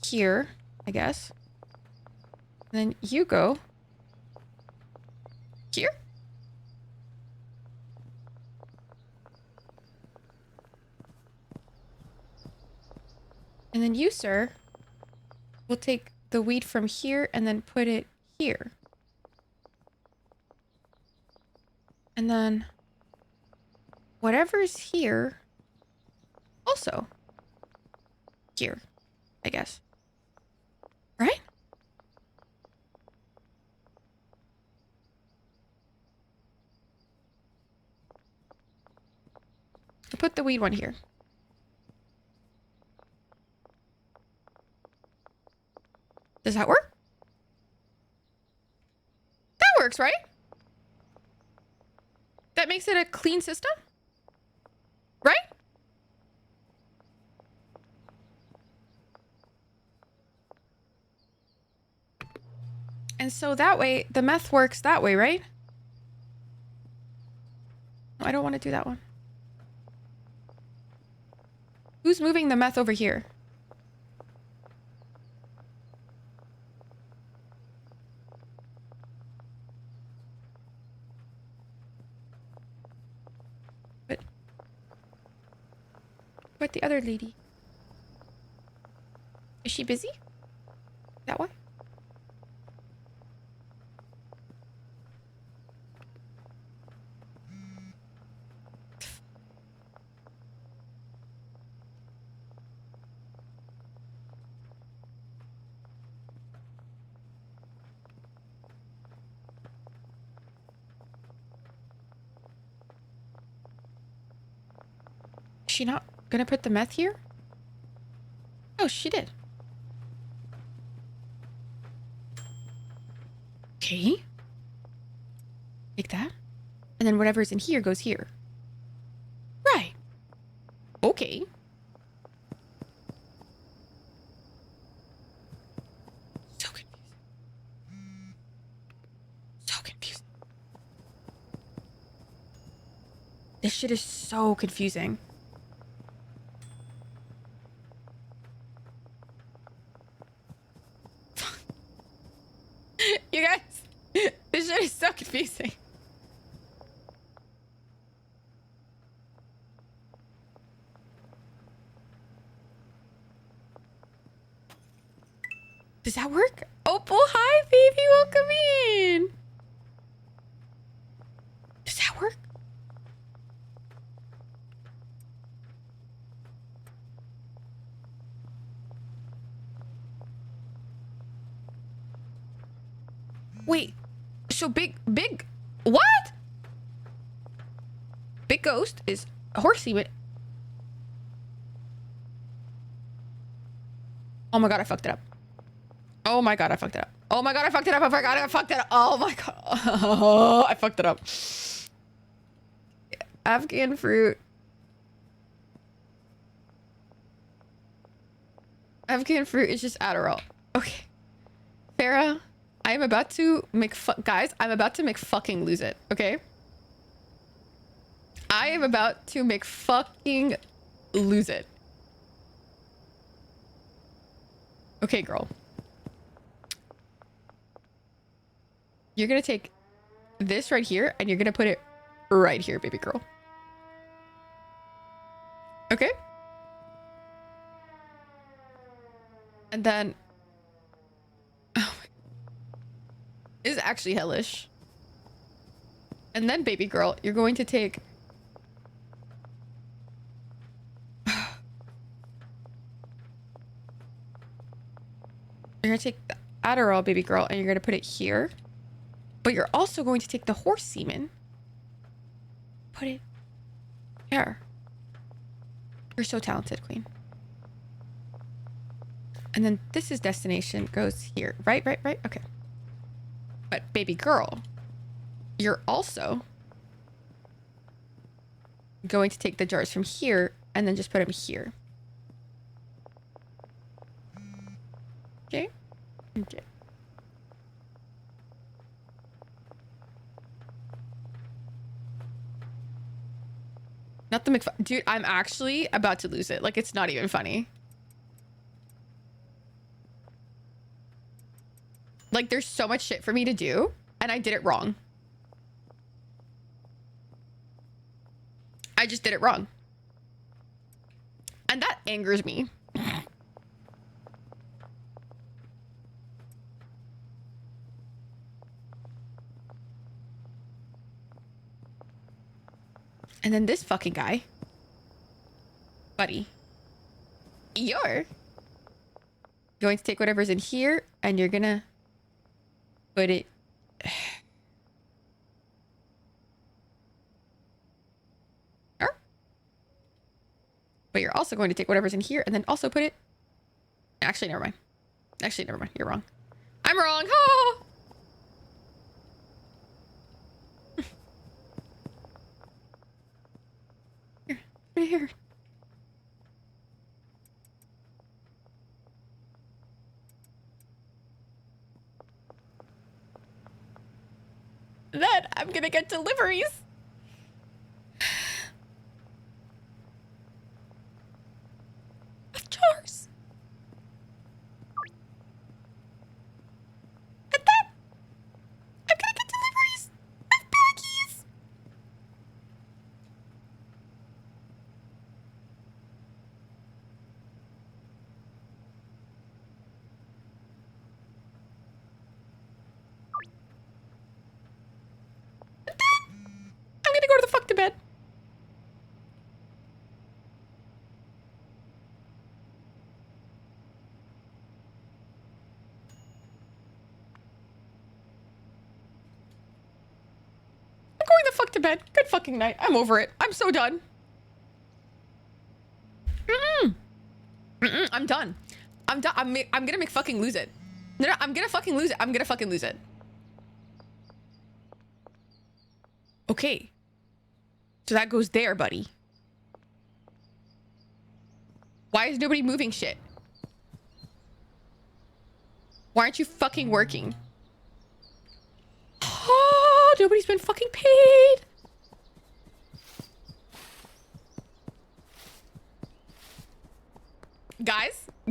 here, I guess. And then you go here. And then you, sir, will take the weed from here and then put it here. And then whatever's here, also here, I guess. Right? I'll put the weed one here. Does that work? That works, right? That makes it a clean system? Right? And so that way, the meth works that way, right? No, I don't want to do that one. Who's moving the meth over here? What the other lady? Is she busy? That one? Is she not gonna put the meth here? Oh, she did. Okay. Take that. And then whatever's in here goes here. Right. Okay. So confusing. So confusing. This shit is so confusing. You guys, this shit is so confusing. Does that work? Opal, hi, baby, welcome in. Does that work? Wait, so big, what? Big Ghost is horsey, but... Oh my god, I fucked it up. Oh my god, I fucked it up. Oh my god, I fucked it up. I forgot I fucked it up. Oh my god. Oh, I fucked it up. Afghan fruit. Afghan fruit is just Adderall. Okay. Farah, I am about to make guys, I'm about to make fucking lose it, okay? I am about to make fucking lose it. Okay, girl. You're gonna take this right here and you're gonna put it right here, baby girl. Okay? And then... Oh my... This is actually hellish. And then, baby girl, you're going to take... You're gonna take the Adderall, baby girl, and you're gonna put it here. But you're also going to take the horse semen. Put it there. You're so talented, queen. And then this is destination goes here. Right? Okay. But baby girl, you're also going to take the jars from here and then just put them here. Okay? Okay. Not the dude, I'm actually about to lose it. Like, it's not even funny. Like, there's so much shit for me to do, and I did it wrong. I just did it wrong. And that angers me. And then this fucking guy. Buddy. You're going to take whatever's in here and you're gonna put it... But you're also going to take whatever's in here and then also put it... Actually, never mind. Actually, never mind. You're wrong. I'm wrong. Oh! Right here. Then I'm gonna get deliveries. Of jars. And then I'm gonna get deliveries of baggies. I'm gonna go to the fuck to bed. I'm going the fuck to bed. Good fucking night. I'm over it. I'm so done. I'm done. I'm done. I'm gonna make fucking lose it. No, I'm gonna fucking lose it. I'm gonna fucking lose it. Okay. So that goes there, buddy. Why is nobody moving shit? Why aren't you fucking working? Oh, nobody's been fucking paid.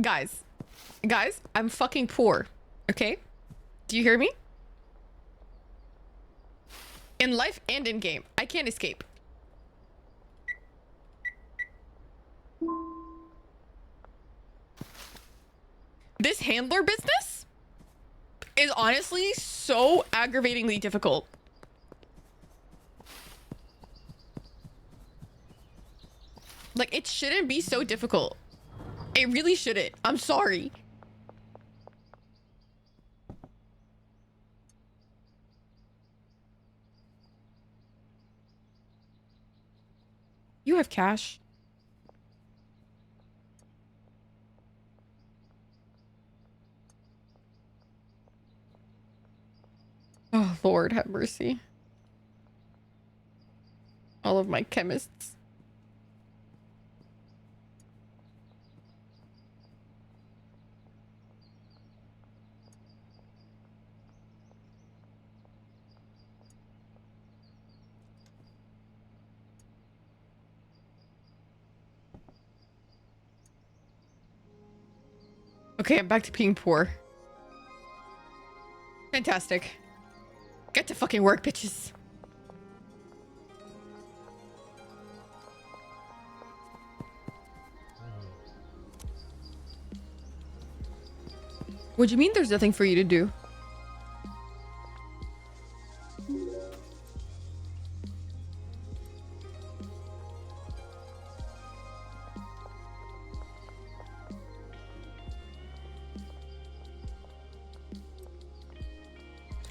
Guys, I'm fucking poor. Okay? Do you hear me? In life and in game. I can't escape. This handler business is honestly so aggravatingly difficult. Like, it shouldn't be so difficult. It really shouldn't. I'm sorry. You have cash. Lord have mercy. All of my chemists. Okay, I'm back to being poor. Fantastic. Get to fucking work, bitches. What do you mean there's nothing for you to do?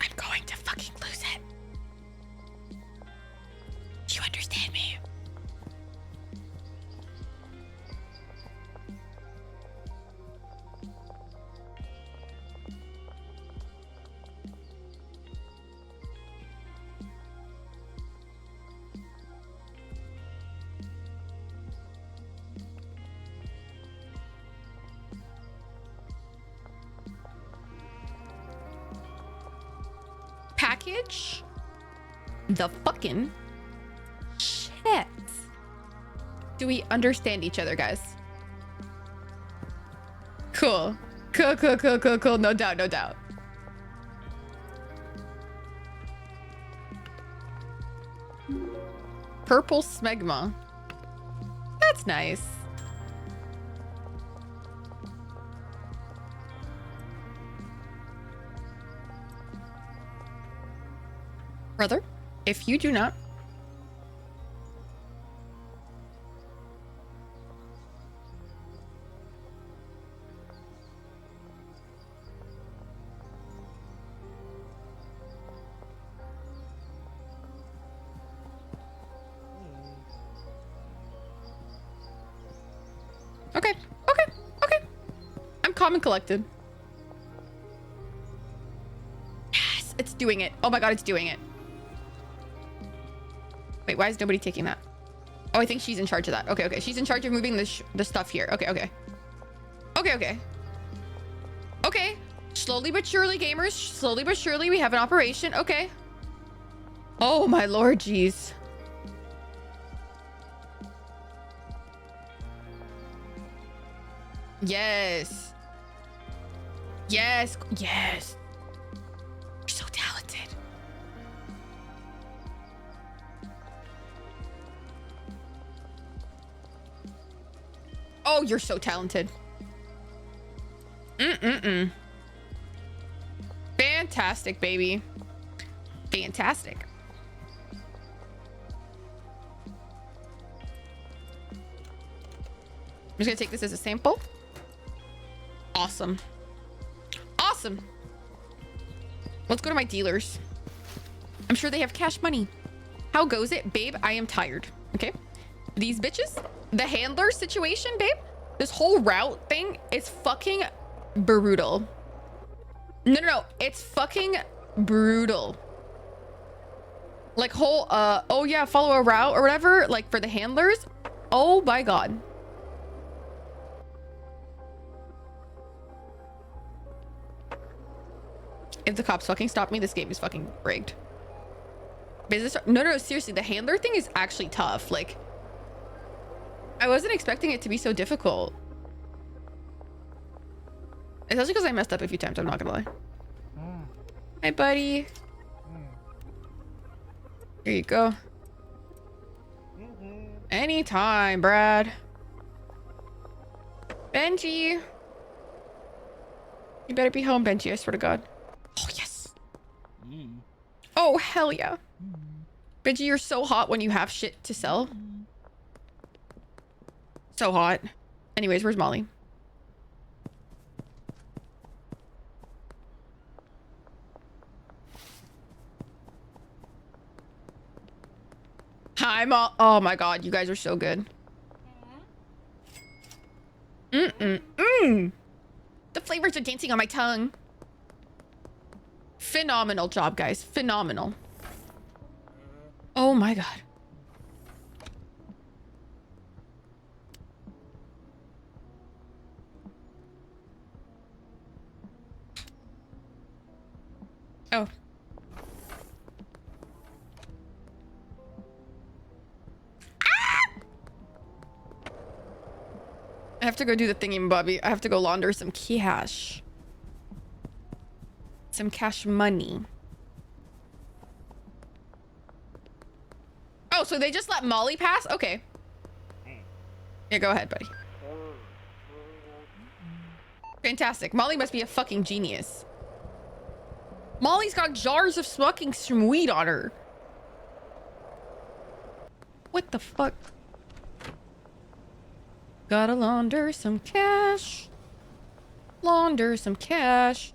I'm going to fucking lose it. Do you understand me? Package? The fucking shit. Do we understand each other, guys? Cool. Cool. No doubt. Purple smegma. That's nice. Brother, if you do not... Okay. I'm calm and collected. Yes, it's doing it. Oh my god, it's doing it. Wait, why is nobody taking that? Oh, I think she's in charge of that. Okay. She's in charge of moving the stuff here. Okay. Okay. Slowly but surely, gamers. Slowly but surely, we have an operation. Okay. Oh my lord, jeez. Yes. You're so talented. Oh, you're so talented. Fantastic, baby. Fantastic. I'm just gonna take this as a sample. Awesome. Let's go to my dealers. I'm sure they have cash money. How goes it? Babe, I am tired. Okay. These bitches, the handler situation, babe, this whole route thing is fucking brutal. No. It's fucking brutal. Like whole, oh yeah, follow a route or whatever, like for the handlers. Oh my god. If the cops fucking stop me, this game is fucking rigged. Business? No, seriously, the handler thing is actually tough. Like, I wasn't expecting it to be so difficult. Especially because I messed up a few times, I'm not gonna lie. Hi, buddy. Here you go. Anytime, Brad. Benji. You better be home, Benji, I swear to God. Oh, yes. Oh, hell yeah. Benji, you're so hot when you have shit to sell. So hot. Anyways, where's Molly? Hi, Molly. Oh my god, you guys are so good. The flavors are dancing on my tongue. Phenomenal job, guys. Phenomenal. Oh my God. Oh. I have to go do the thingy, Bobby. I have to go launder some cash. Some cash money. Oh, so they just let Molly pass? Okay. Yeah, go ahead, buddy. Fantastic. Molly must be a fucking genius. Molly's got jars of smoking some weed on her. What the fuck? Gotta launder some cash. Launder some cash.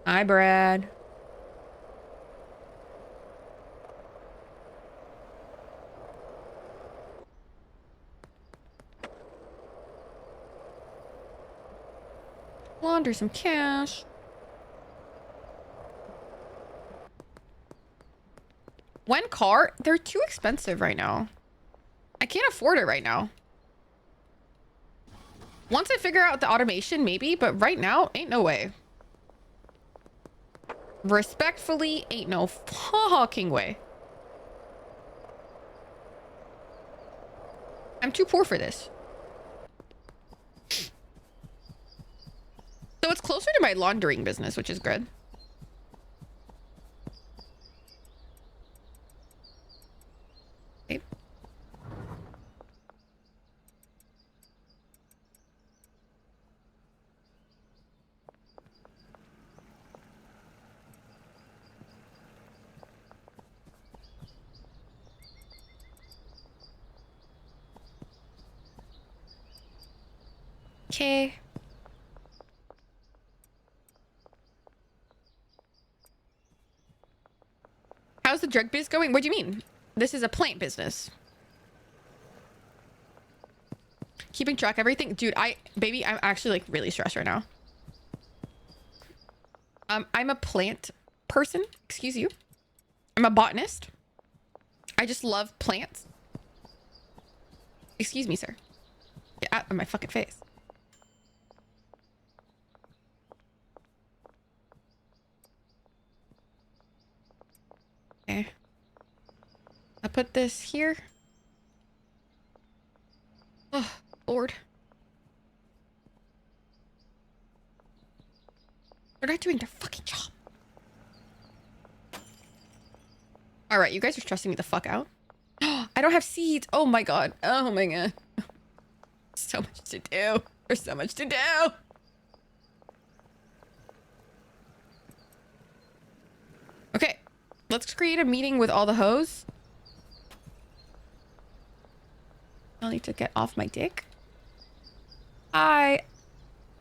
Hi, Brad. Launder some cash. One car? They're too expensive right now. I can't afford it right now. Once I figure out the automation, maybe, but right now, ain't no way. Respectfully, ain't no fucking way. I'm too poor for this. So it's closer to my laundering business, which is good. Okay. Okay. How's the drug biz going? What do you mean? This is a plant business. Keeping track of everything. Dude, baby, I'm actually like really stressed right now. I'm a plant person. Excuse you. I'm a botanist. I just love plants. Excuse me, sir. Get out of my fucking face. Okay. I put this here. Oh, Lord. They're not doing their fucking job. All right, you guys are stressing me the fuck out. I don't have seeds. Oh my God. Oh my God. So much to do. There's so much to do. Okay. Let's create a meeting with all the hoes. I'll need to get off my dick.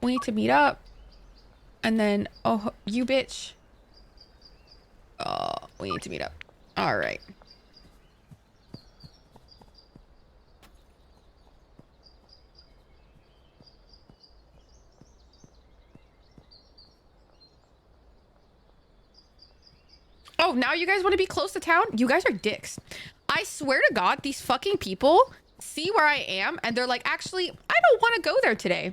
We need to meet up. And then, oh, you bitch. Oh, we need to meet up. All right. Oh, now you guys want to be close to town? You guys are dicks. I swear to God, these fucking people see where I am and they're like, actually, I don't want to go there today.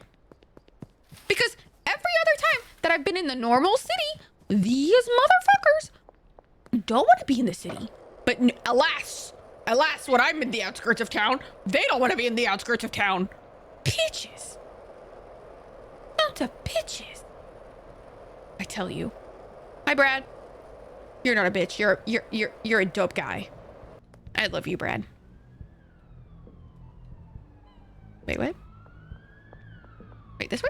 Because every other time that I've been in the normal city, these motherfuckers don't want to be in the city. But alas, when I'm in the outskirts of town, they don't want to be in the outskirts of town. Bitches. Bunch of bitches. I tell you. Hi, Brad. You're not a bitch. You're a dope guy. I love you, Brad. Wait, what? Wait, this way?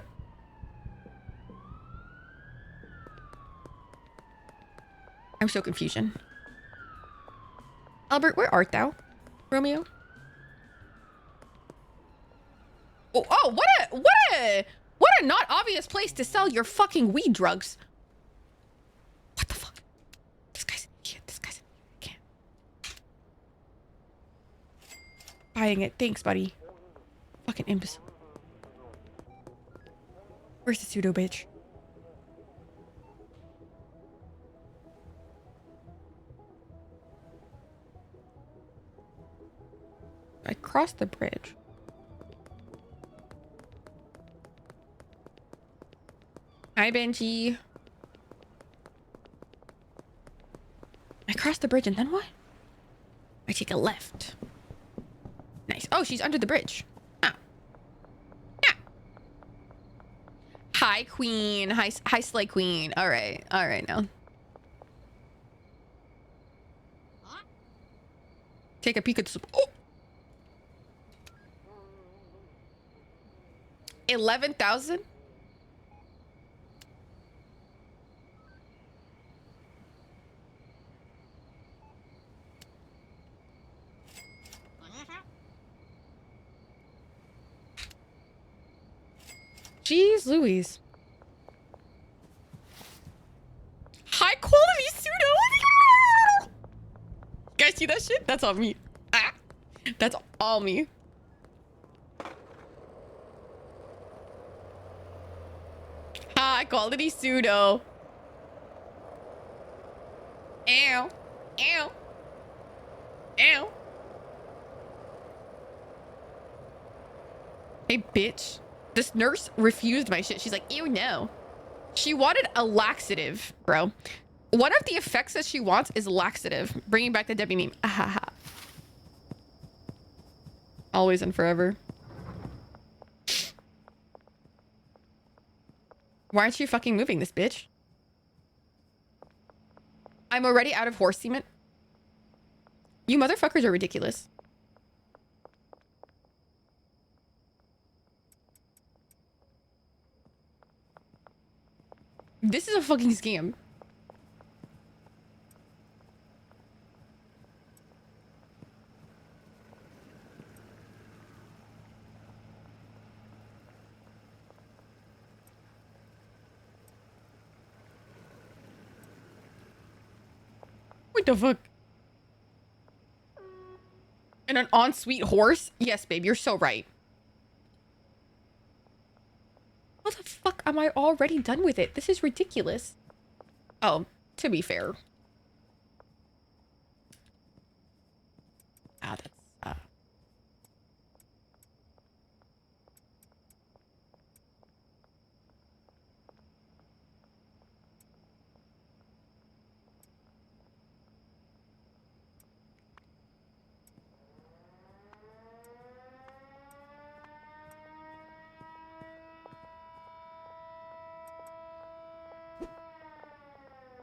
I'm so confusion. Albert, where art thou? Romeo? Oh, what a not obvious place to sell your fucking weed drugs. What the fuck? This guy's an idiot. This guy's an idiot. I can't. Buying it. Thanks, buddy. Fucking imbecile. Where's the pseudo bitch? I crossed the bridge. Hi, Benji. I crossed the bridge and then what? I take a left. Nice. Oh, she's under the bridge. Oh. Yeah. Hi, Queen. Hi, Slay Queen. All right. All right now. Take a peek at the... Oh! 11,000? Jeez Louise. High quality pseudo. Guys, see that shit? That's all me. Ah, that's all me. High quality pseudo. Ow. Ow. Ow. Hey, bitch. This nurse refused my shit. She's like, ew, no. She wanted a laxative, bro. One of the effects that she wants is laxative. Bringing back the Debbie meme. Ahaha. Always and forever. Why aren't you fucking moving this bitch? I'm already out of horse semen. You motherfuckers are ridiculous. This is a fucking scam. What the fuck? And an ensuite horse? Yes, babe, you're so right. What the fuck am I already done with it? This is ridiculous. Oh, to be fair. Ah, that's...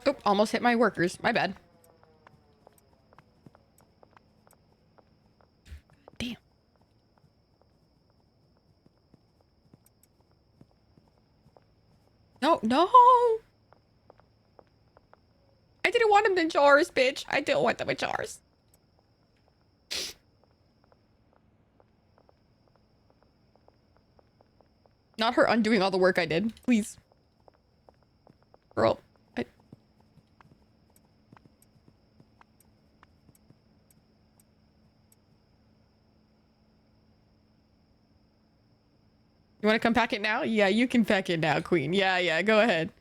Oh, almost hit my workers. My bad. Damn. No, no. I didn't want them in jars, bitch. I didn't want them in jars. Not her undoing all the work I did. Please. Girl. You want to come pack it now? Yeah, you can pack it now, queen. Yeah, yeah, go ahead.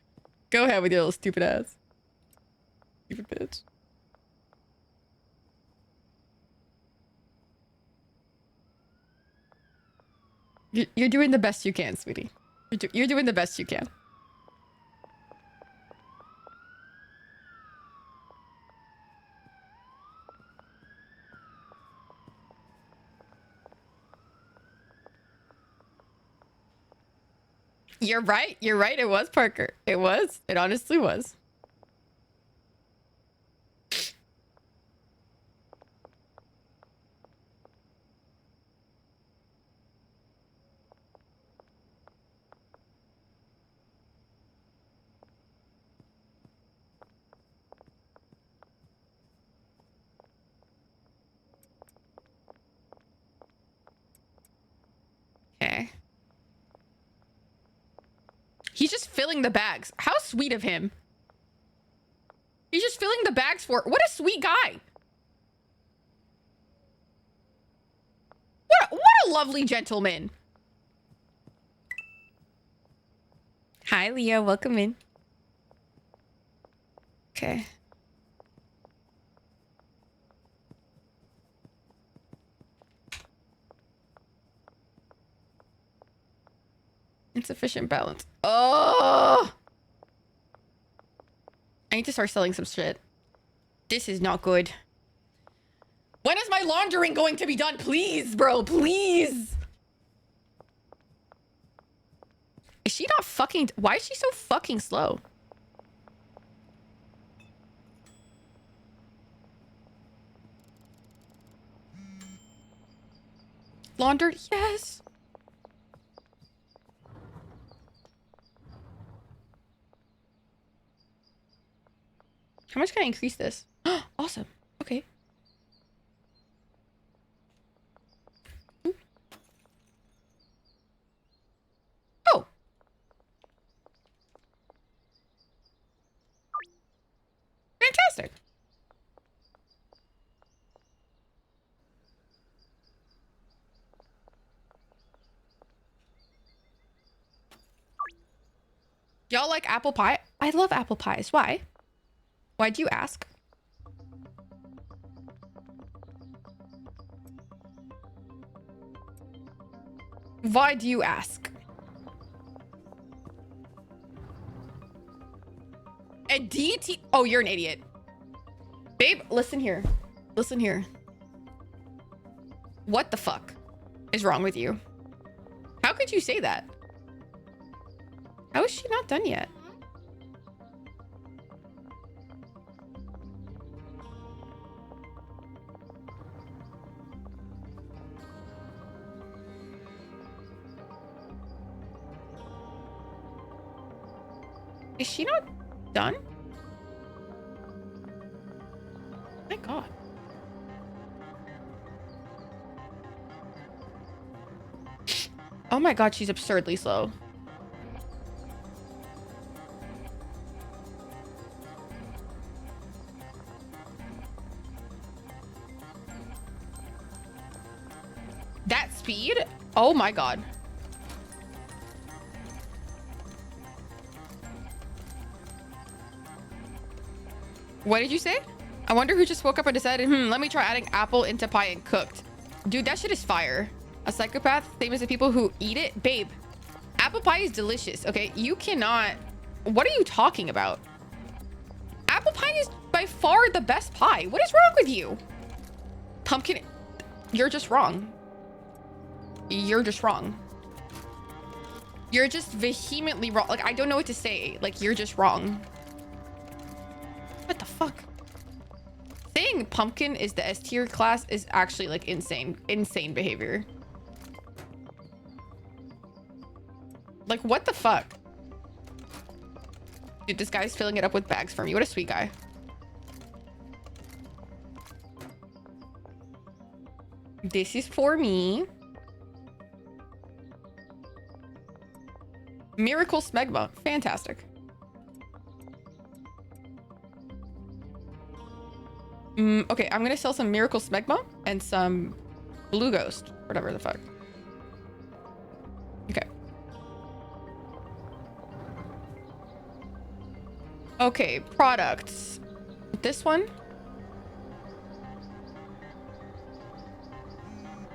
Go ahead with your little stupid ass. Stupid bitch. You're doing the best you can, sweetie. You're doing the best you can. You're right. You're right. It was Parker. It was. It honestly was. Okay. He's just filling the bags. How sweet of him. He's just filling the bags for... What a sweet guy. What a lovely gentleman. Hi, Leo. Welcome in. Okay. Insufficient balance. Oh! I need to start selling some shit. This is not good. When is my laundering going to be done? Please, bro, please. Is she not fucking... Why is she so fucking slow? Laundered? Yes. How much can I increase this? Awesome. Okay. Oh. Fantastic. Y'all like apple pie? I love apple pies. Why? Why do you ask? Why do you ask? A DT? Oh, you're an idiot. Babe, listen here. Listen here. What the fuck is wrong with you? How could you say that? How is she not done yet? Is she not done? My God. Oh my God, she's absurdly slow. That speed? Oh my God. What did you say? I wonder who just woke up and decided, let me try adding apple into pie and cooked. Dude, that shit is fire. A psychopath, same as the people who eat it. Babe, apple pie is delicious, okay? You cannot... What are you talking about? Apple pie is by far the best pie. What is wrong with you? Pumpkin... You're just wrong. You're just wrong. You're just vehemently wrong. Like, I don't know what to say. Like, you're just wrong. What the fuck? Saying pumpkin is the S tier class is actually like insane behavior. Like, what the fuck? Dude, this guy's filling it up with bags for me. What a sweet guy. This is for me. Miracle Smegma. Fantastic. Okay, I'm gonna sell some Miracle Smegma and some Blue Ghost, whatever the fuck. Okay. Okay, products. This one.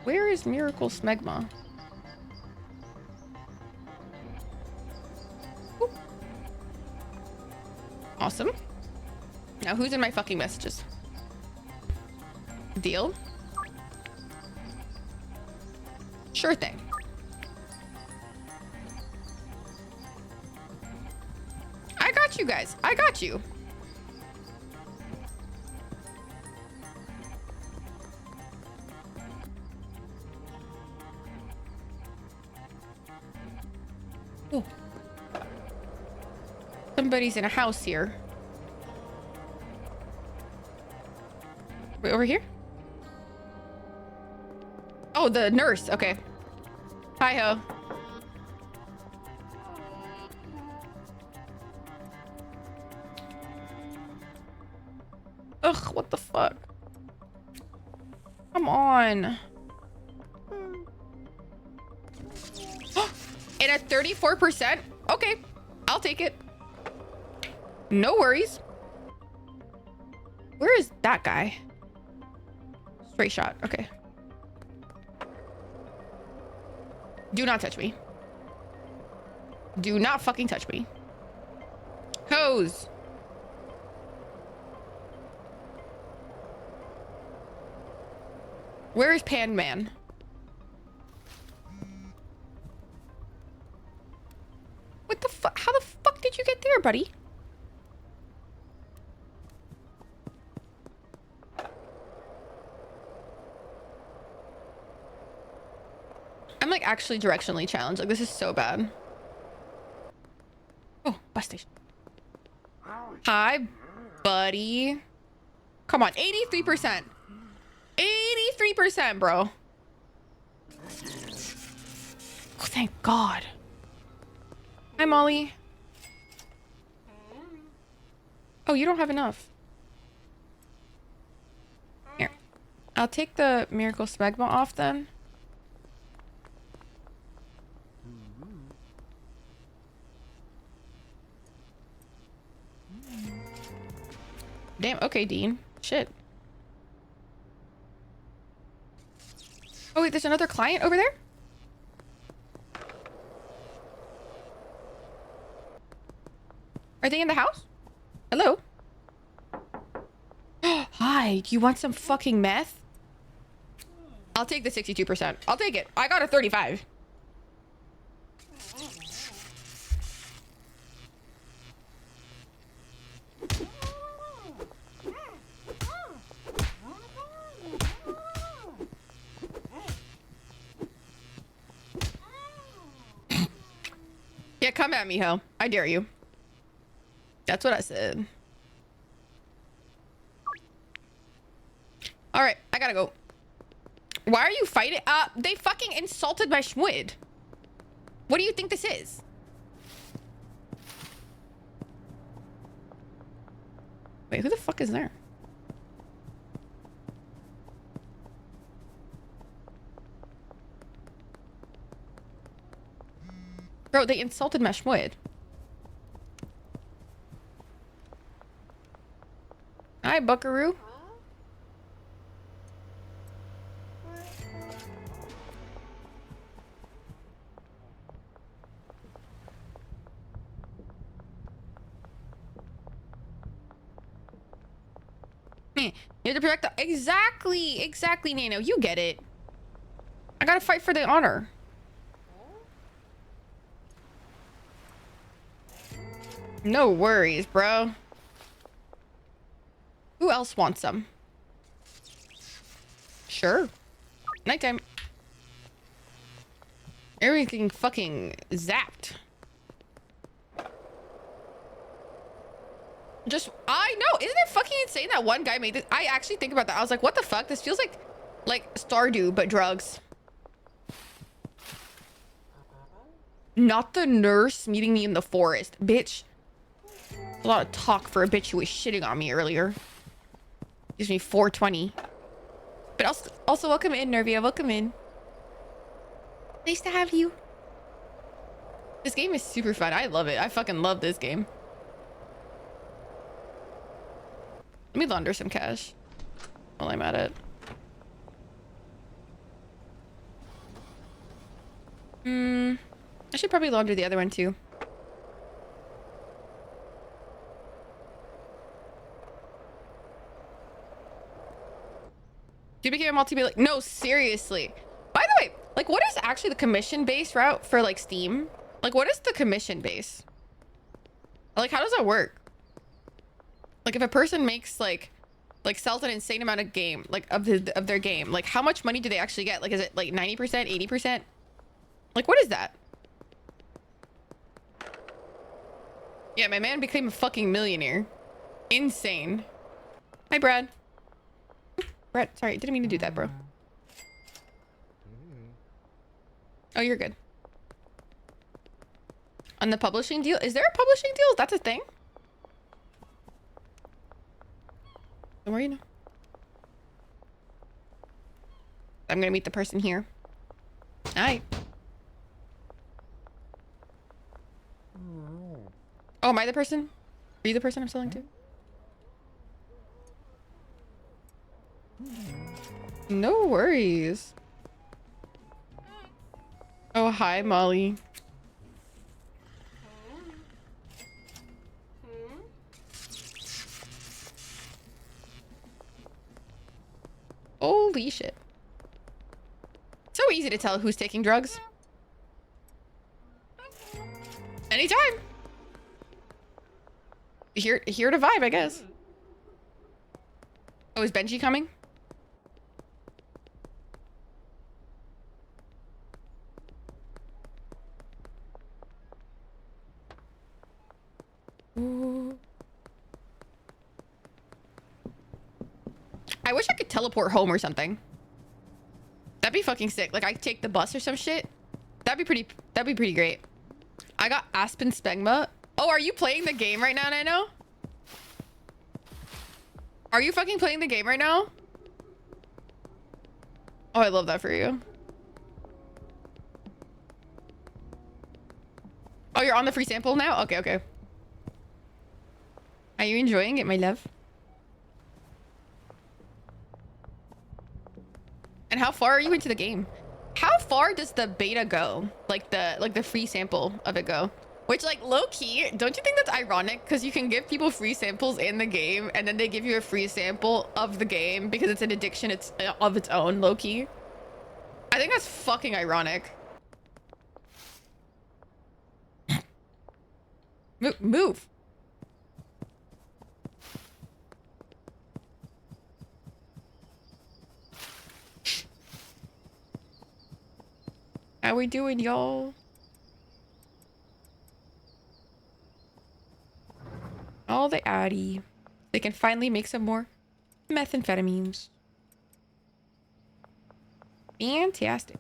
Where is Miracle Smegma? Ooh. Awesome. Now who's in my fucking messages? Deal? Sure thing. I got you guys. I got you. Ooh. Somebody's in a house here. Wait, over here? Oh, the nurse. Okay. Hi-ho. Ugh, what the fuck? Come on. And at 34%? Okay, I'll take it. No worries. Where is that guy? Straight shot. Okay. Do not touch me. Do not fucking touch me. Hose. Where is Pan Man? What the fuck? How the fuck did you get there, buddy? I'm like actually directionally challenged. Like this is so bad. Oh, bus station. Hi, buddy. Come on, 83%. 83%, bro. Oh, thank God. Hi, Molly. Oh, you don't have enough. Here. I'll take the Miracle Smegma off then. Damn, okay, Dean. Shit. Oh, wait, there's another client over there? Are they in the house? Hello? Hi, do you want some fucking meth? I'll take the 62%. I'll take it. I got a 35. Yeah, come at me, ho. I dare you. That's what I said. All right, I gotta go. Why are you fighting? They fucking insulted my schmwood. What do you think this is? Wait, who the fuck is there? Bro, they insulted my schmwood. Hi, buckaroo. You have to protect the... Exactly, Nano. You get it. I gotta fight for the honor. No worries, bro. Who else wants some? Sure. Nighttime. Everything fucking zapped. Just, I know, isn't it fucking insane that one guy made this? I actually think about that. I was like, what the fuck? This feels like Stardew, but drugs. Not the nurse meeting me in the forest. Bitch. A lot of talk for a bitch who was shitting on me earlier. Gives me 420. But also welcome in, Nervia. Welcome in. Nice to have you. This game is super fun. I love it. I fucking love this game. Let me launder some cash while I'm at it. I should probably launder the other one too. You became a multi-billion. No, seriously. By the way, like, what is actually the commission base route for like Steam? Like, what is the commission base? Like, how does that work? Like, if a person makes like sells an insane amount of game, like of their game, like how much money do they actually get? Like, is it like 90%, 80%? Like, what is that? Yeah, my man became a fucking millionaire. Insane. Hi, Brad. Brad, sorry, didn't mean to do that, bro. Oh, you're good. On the publishing deal? Is there a publishing deal? That's a thing? The more you know. I'm gonna meet the person here. Hi. Oh, am I the person? Are you the person I'm selling to? No worries. Oh, hi, Molly. Holy shit. So easy to tell who's taking drugs. Anytime. Here to vibe, I guess. Oh, is Benji coming? Ooh. I wish I could teleport home or something. That'd be fucking sick. Like I take the bus or some shit. That'd be pretty great. I got Aspen Spegma. Oh, are you playing the game right now, Nano? Are you fucking playing the game right now? Oh, I love that for you. Oh, you're on the free sample now? Okay, okay. Are you enjoying it, my love? And how far are you into the game? How far does the beta go? Like the free sample of it go? Which, like, low-key, don't you think that's ironic? Because you can give people free samples in the game, and then they give you a free sample of the game because it's an addiction of its own, low-key. I think that's fucking ironic. Move. How we doing, y'all? All the Addy. They can finally make some more methamphetamines. Fantastic.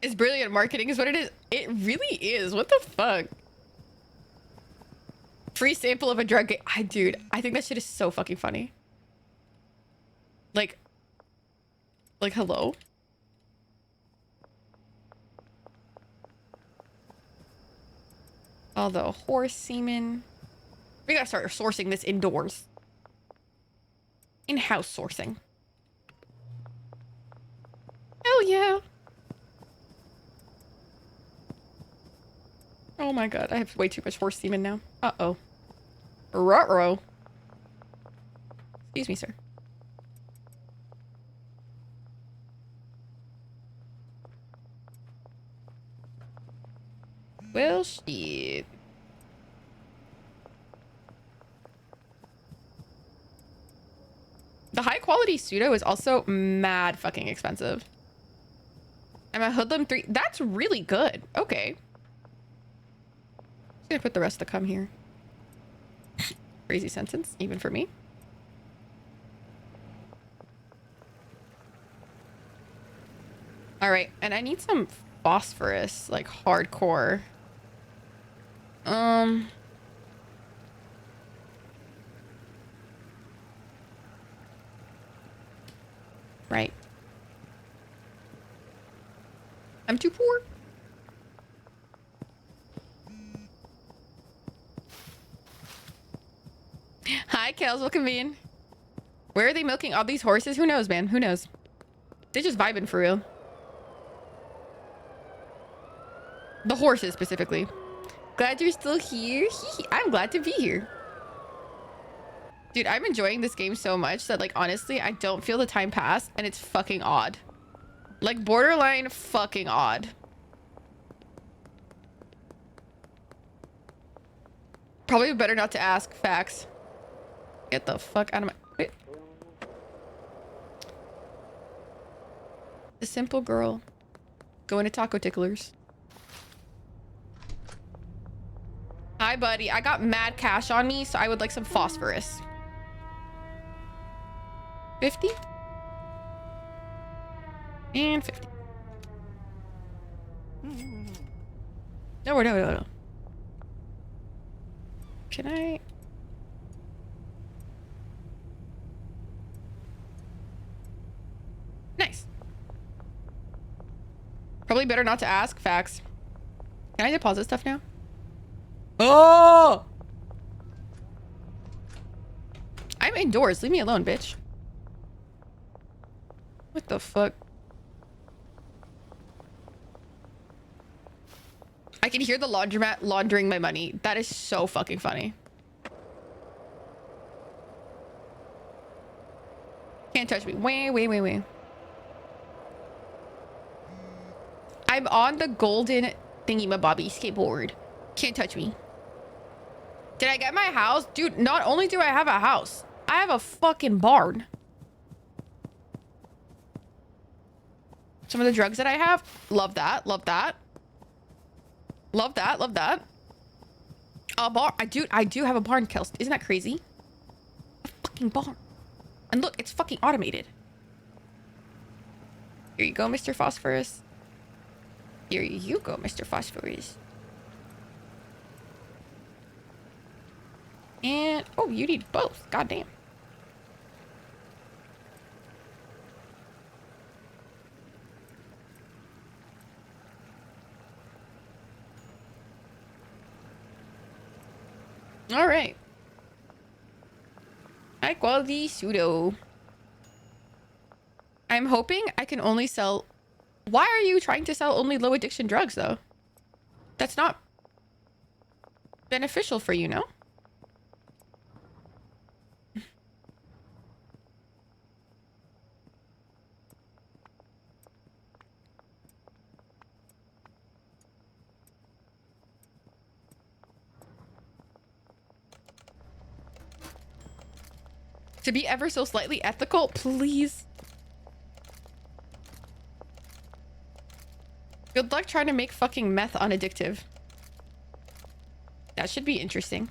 It's brilliant marketing is what it is. It really is. What the fuck? Free sample of a drug. Dude, I think that shit is so fucking funny. Like, hello? All the horse semen. We gotta start sourcing this indoors. In-house sourcing. Hell yeah. Oh my god, I have way too much horse semen now. Uh-oh. Ruh-roh. Excuse me, sir. Well, shit. The high quality pseudo is also mad fucking expensive. I'm a hoodlum 3. That's really good. Okay. I'm gonna put the rest of the cum here. Crazy sentence, even for me. All right, and I need some phosphorus, like hardcore. Right. I'm too poor. Hi, Kels. Welcome in. Where are they milking all these horses? Who knows, man? Who knows? They're just vibing for real. The horses, specifically. Glad you're still here. I'm glad to be here. Dude, I'm enjoying this game so much that, like, honestly, I don't feel the time pass, and it's fucking odd. Like, borderline fucking odd. Probably better not to ask. Facts. Get the fuck out of my... Wait. The simple girl. Going to Taco Ticklers. Hi, buddy. I got mad cash on me, so I would like some phosphorus. 50? And 50. No. Can I... Nice. Probably better not to ask. Facts. Can I deposit stuff now? Oh! indoors. Leave me alone, bitch. What the fuck? I can hear the laundromat laundering my money. That is so fucking funny. Can't touch me. Wait. I'm on the golden thingy-mabobby skateboard. Can't touch me. Did I get my house? Dude, not only do I have a house, I have a fucking barn. Some of the drugs that I have, love that, love that. Love that, love that. A barn, I do have a barn, Kels. Isn't that crazy? A fucking barn. And look, it's fucking automated. Here you go, Mr. Phosphorus. Here you go, Mr. Phosphorus. And, oh, you need both. Goddamn. All right. High quality pseudo. I'm hoping I can only sell... Why are you trying to sell only low addiction drugs, though? That's not beneficial for you, no? To be ever so slightly ethical, please. Good luck trying to make fucking meth unaddictive. That should be interesting.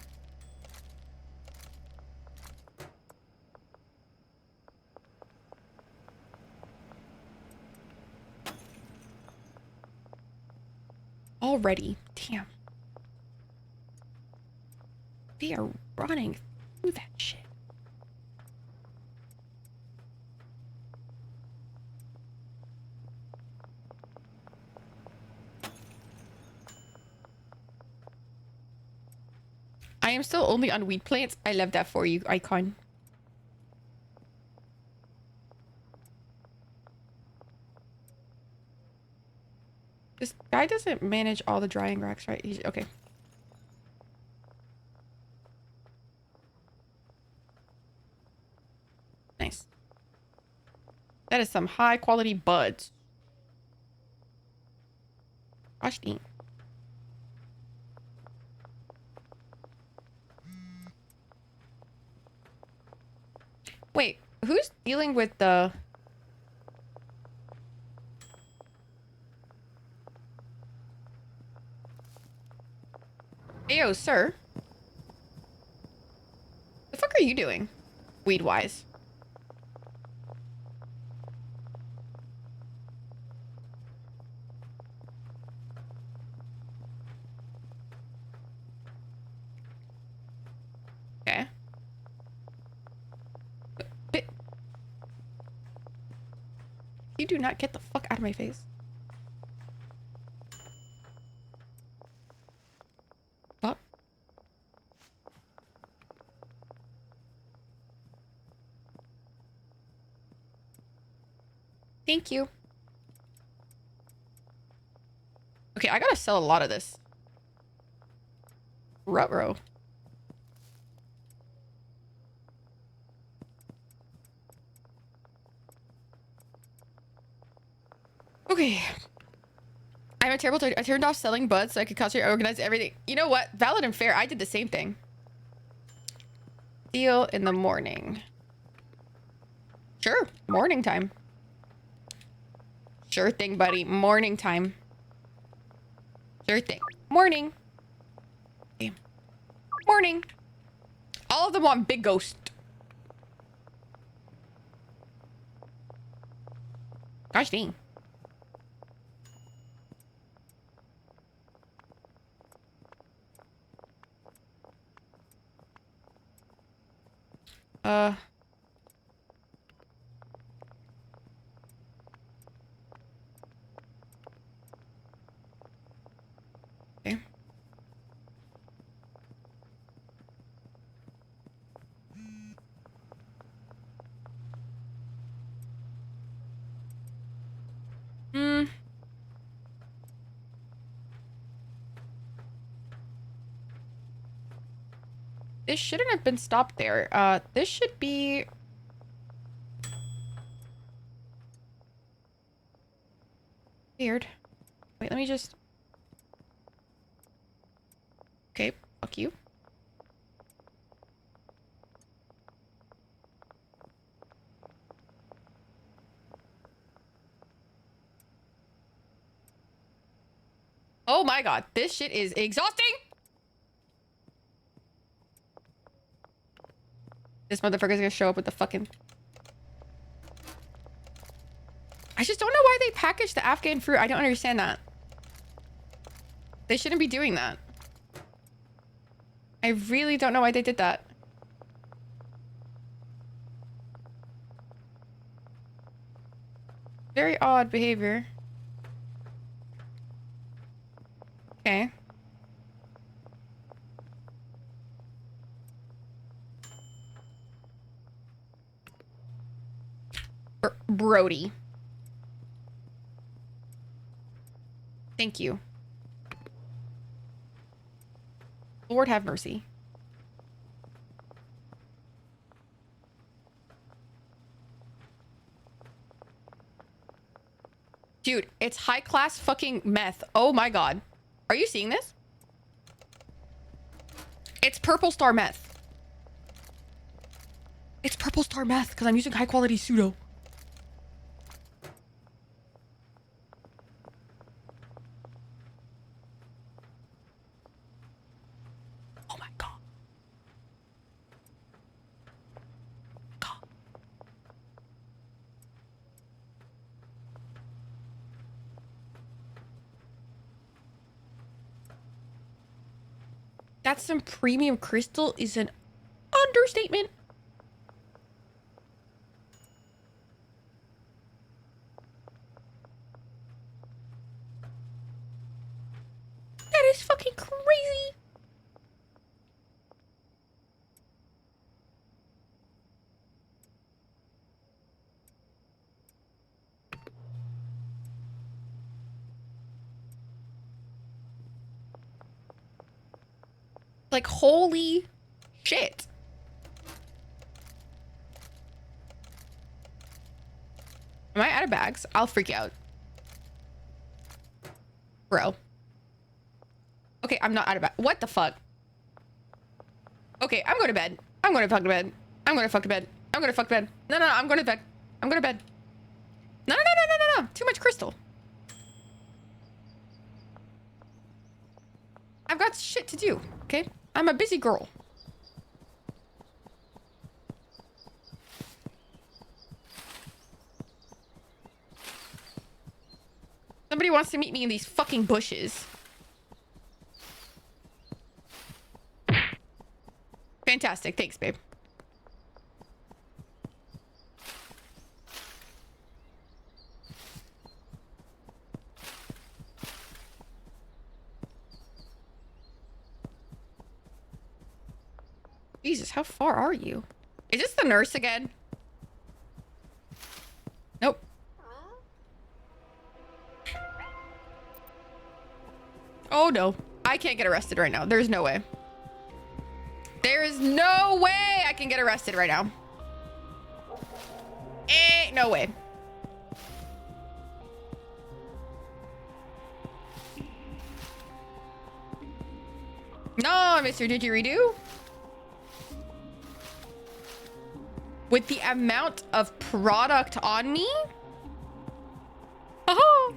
Already. Damn. They are running through that shit. I am still only on weed plants. I love that for you, Icon. This guy doesn't manage all the drying racks, right? He's okay. Nice. That is some high quality buds. Gosh dang. Wait, who's dealing with the... Ayo, sir. The fuck are you doing? Weed-wise. Okay. You do not get the fuck out of my face. What? Thank you. Okay, I gotta sell a lot of this. Ruh-roh. Okay. I'm a terrible I turned off selling buds so I could concentrate and organize everything. You know what? Valid and fair. I did the same thing. Deal in the morning. Sure. Morning time. Sure thing, buddy. Morning time. Sure thing. Morning. Damn. Morning. All of them want Big Ghost. Gosh dang. Okay. This shouldn't have been stopped there. This should be... Weird. Wait, let me just... Okay, fuck you. Oh my god, this shit is exhausting! This motherfucker's gonna show up with the fucking... I just don't know why they packaged the Afghan fruit. I don't understand that. They shouldn't be doing that. I really don't know why they did that. Very odd behavior. Okay. Brody. Thank you. Lord have mercy. Dude, it's high class fucking meth. Oh my god. Are you seeing this? It's Purple Star meth. It's Purple Star meth because I'm using high quality pseudo. Oh my god. God. That's some premium crystal is an understatement. That is fucking crazy. Like, holy shit. Am I out of bags? I'll freak out. Bro. Okay, I'm not out of bed. What the fuck? Okay, I'm going to bed. I'm going to fuck to bed. I'm going to fuck to bed. I'm going to fuck to bed. No, I'm going to bed. I'm going to bed. No. Too much crystal. I've got shit to do, okay? I'm a busy girl. Somebody wants to meet me in these fucking bushes. Fantastic. Thanks, babe. Jesus, how far are you? Is this the nurse again? Nope. Oh no. I can't get arrested right now. There's no way. There is no way I can get arrested right now. Ain't no way. No, Mr. Didgeridoo. With the amount of product on me? Oh.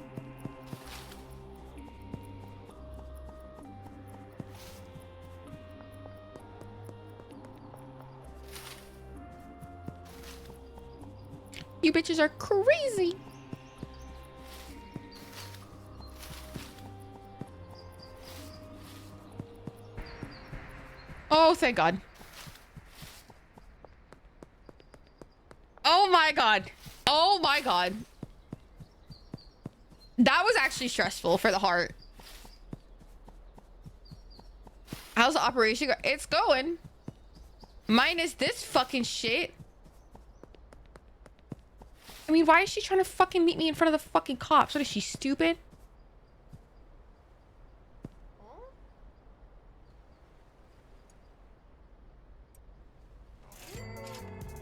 You bitches are crazy. Oh, thank God. Oh my God. Oh my God. That was actually stressful for the heart. How's the operation go? It's going. Minus this fucking shit. I mean, why is she trying to fucking meet me in front of the fucking cops? What is she, stupid?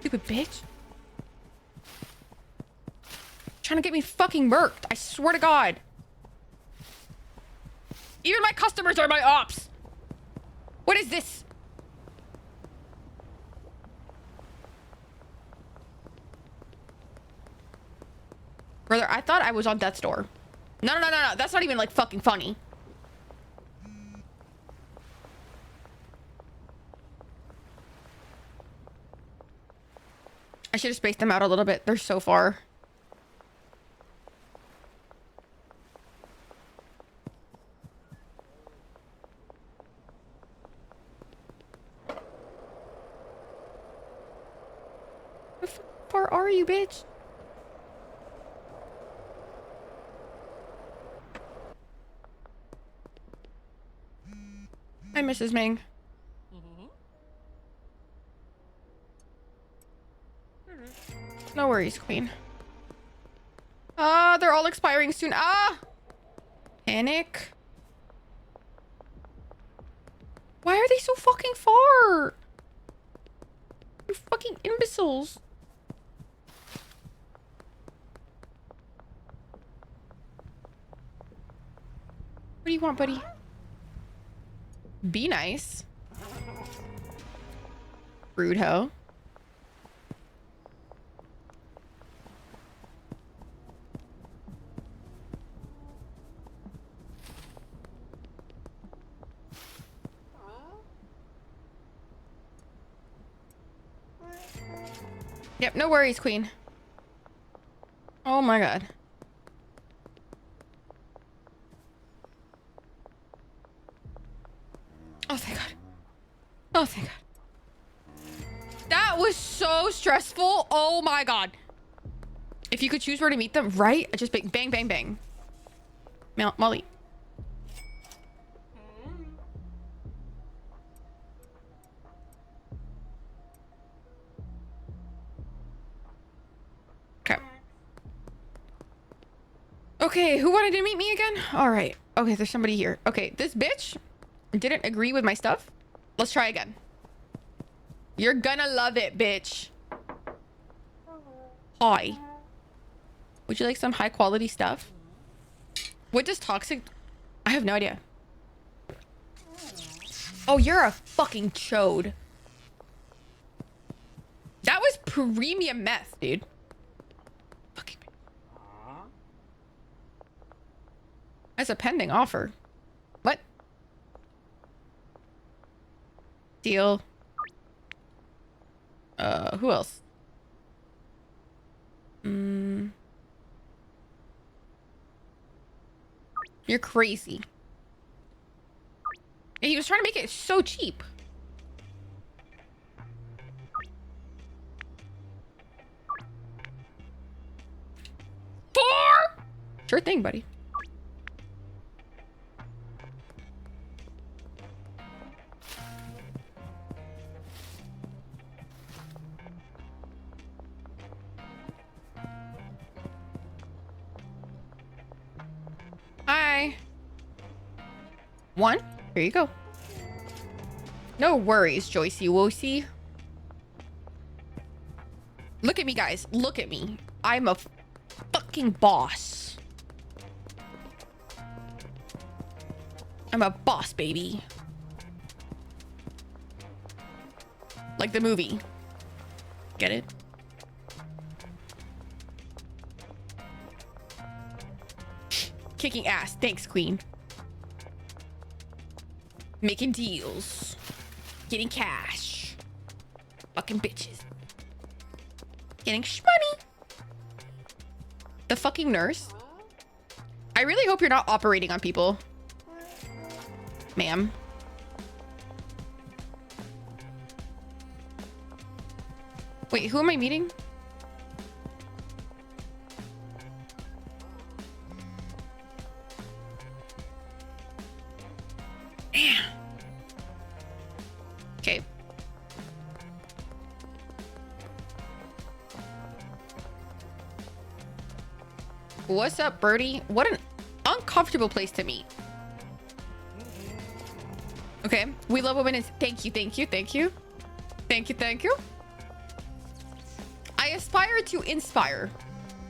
Stupid bitch. Trying to get me fucking murked. I swear to God. Even my customers are my ops. What is this? Brother, I thought I was on death's door. No, no, no, no, no. That's not even like fucking funny. I should have spaced them out a little bit. They're so far. How far are you, bitch? Hi, Mrs. Ming. No worries, Queen. Ah, they're all expiring soon. Ah! Panic. Why are they so fucking far? You fucking imbeciles. What do you want, buddy? Be nice. Rude hoe. Yep, no worries, Queen. Oh my God. Oh, thank God. Oh, thank God. That was so stressful. Oh my God. If you could choose where to meet them, right? Just bang, bang, bang, bang. Molly. Okay. Okay, who wanted to meet me again? All right. Okay, there's somebody here. Okay, this bitch didn't agree with my stuff. Let's try again. You're gonna love it, bitch. Hi. Would you like some high quality stuff? What does toxic... I have no idea. Oh, you're a fucking chode. That was premium meth, dude. Fucking... As a pending offer. What? Deal. Who else? You're crazy. He was trying to make it so cheap. Four! Sure thing, buddy. Hi. One. Here you go. No worries, Joycey Woosey. Look at me, guys. Look at me. I'm a fucking boss. I'm a boss, baby. Like the movie. Get it? Kicking ass. Thanks, Queen. Making deals. Getting cash. Fucking bitches. Getting shmoney. The fucking nurse. I really hope you're not operating on people. Ma'am. Wait, who am I meeting? Okay. What's up, Birdie? What an uncomfortable place to meet. Okay, we love women. Thank you, thank you, thank you. Thank you, thank you. I aspire to inspire,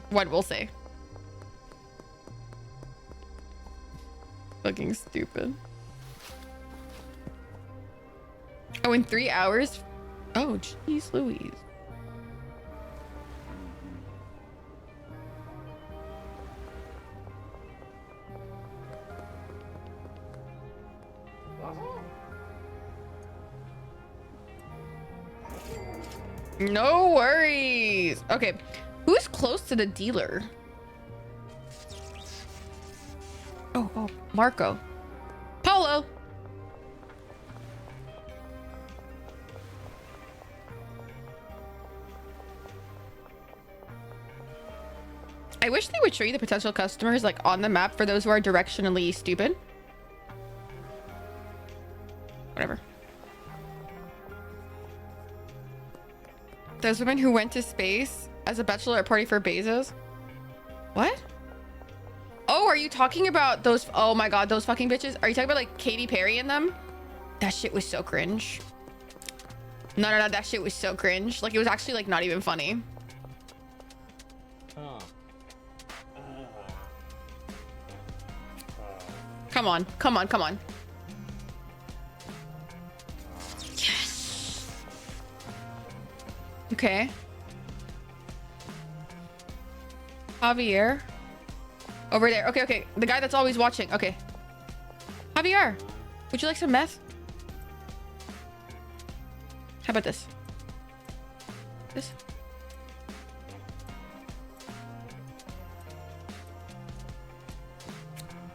one will say. Fucking stupid. Oh, in 3 hours? Oh, jeez Louise. No worries. Okay, who's close to the dealer? Oh, Marco. Paulo. I wish they would show you the potential customers like on the map for those who are directionally stupid. Whatever. Those women who went to space as a bachelorette party for Bezos. What? Oh, are you talking about those? Oh my God, those fucking bitches. Are you talking about like Katy Perry and them? That shit was so cringe. No, that shit was so cringe. Like it was actually like not even funny. Come on. Yes. Okay. Javier. Over there. Okay. The guy that's always watching. Okay. Javier, would you like some meth? How about this? This?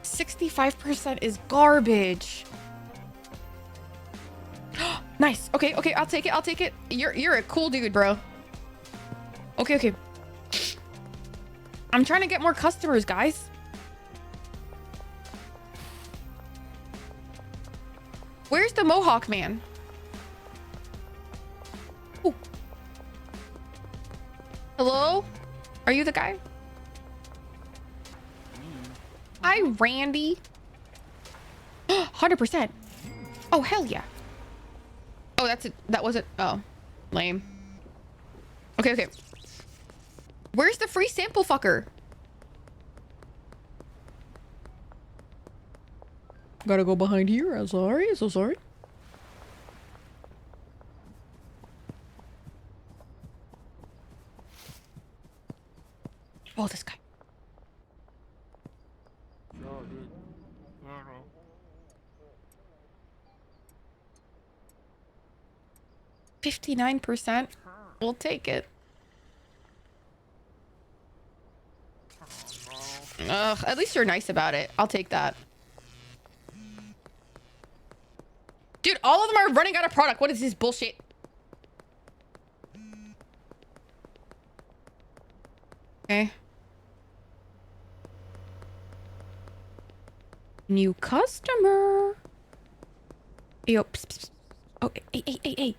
$65% is garbage. Nice. Okay, I'll take it. You're a cool dude, bro. Okay. I'm trying to get more customers, guys. Where's the Mohawk man? Ooh. Hello? Are you the guy? Hi, Randy. 100%. Oh, hell yeah. Oh, that's it. That wasn't. Oh, lame. Okay. Where's the free sample fucker? Gotta go behind here. I'm so sorry. Oh, this guy. 59%. We'll take it. Ugh, at least you're nice about it. I'll take that. Dude, all of them are running out of product. What is this bullshit? Okay. New customer. Yo, psst, psst. Oh, hey.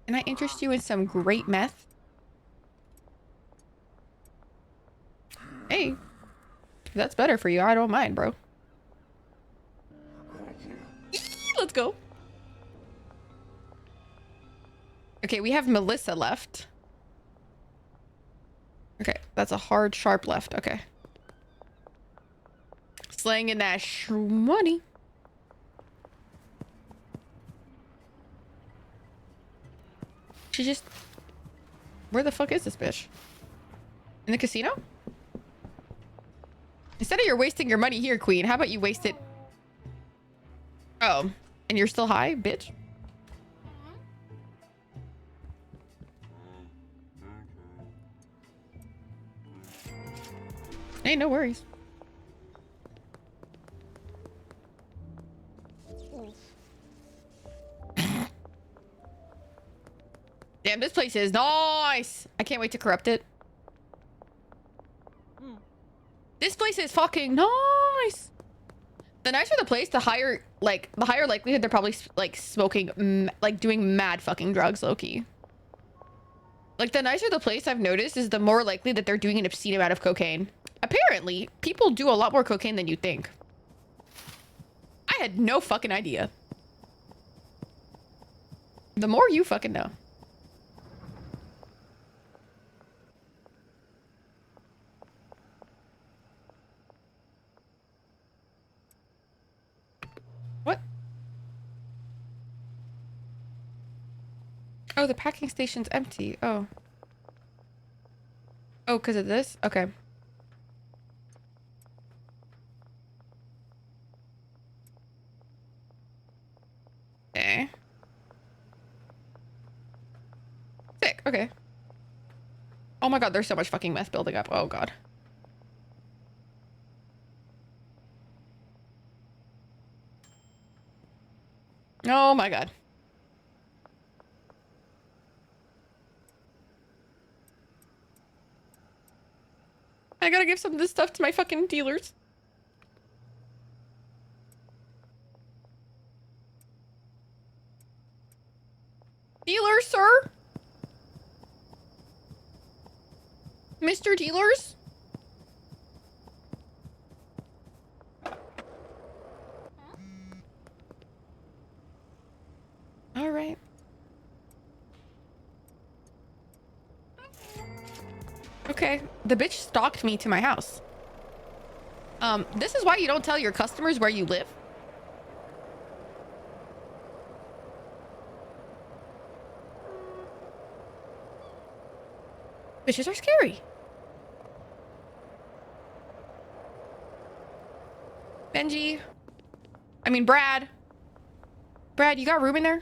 Can I interest you in some great meth? Hey, if that's better for you, I don't mind, bro. Let's go. Okay, we have Melissa left. Okay, that's a hard, sharp left. Okay. Slanging that money. She just... Where the fuck is this bitch? In the casino? Instead of you're wasting your money here, queen, how about you waste it... Oh, and you're still high, bitch? Hey, no worries. Damn, this place is nice. I can't wait to corrupt it. This place is fucking nice. The nicer the place, the higher likelihood they're probably like smoking, like doing mad fucking drugs, low-key. Like the nicer the place, I've noticed, is the more likely that they're doing an obscene amount of cocaine. Apparently, people do a lot more cocaine than you think. I had no fucking idea. The more you fucking know. What? Oh, the packing station's empty. Oh. Oh, because of this? Okay. Okay. Sick. Okay. Oh my god, there's so much fucking mess building up. Oh god. Oh my god. I gotta give some of this stuff to my fucking dealers. Dealer, sir? Mr. Dealers? All right. Okay, the bitch stalked me to my house. This is why you don't tell your customers where you live. Bitches are scary. Benji. I mean, Brad. Brad, you got room in there?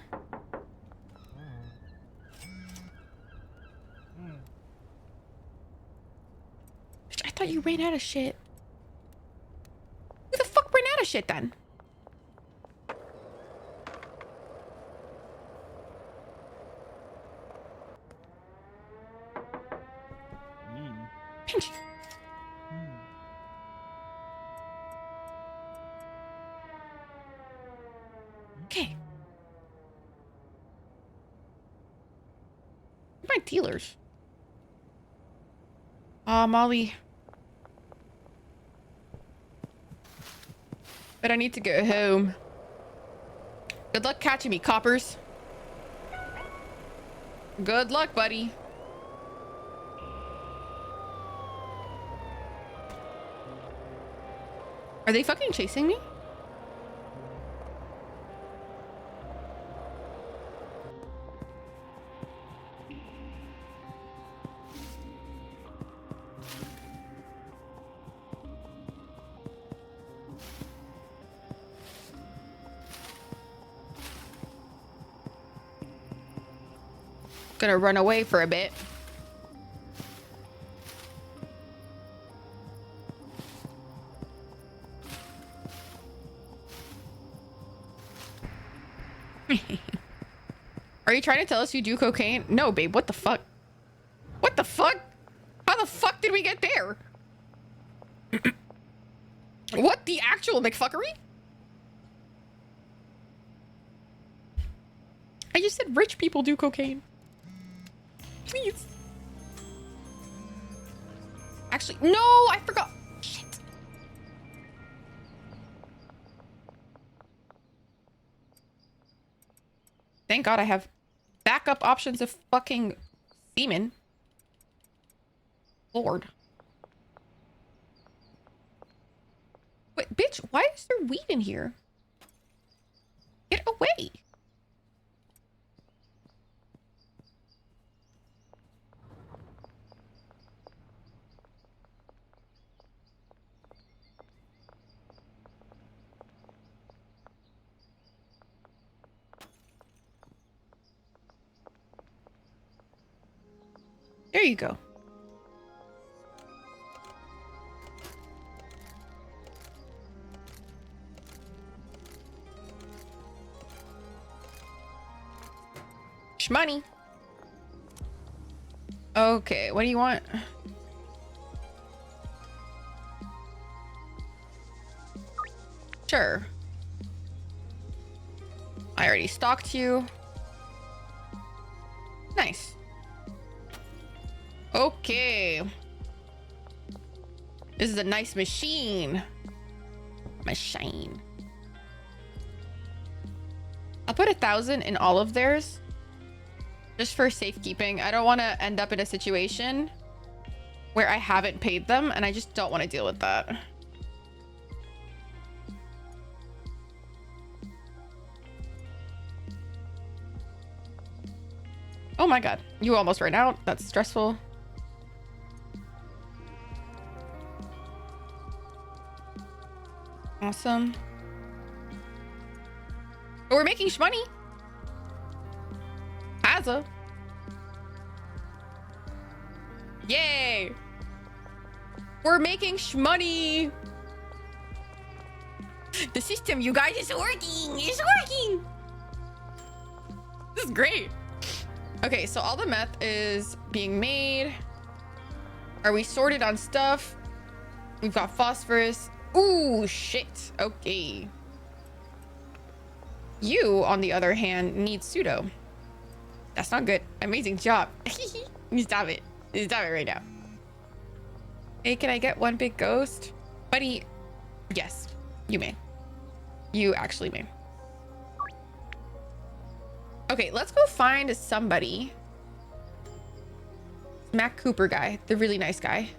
Bitch, I thought you ran out of shit. Who the fuck ran out of shit then? Benji. Okay. My dealers. Molly. But I need to go home. Good luck catching me, coppers. Good luck, buddy. Are they fucking chasing me? Gonna run away for a bit. Are you trying to tell us you do cocaine? No, babe. What the fuck? What the fuck? How the fuck did we get there? What the actual McFuckery? I just said rich people do cocaine. Please. Actually, no, I forgot. Shit. Thank God I have backup options of fucking semen. Lord. Wait, bitch, why is there weed in here? Get away. There you go. Shmoney. Okay, what do you want? Sure. I already stalked you. Nice. Okay. This is a nice machine. Machine. I'll put 1,000 in all of theirs. Just for safekeeping. I don't want to end up in a situation where I haven't paid them, and I just don't want to deal with that. Oh my god. You almost ran out. That's stressful. Awesome. But we're making shmoney. Hazza. Yay. We're making shmoney. The system, you guys, is working. It's working. This is great. Okay, so all the meth is being made. Are we sorted on stuff? We've got phosphorus. Ooh, shit. Okay. You, on the other hand, need pseudo. That's not good. Amazing job. You stop it. You stop it right now. Hey, can I get one big ghost? Buddy, yes, you may. You actually may. Okay, let's go find somebody. Mac Cooper guy, the really nice guy.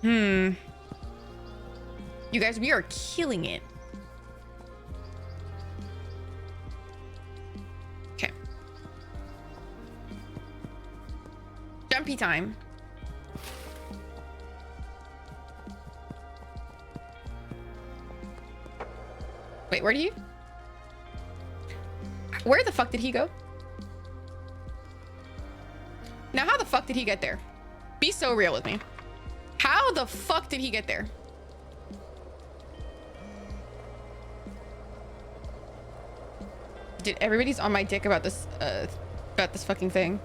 You guys, we are killing it. Okay. Jumpy time. Wait, where the fuck did he go? Now, how the fuck did he get there? Be so real with me. How the fuck did he get there? Dude, everybody's on my dick about this fucking thing.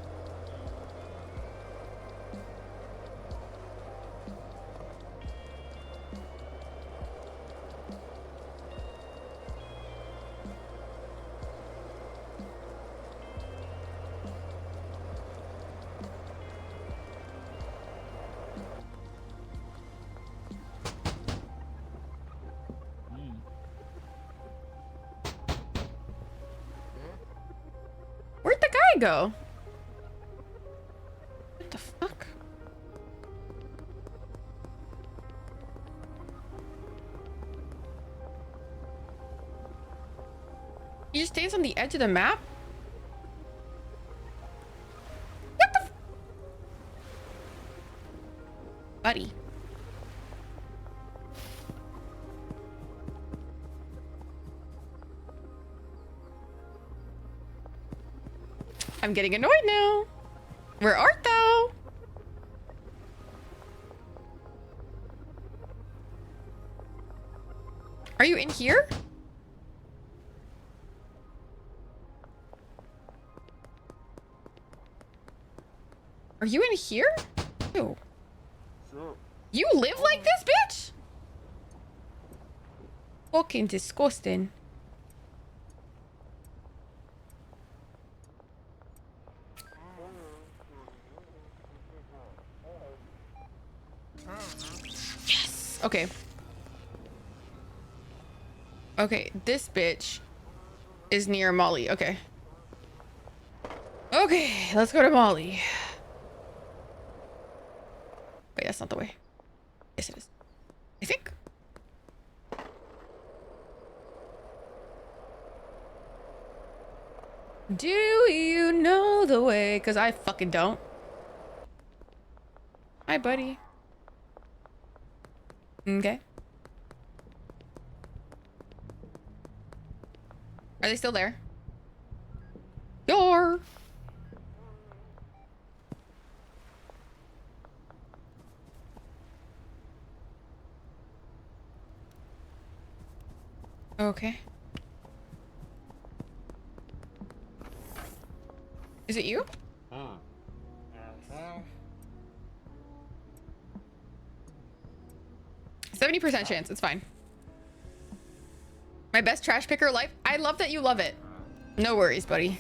Where'd the guy go? What the fuck? He just stays on the edge of the map? What the buddy? I'm getting annoyed now. Where art thou? Are you in here? Are you in here? Ew. You live like this, bitch? Fucking disgusting. Yes. Okay. Okay, this bitch is near Molly. Okay. Okay, let's go to Molly. Wait, that's not the way. Yes, it is. I think. Do you know the way? Because I fucking don't. Hi, buddy. Okay. Are they still there? Door. Okay. Is it you? 70% chance, it's fine. My best trash picker life. I love that you love it. No worries, buddy.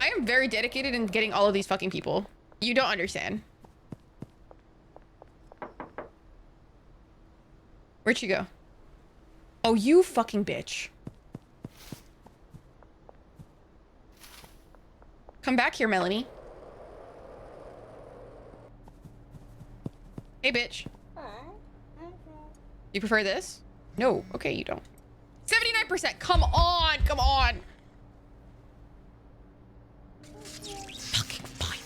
I I am very dedicated in getting all of these fucking people. You don't understand. Where'd she go? Oh, you fucking bitch. Come back here, Melanie. Hey, bitch. You prefer this? No. Okay, you don't. 79%. Come on. Come on. Fucking fine.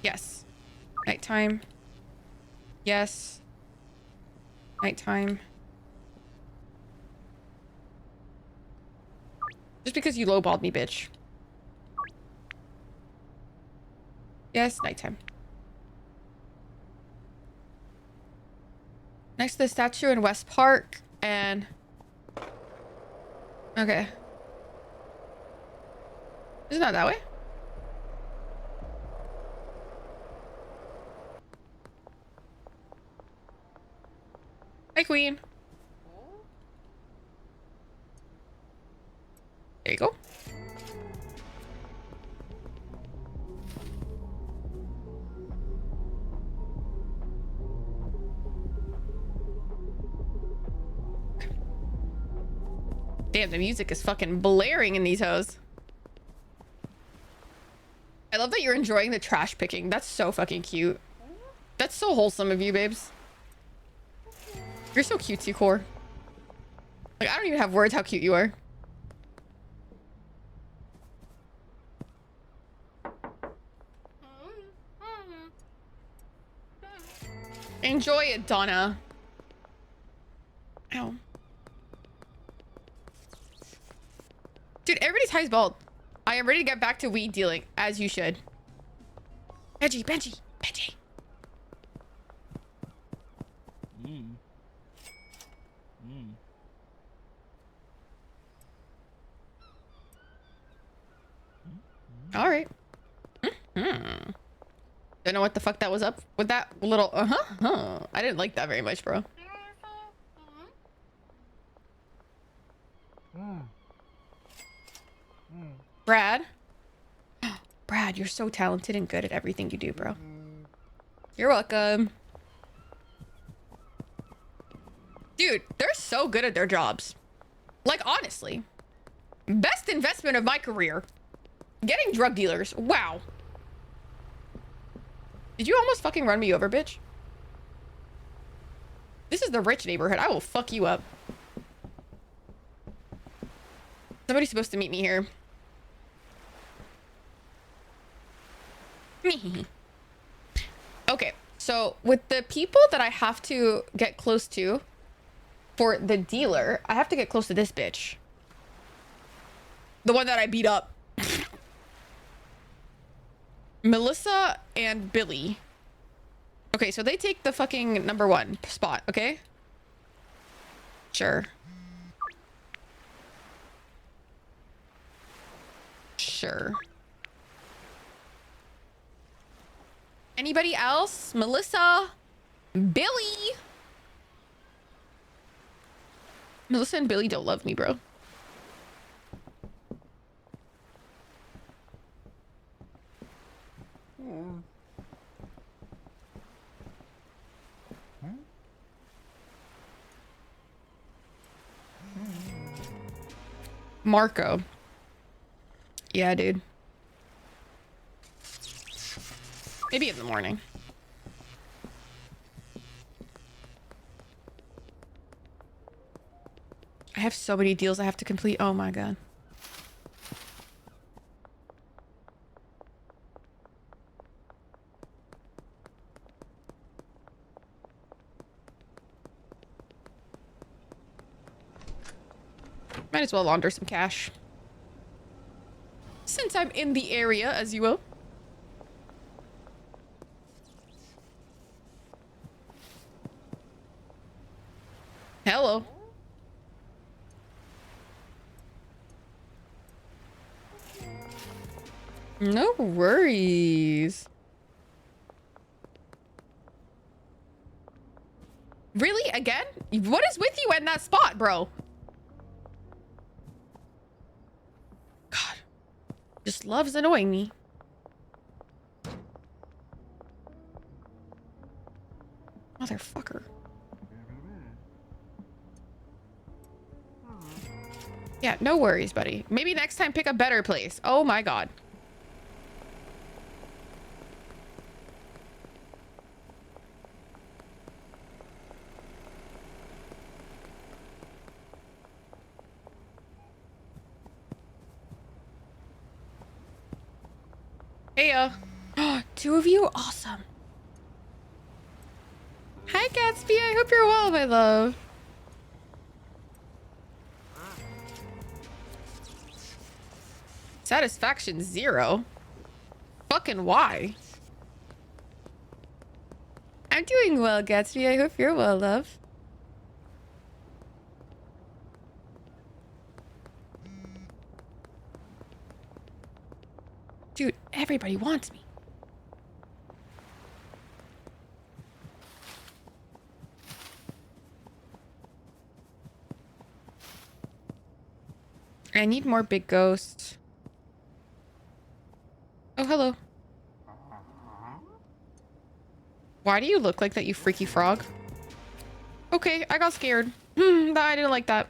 Yes. Nighttime. Yes. Nighttime. Just because you lowballed me, bitch. Yes, nighttime. Next to the statue in West Park and... Okay. Isn't that way? Hi, Queen. There you go. Damn, the music is fucking blaring in these hoes. I love that you're enjoying the trash picking. That's so fucking cute. That's so wholesome of you, babes. You're so cutesy core. Like, I don't even have words how cute you are. Enjoy it, Donna. Ow. Dude, everybody's high as bald. I am ready to get back to weed dealing, as you should. Benji, Benji, Benji. All right. Don't know what the fuck that was up with that little I didn't like that very much, bro. Brad. Brad, you're so talented and good at everything you do, bro. You're welcome. Dude, they're so good at their jobs. Like, honestly. Best investment of my career. Getting drug dealers. Wow. Did you almost fucking run me over, bitch? This is the rich neighborhood. I will fuck you up. Somebody's supposed to meet me here. Okay, so with the people that I have to get close to for the dealer, I have to get close to this bitch. The one that I beat up. Melissa and Billy. Okay, so they take the fucking #1 spot, okay? Sure. Sure. Anybody else? Melissa? Billy? Melissa and Billy don't love me, bro. Marco. Yeah, dude. Maybe in the morning. I have so many deals I have to complete. Oh my god. Might as well launder some cash. Since I'm in the area, as you will. Hello. No worries. Really? Again? What is with you in that spot, bro? just loves annoying me. Motherfucker. Yeah, no worries, buddy. Maybe next time pick a better place. Oh my god. Hey, two of you? Awesome. Hi, Gatsby. I hope you're well, my love. Satisfaction 0. Fucking why? I'm doing well, Gatsby. I hope you're well, love. Dude, everybody wants me. I need more big ghosts. Oh, hello. Why do you look like that, you freaky frog? Okay, I got scared. I didn't like that.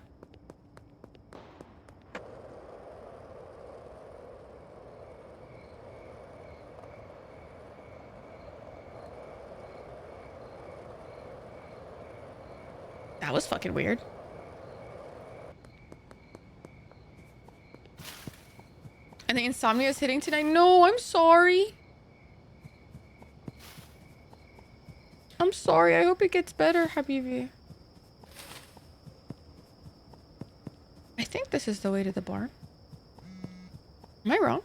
That was fucking weird. And the insomnia is hitting tonight. No, I'm sorry. I'm sorry. I hope it gets better, Habibi. I think this is the way to the barn. Am I wrong?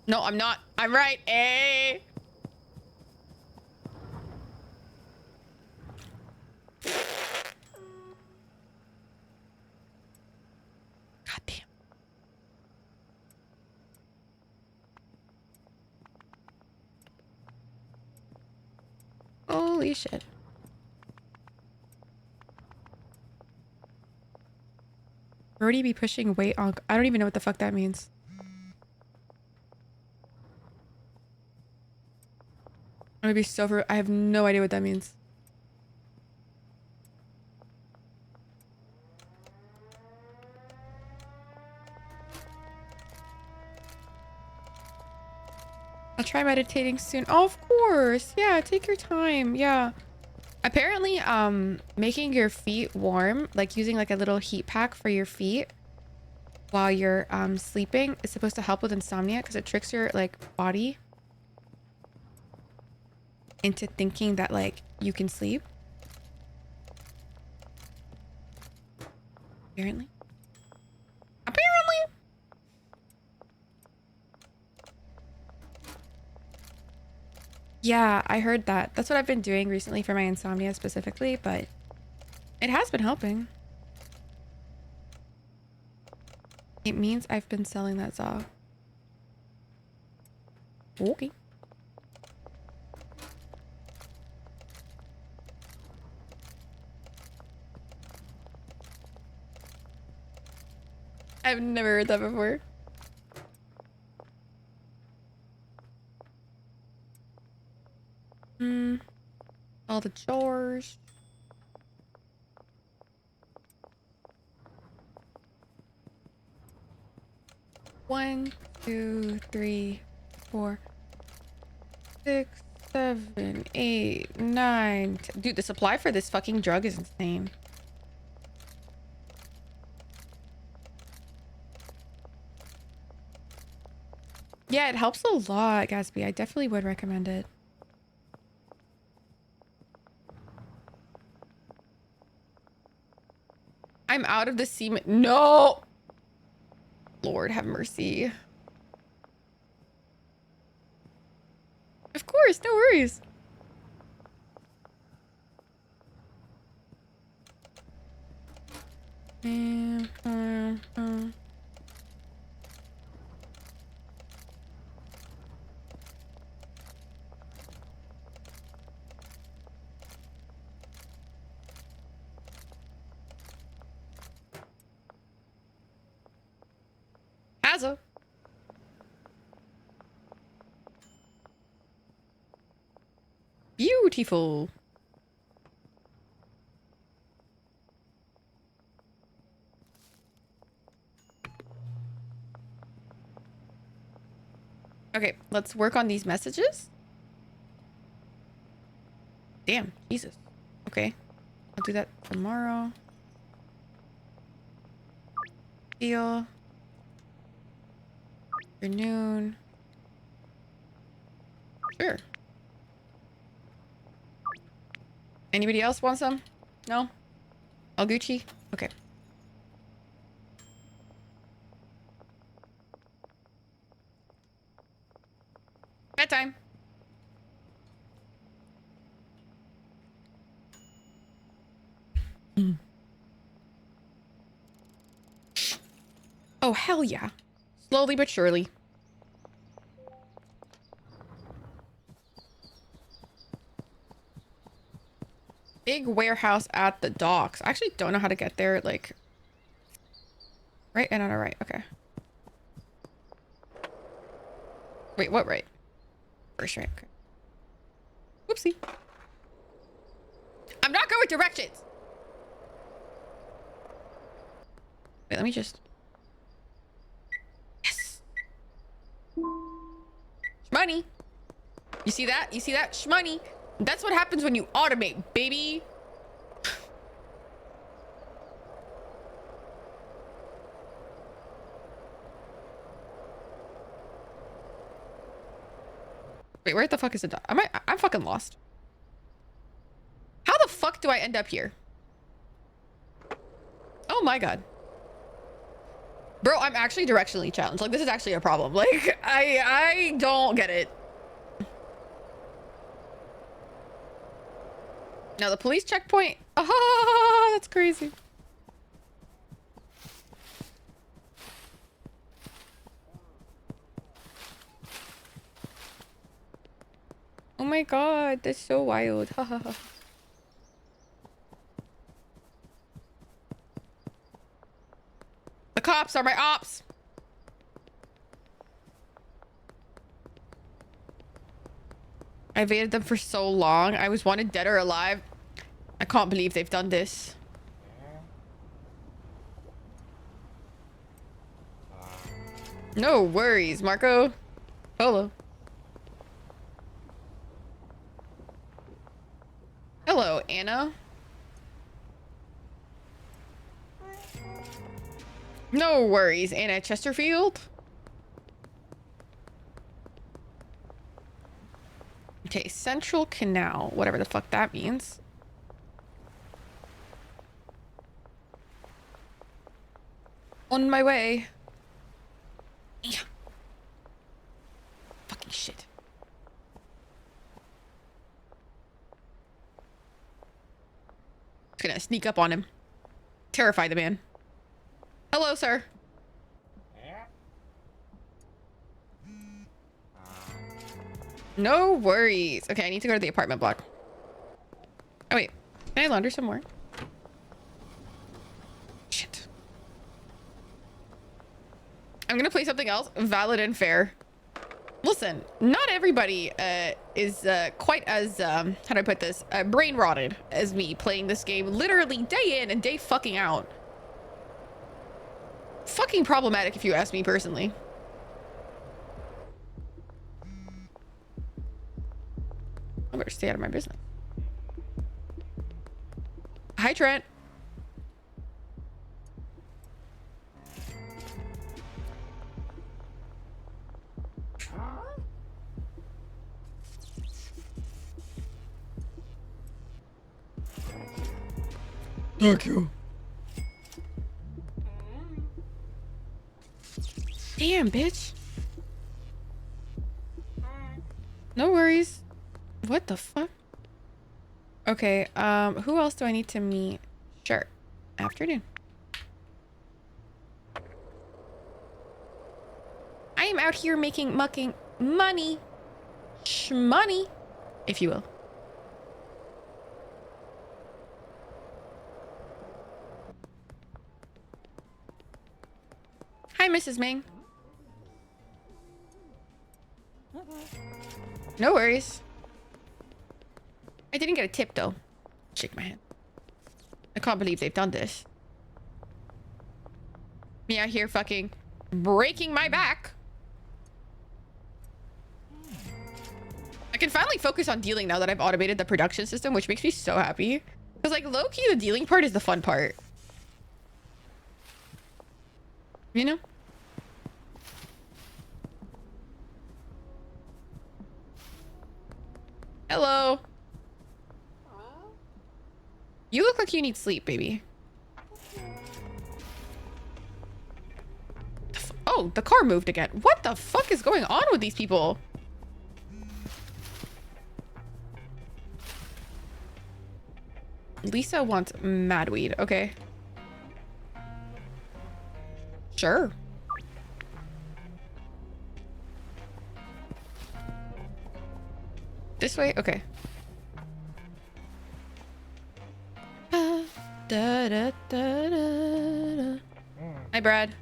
No, I'm not. I'm right. Hey. God damn. Holy shit. Brody be pushing weight on... I don't even know what the fuck that means. I'm gonna be so... I have no idea what that means. I'll try meditating soon. Oh, of course. Yeah, take your time. Yeah. Apparently, making your feet warm, like using like a little heat pack for your feet while you're sleeping is supposed to help with insomnia because it tricks your like body into thinking that like you can sleep. Apparently. Yeah, I heard that. That's what I've been doing recently for my insomnia specifically, but it has been helping. It means I've been selling that saw. Okay. I've never heard that before. All the chores. One, 2, 3, 4, 6, 7, 8, 9. Dude, the supply for this fucking drug is insane. Yeah, it helps a lot, Gatsby. I definitely would recommend it. I'm out of the semen. No! Lord have mercy. Of course, no worries. plaza. Beautiful. Okay, let's work on these messages. Damn, Jesus. Okay, I'll do that tomorrow. Deal. Afternoon. Sure. Anybody else want some? No? All Gucci? Okay. Bedtime. Oh, hell yeah. Slowly but surely. Big warehouse at the docks. I actually don't know how to get there, like... Right and on our right, okay. Wait, what right? First right, okay. Whoopsie. I'm not good with directions! Wait, let me just... Yes! Shmoney! You see that? You see that? Shmoney! That's what happens when you automate, baby! Wait, where the fuck is the dog? I'm fucking lost. How the fuck do I end up here? Oh my god. Bro, I'm actually directionally challenged. Like, this is actually a problem. Like, I don't get it. Now, the police checkpoint. Ah, that's crazy. Oh my god, that's so wild. Ha ha ha. The cops are my ops. I evaded them for so long. I was wanted dead or alive. I can't believe they've done this. No worries, Marco. Hello. Hello, Anna. No worries, Anna Chesterfield. Okay, Central Canal, whatever the fuck that means. On my way. Yeah. Fucking shit. Just gonna sneak up on him. Terrify the man. Hello, sir. No worries. Okay, I need to go to the apartment block. Oh, wait. Can I launder some more? Shit. I'm gonna play something else. Valid and fair. Listen, not everybody is quite as, how do I put this? Brain rotted as me playing this game literally day in and day fucking out. Fucking problematic if you ask me personally. I better stay out of my business. Hi, Trent. Thank you. Damn, bitch. No worries. What the fuck? Okay, who else do I need to meet? Sure. Afternoon. I am out here making mucking money. Shmoney, if you will. Hi, Mrs. Ming. No worries. I didn't get a tip though. Shake my hand. I can't believe they've done this. Me out here fucking breaking my back. I can finally focus on dealing now that I've automated the production system, which makes me so happy. Because like low-key, the dealing part is the fun part. You know? Hello. You look like you need sleep, baby. Oh, the car moved again. What the fuck is going on with these people? Lisa wants mad weed. Okay. Sure. This way? Okay. Da, da, da, da, da. Hi, Brad.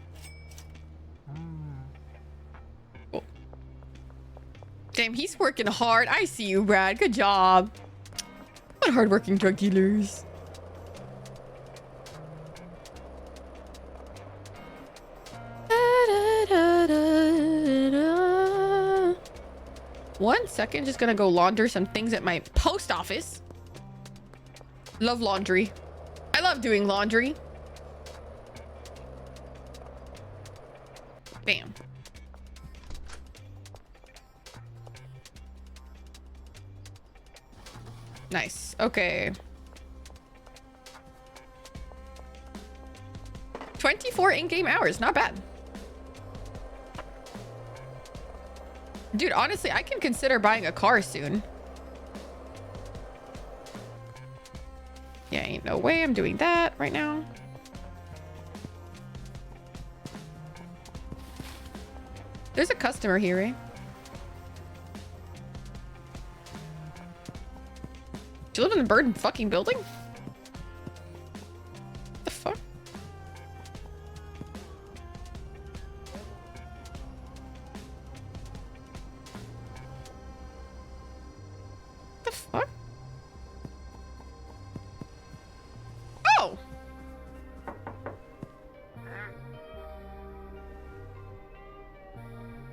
Oh. Damn, he's working hard. I see you, Brad. Good job. What hardworking drug dealers. Da, da, da, da, da. 1 second, just gonna go launder some things at my post office. Love laundry. I love doing laundry. Bam. Nice. Okay. 24 in-game hours. Not bad. Dude, honestly, I can consider buying a car soon. Yeah, ain't no way I'm doing that right now. There's a customer here, eh? Do you live in the bird fucking building? What the fuck? What the fuck? Oh!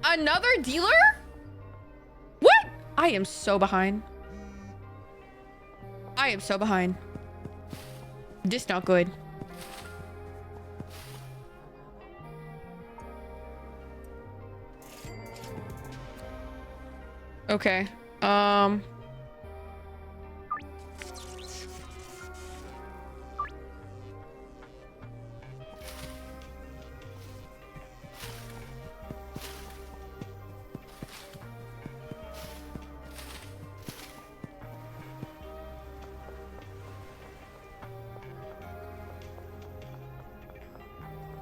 Another dealer? What? I am so behind. I am so behind. This not good. Okay.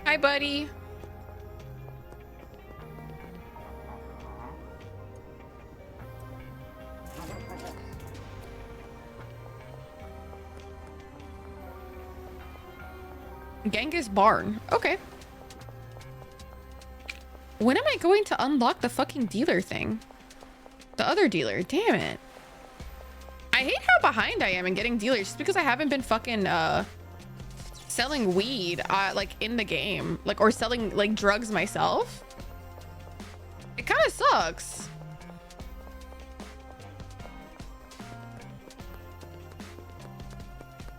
Hi, buddy. Genghis Barn. Okay. When am I going to unlock the fucking dealer thing? The other dealer. Damn it. I hate how behind I am in getting dealers just because I haven't been fucking selling weed like in the game, like, or selling like drugs myself. It kind of sucks.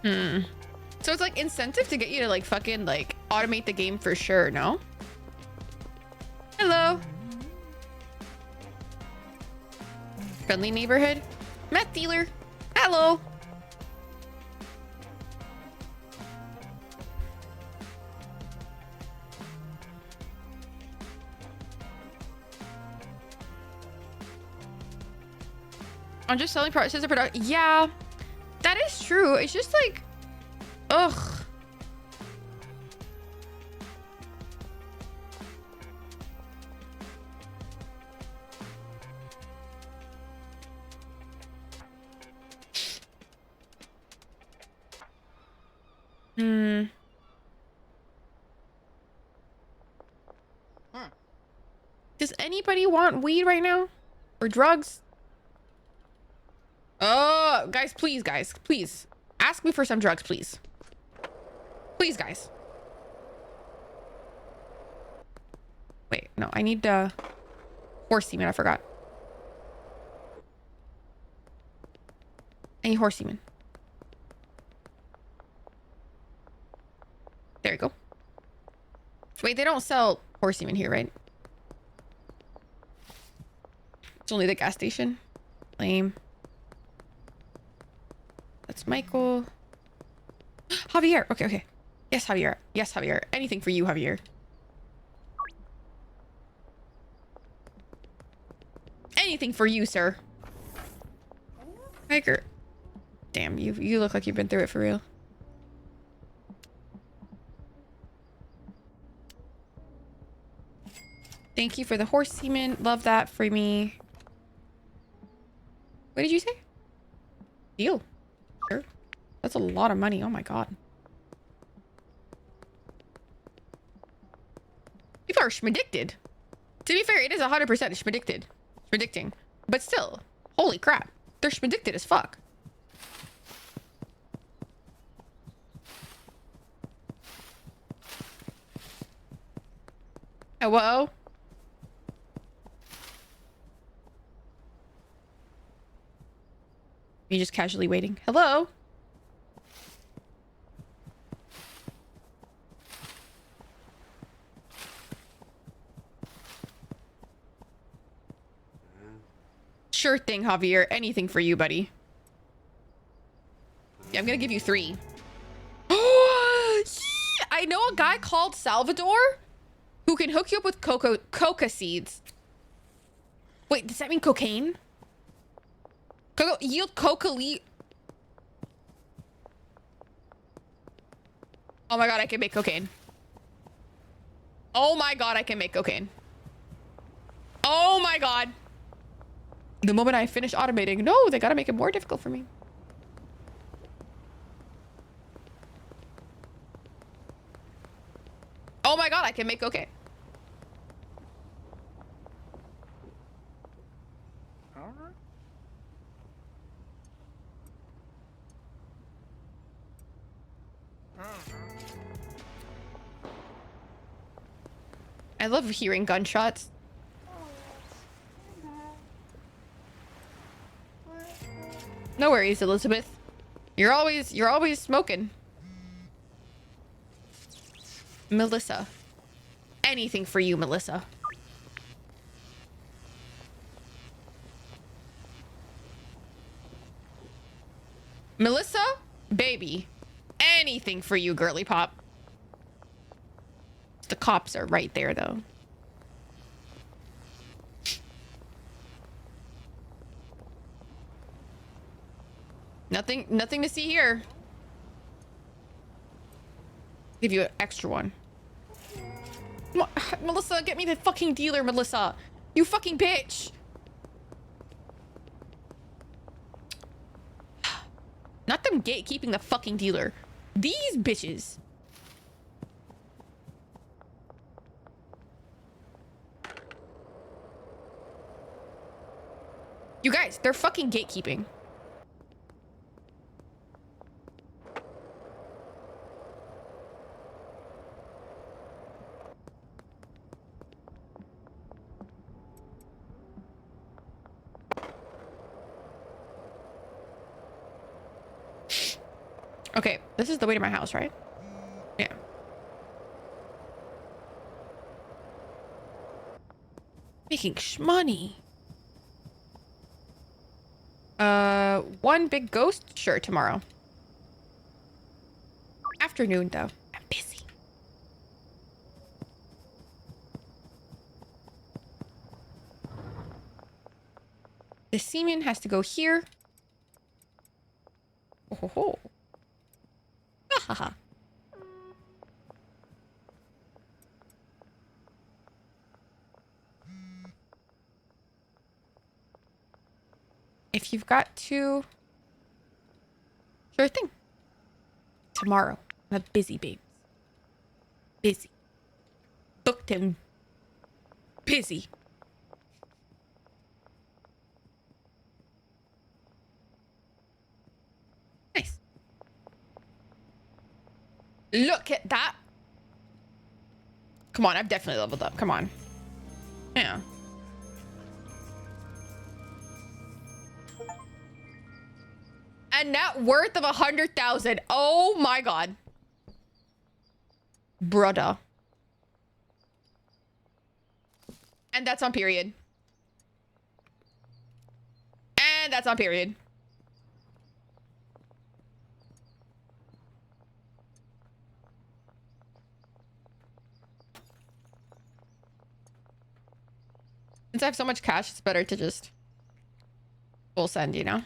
So it's like incentive to get you to like fucking like automate the game for sure, no? Hello. Friendly neighborhood. Meth dealer. Hello. I'm just selling products as a product. Yeah, that is true. It's just like, ugh. Does anybody want weed right now? Or drugs? guys, please. Ask me for some drugs, please. Please, guys. Wait, no, I need horse semen. I forgot. I need horse semen. There you go. Wait, they don't sell horse semen here, right? It's only the gas station. Lame. That's Michael. Javier. Okay, okay. Yes, Javier. Yes, Javier. Anything for you, Javier. Anything for you, sir. Hiker. Damn, you look like you've been through it for real. Thank you for the horse semen. Love that for me. What did you say? Deal. Sure. That's a lot of money. Oh my god. People are schmedicted. To be fair, it is 100% schmedicted. Schmedicting. But still, holy crap. They're schmedicted as fuck. Hello? You just casually waiting. Hello? Sure thing, Javier. Anything for you, buddy. Yeah, I'm gonna give you 3. I know a guy called Salvador who can hook you up with coca seeds. Wait, does that mean cocaine? Yield coca leaf. Oh my god, I can make cocaine. Oh my god, I can make cocaine. Oh my god. The moment I finish automating, no, they gotta make it more difficult for me. Oh my god, I can make cocaine. I love hearing gunshots. No worries, Elizabeth. You're always smoking. Melissa. Anything for you, Melissa. Melissa, baby. Anything for you, girly pop. The cops are right there, though. Nothing to see here. Give you an extra one. Melissa, get me the fucking dealer, Melissa. You fucking bitch. Not them gatekeeping the fucking dealer. These bitches. You guys, they're fucking gatekeeping. Okay, this is the way to my house, right? Yeah. Making shmoney. One big ghost? Sure, tomorrow. Afternoon, though. I'm busy. The semen has to go here. Oh ho ho. Ha ha. If you've got to... Sure thing. Tomorrow. I'm busy, babes. Busy. Booked him. Busy. Look at that. Come on, I've definitely leveled up. Come on. Yeah. A net worth of 100,000. Oh my god. Brother. And that's on period. And that's on period. Since I have so much cash, it's better to just full send, you know?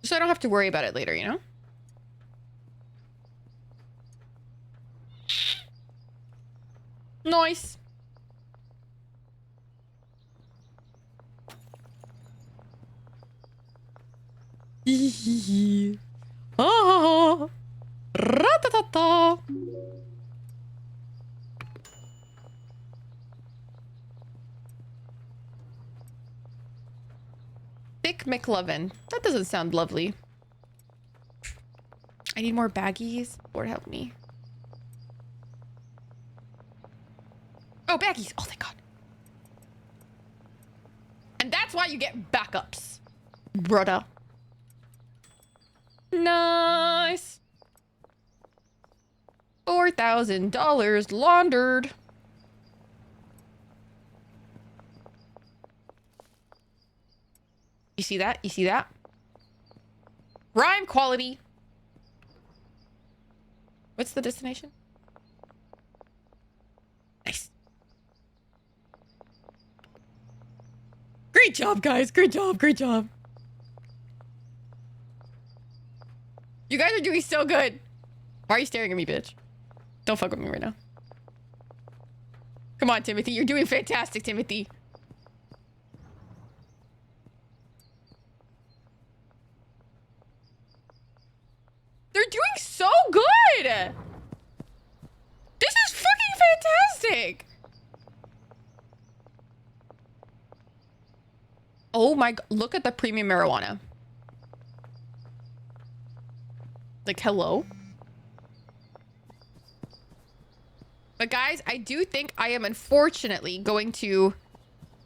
So I don't have to worry about it later, you know? Nice. Ah, ratatata. Thick McLovin. That doesn't sound lovely. I need more baggies. Lord help me. Oh, baggies. Oh, thank God. And that's why you get backups, brother. Nice. $4,000 laundered. You see that? You see that? Rhyme quality. What's the destination? Nice. Great job, guys. Great job. Great job. You guys are doing so good. Why are you staring at me, bitch? Don't fuck with me right now. Come on, Timothy. You're doing fantastic, Timothy. They're doing so good. This is fucking fantastic. Oh my God. Look at the premium marijuana. Like, hello? But guys, I do think I am unfortunately going to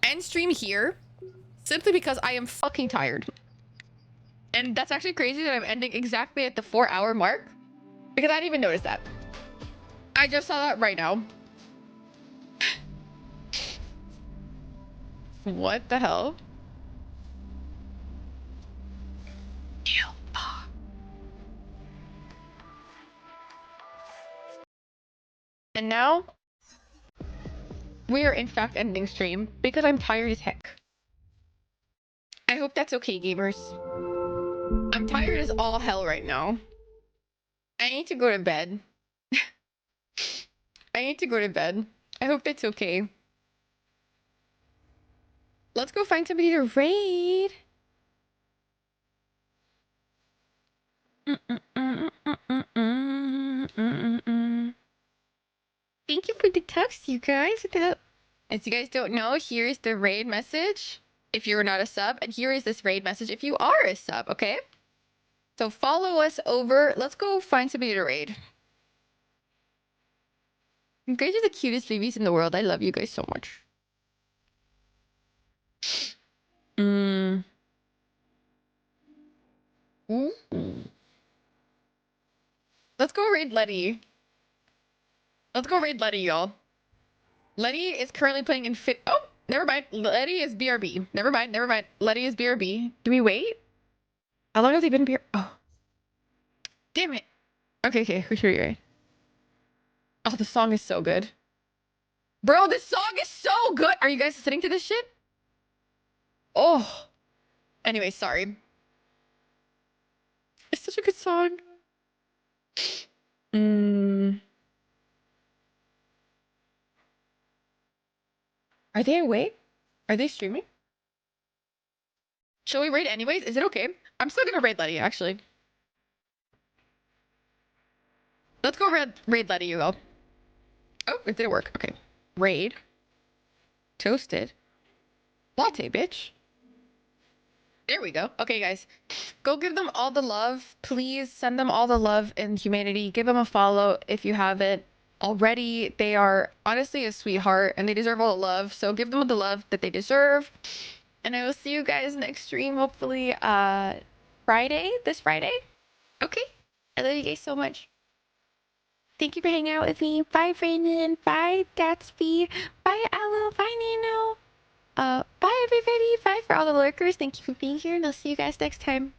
end stream here simply because I am fucking tired. And that's actually crazy that I'm ending exactly at the 4-hour mark because I didn't even notice that. I just saw that right now. What the hell? And now, we are in fact ending stream because I'm tired as heck. I hope that's okay, gamers. I'm tired as all hell right now. I need to go to bed. I need to go to bed. I hope that's okay. Let's go find somebody to raid. Thank you for the text, you guys. As you guys don't know, here is the raid message if you're not a sub, and here is this raid message if you are a sub, okay? So follow us over. Let's go find somebody to raid. You guys are the cutest babies in the world. I love you guys so much. Ooh. Let's go raid Letty. Let's go raid Letty, y'all. Letty is currently playing in fit. Oh, never mind. Letty is BRB. Never mind. Never mind. Letty is BRB. Do we wait? How long have they been BRB? Oh. Damn it. Okay, okay. Who's sure you're right. Oh, the song is so good. Bro, this song is so good. Are you guys listening to this shit? Oh. Anyway, sorry. It's such a good song. Are they awake? Are they streaming? Shall we raid anyways? Is it okay? I'm still gonna raid Letty, actually. Let's go raid Letty, you go. Oh, it didn't work. Okay. Raid. Toasted. Latte, bitch. There we go. Okay, guys. Go give them all the love. Please send them all the love and humanity. Give them a follow if you haven't already. They are honestly a sweetheart and they deserve all the love. So give them the love that they deserve. And I will see you guys next stream, hopefully this Friday. Okay. I love you guys so much. Thank you for hanging out with me. Bye, Brandon. Bye, Gatsby. Bye, Aloe. Bye, Nino. Bye, everybody. Bye for all the lurkers. Thank you for being here, and I'll see you guys next time.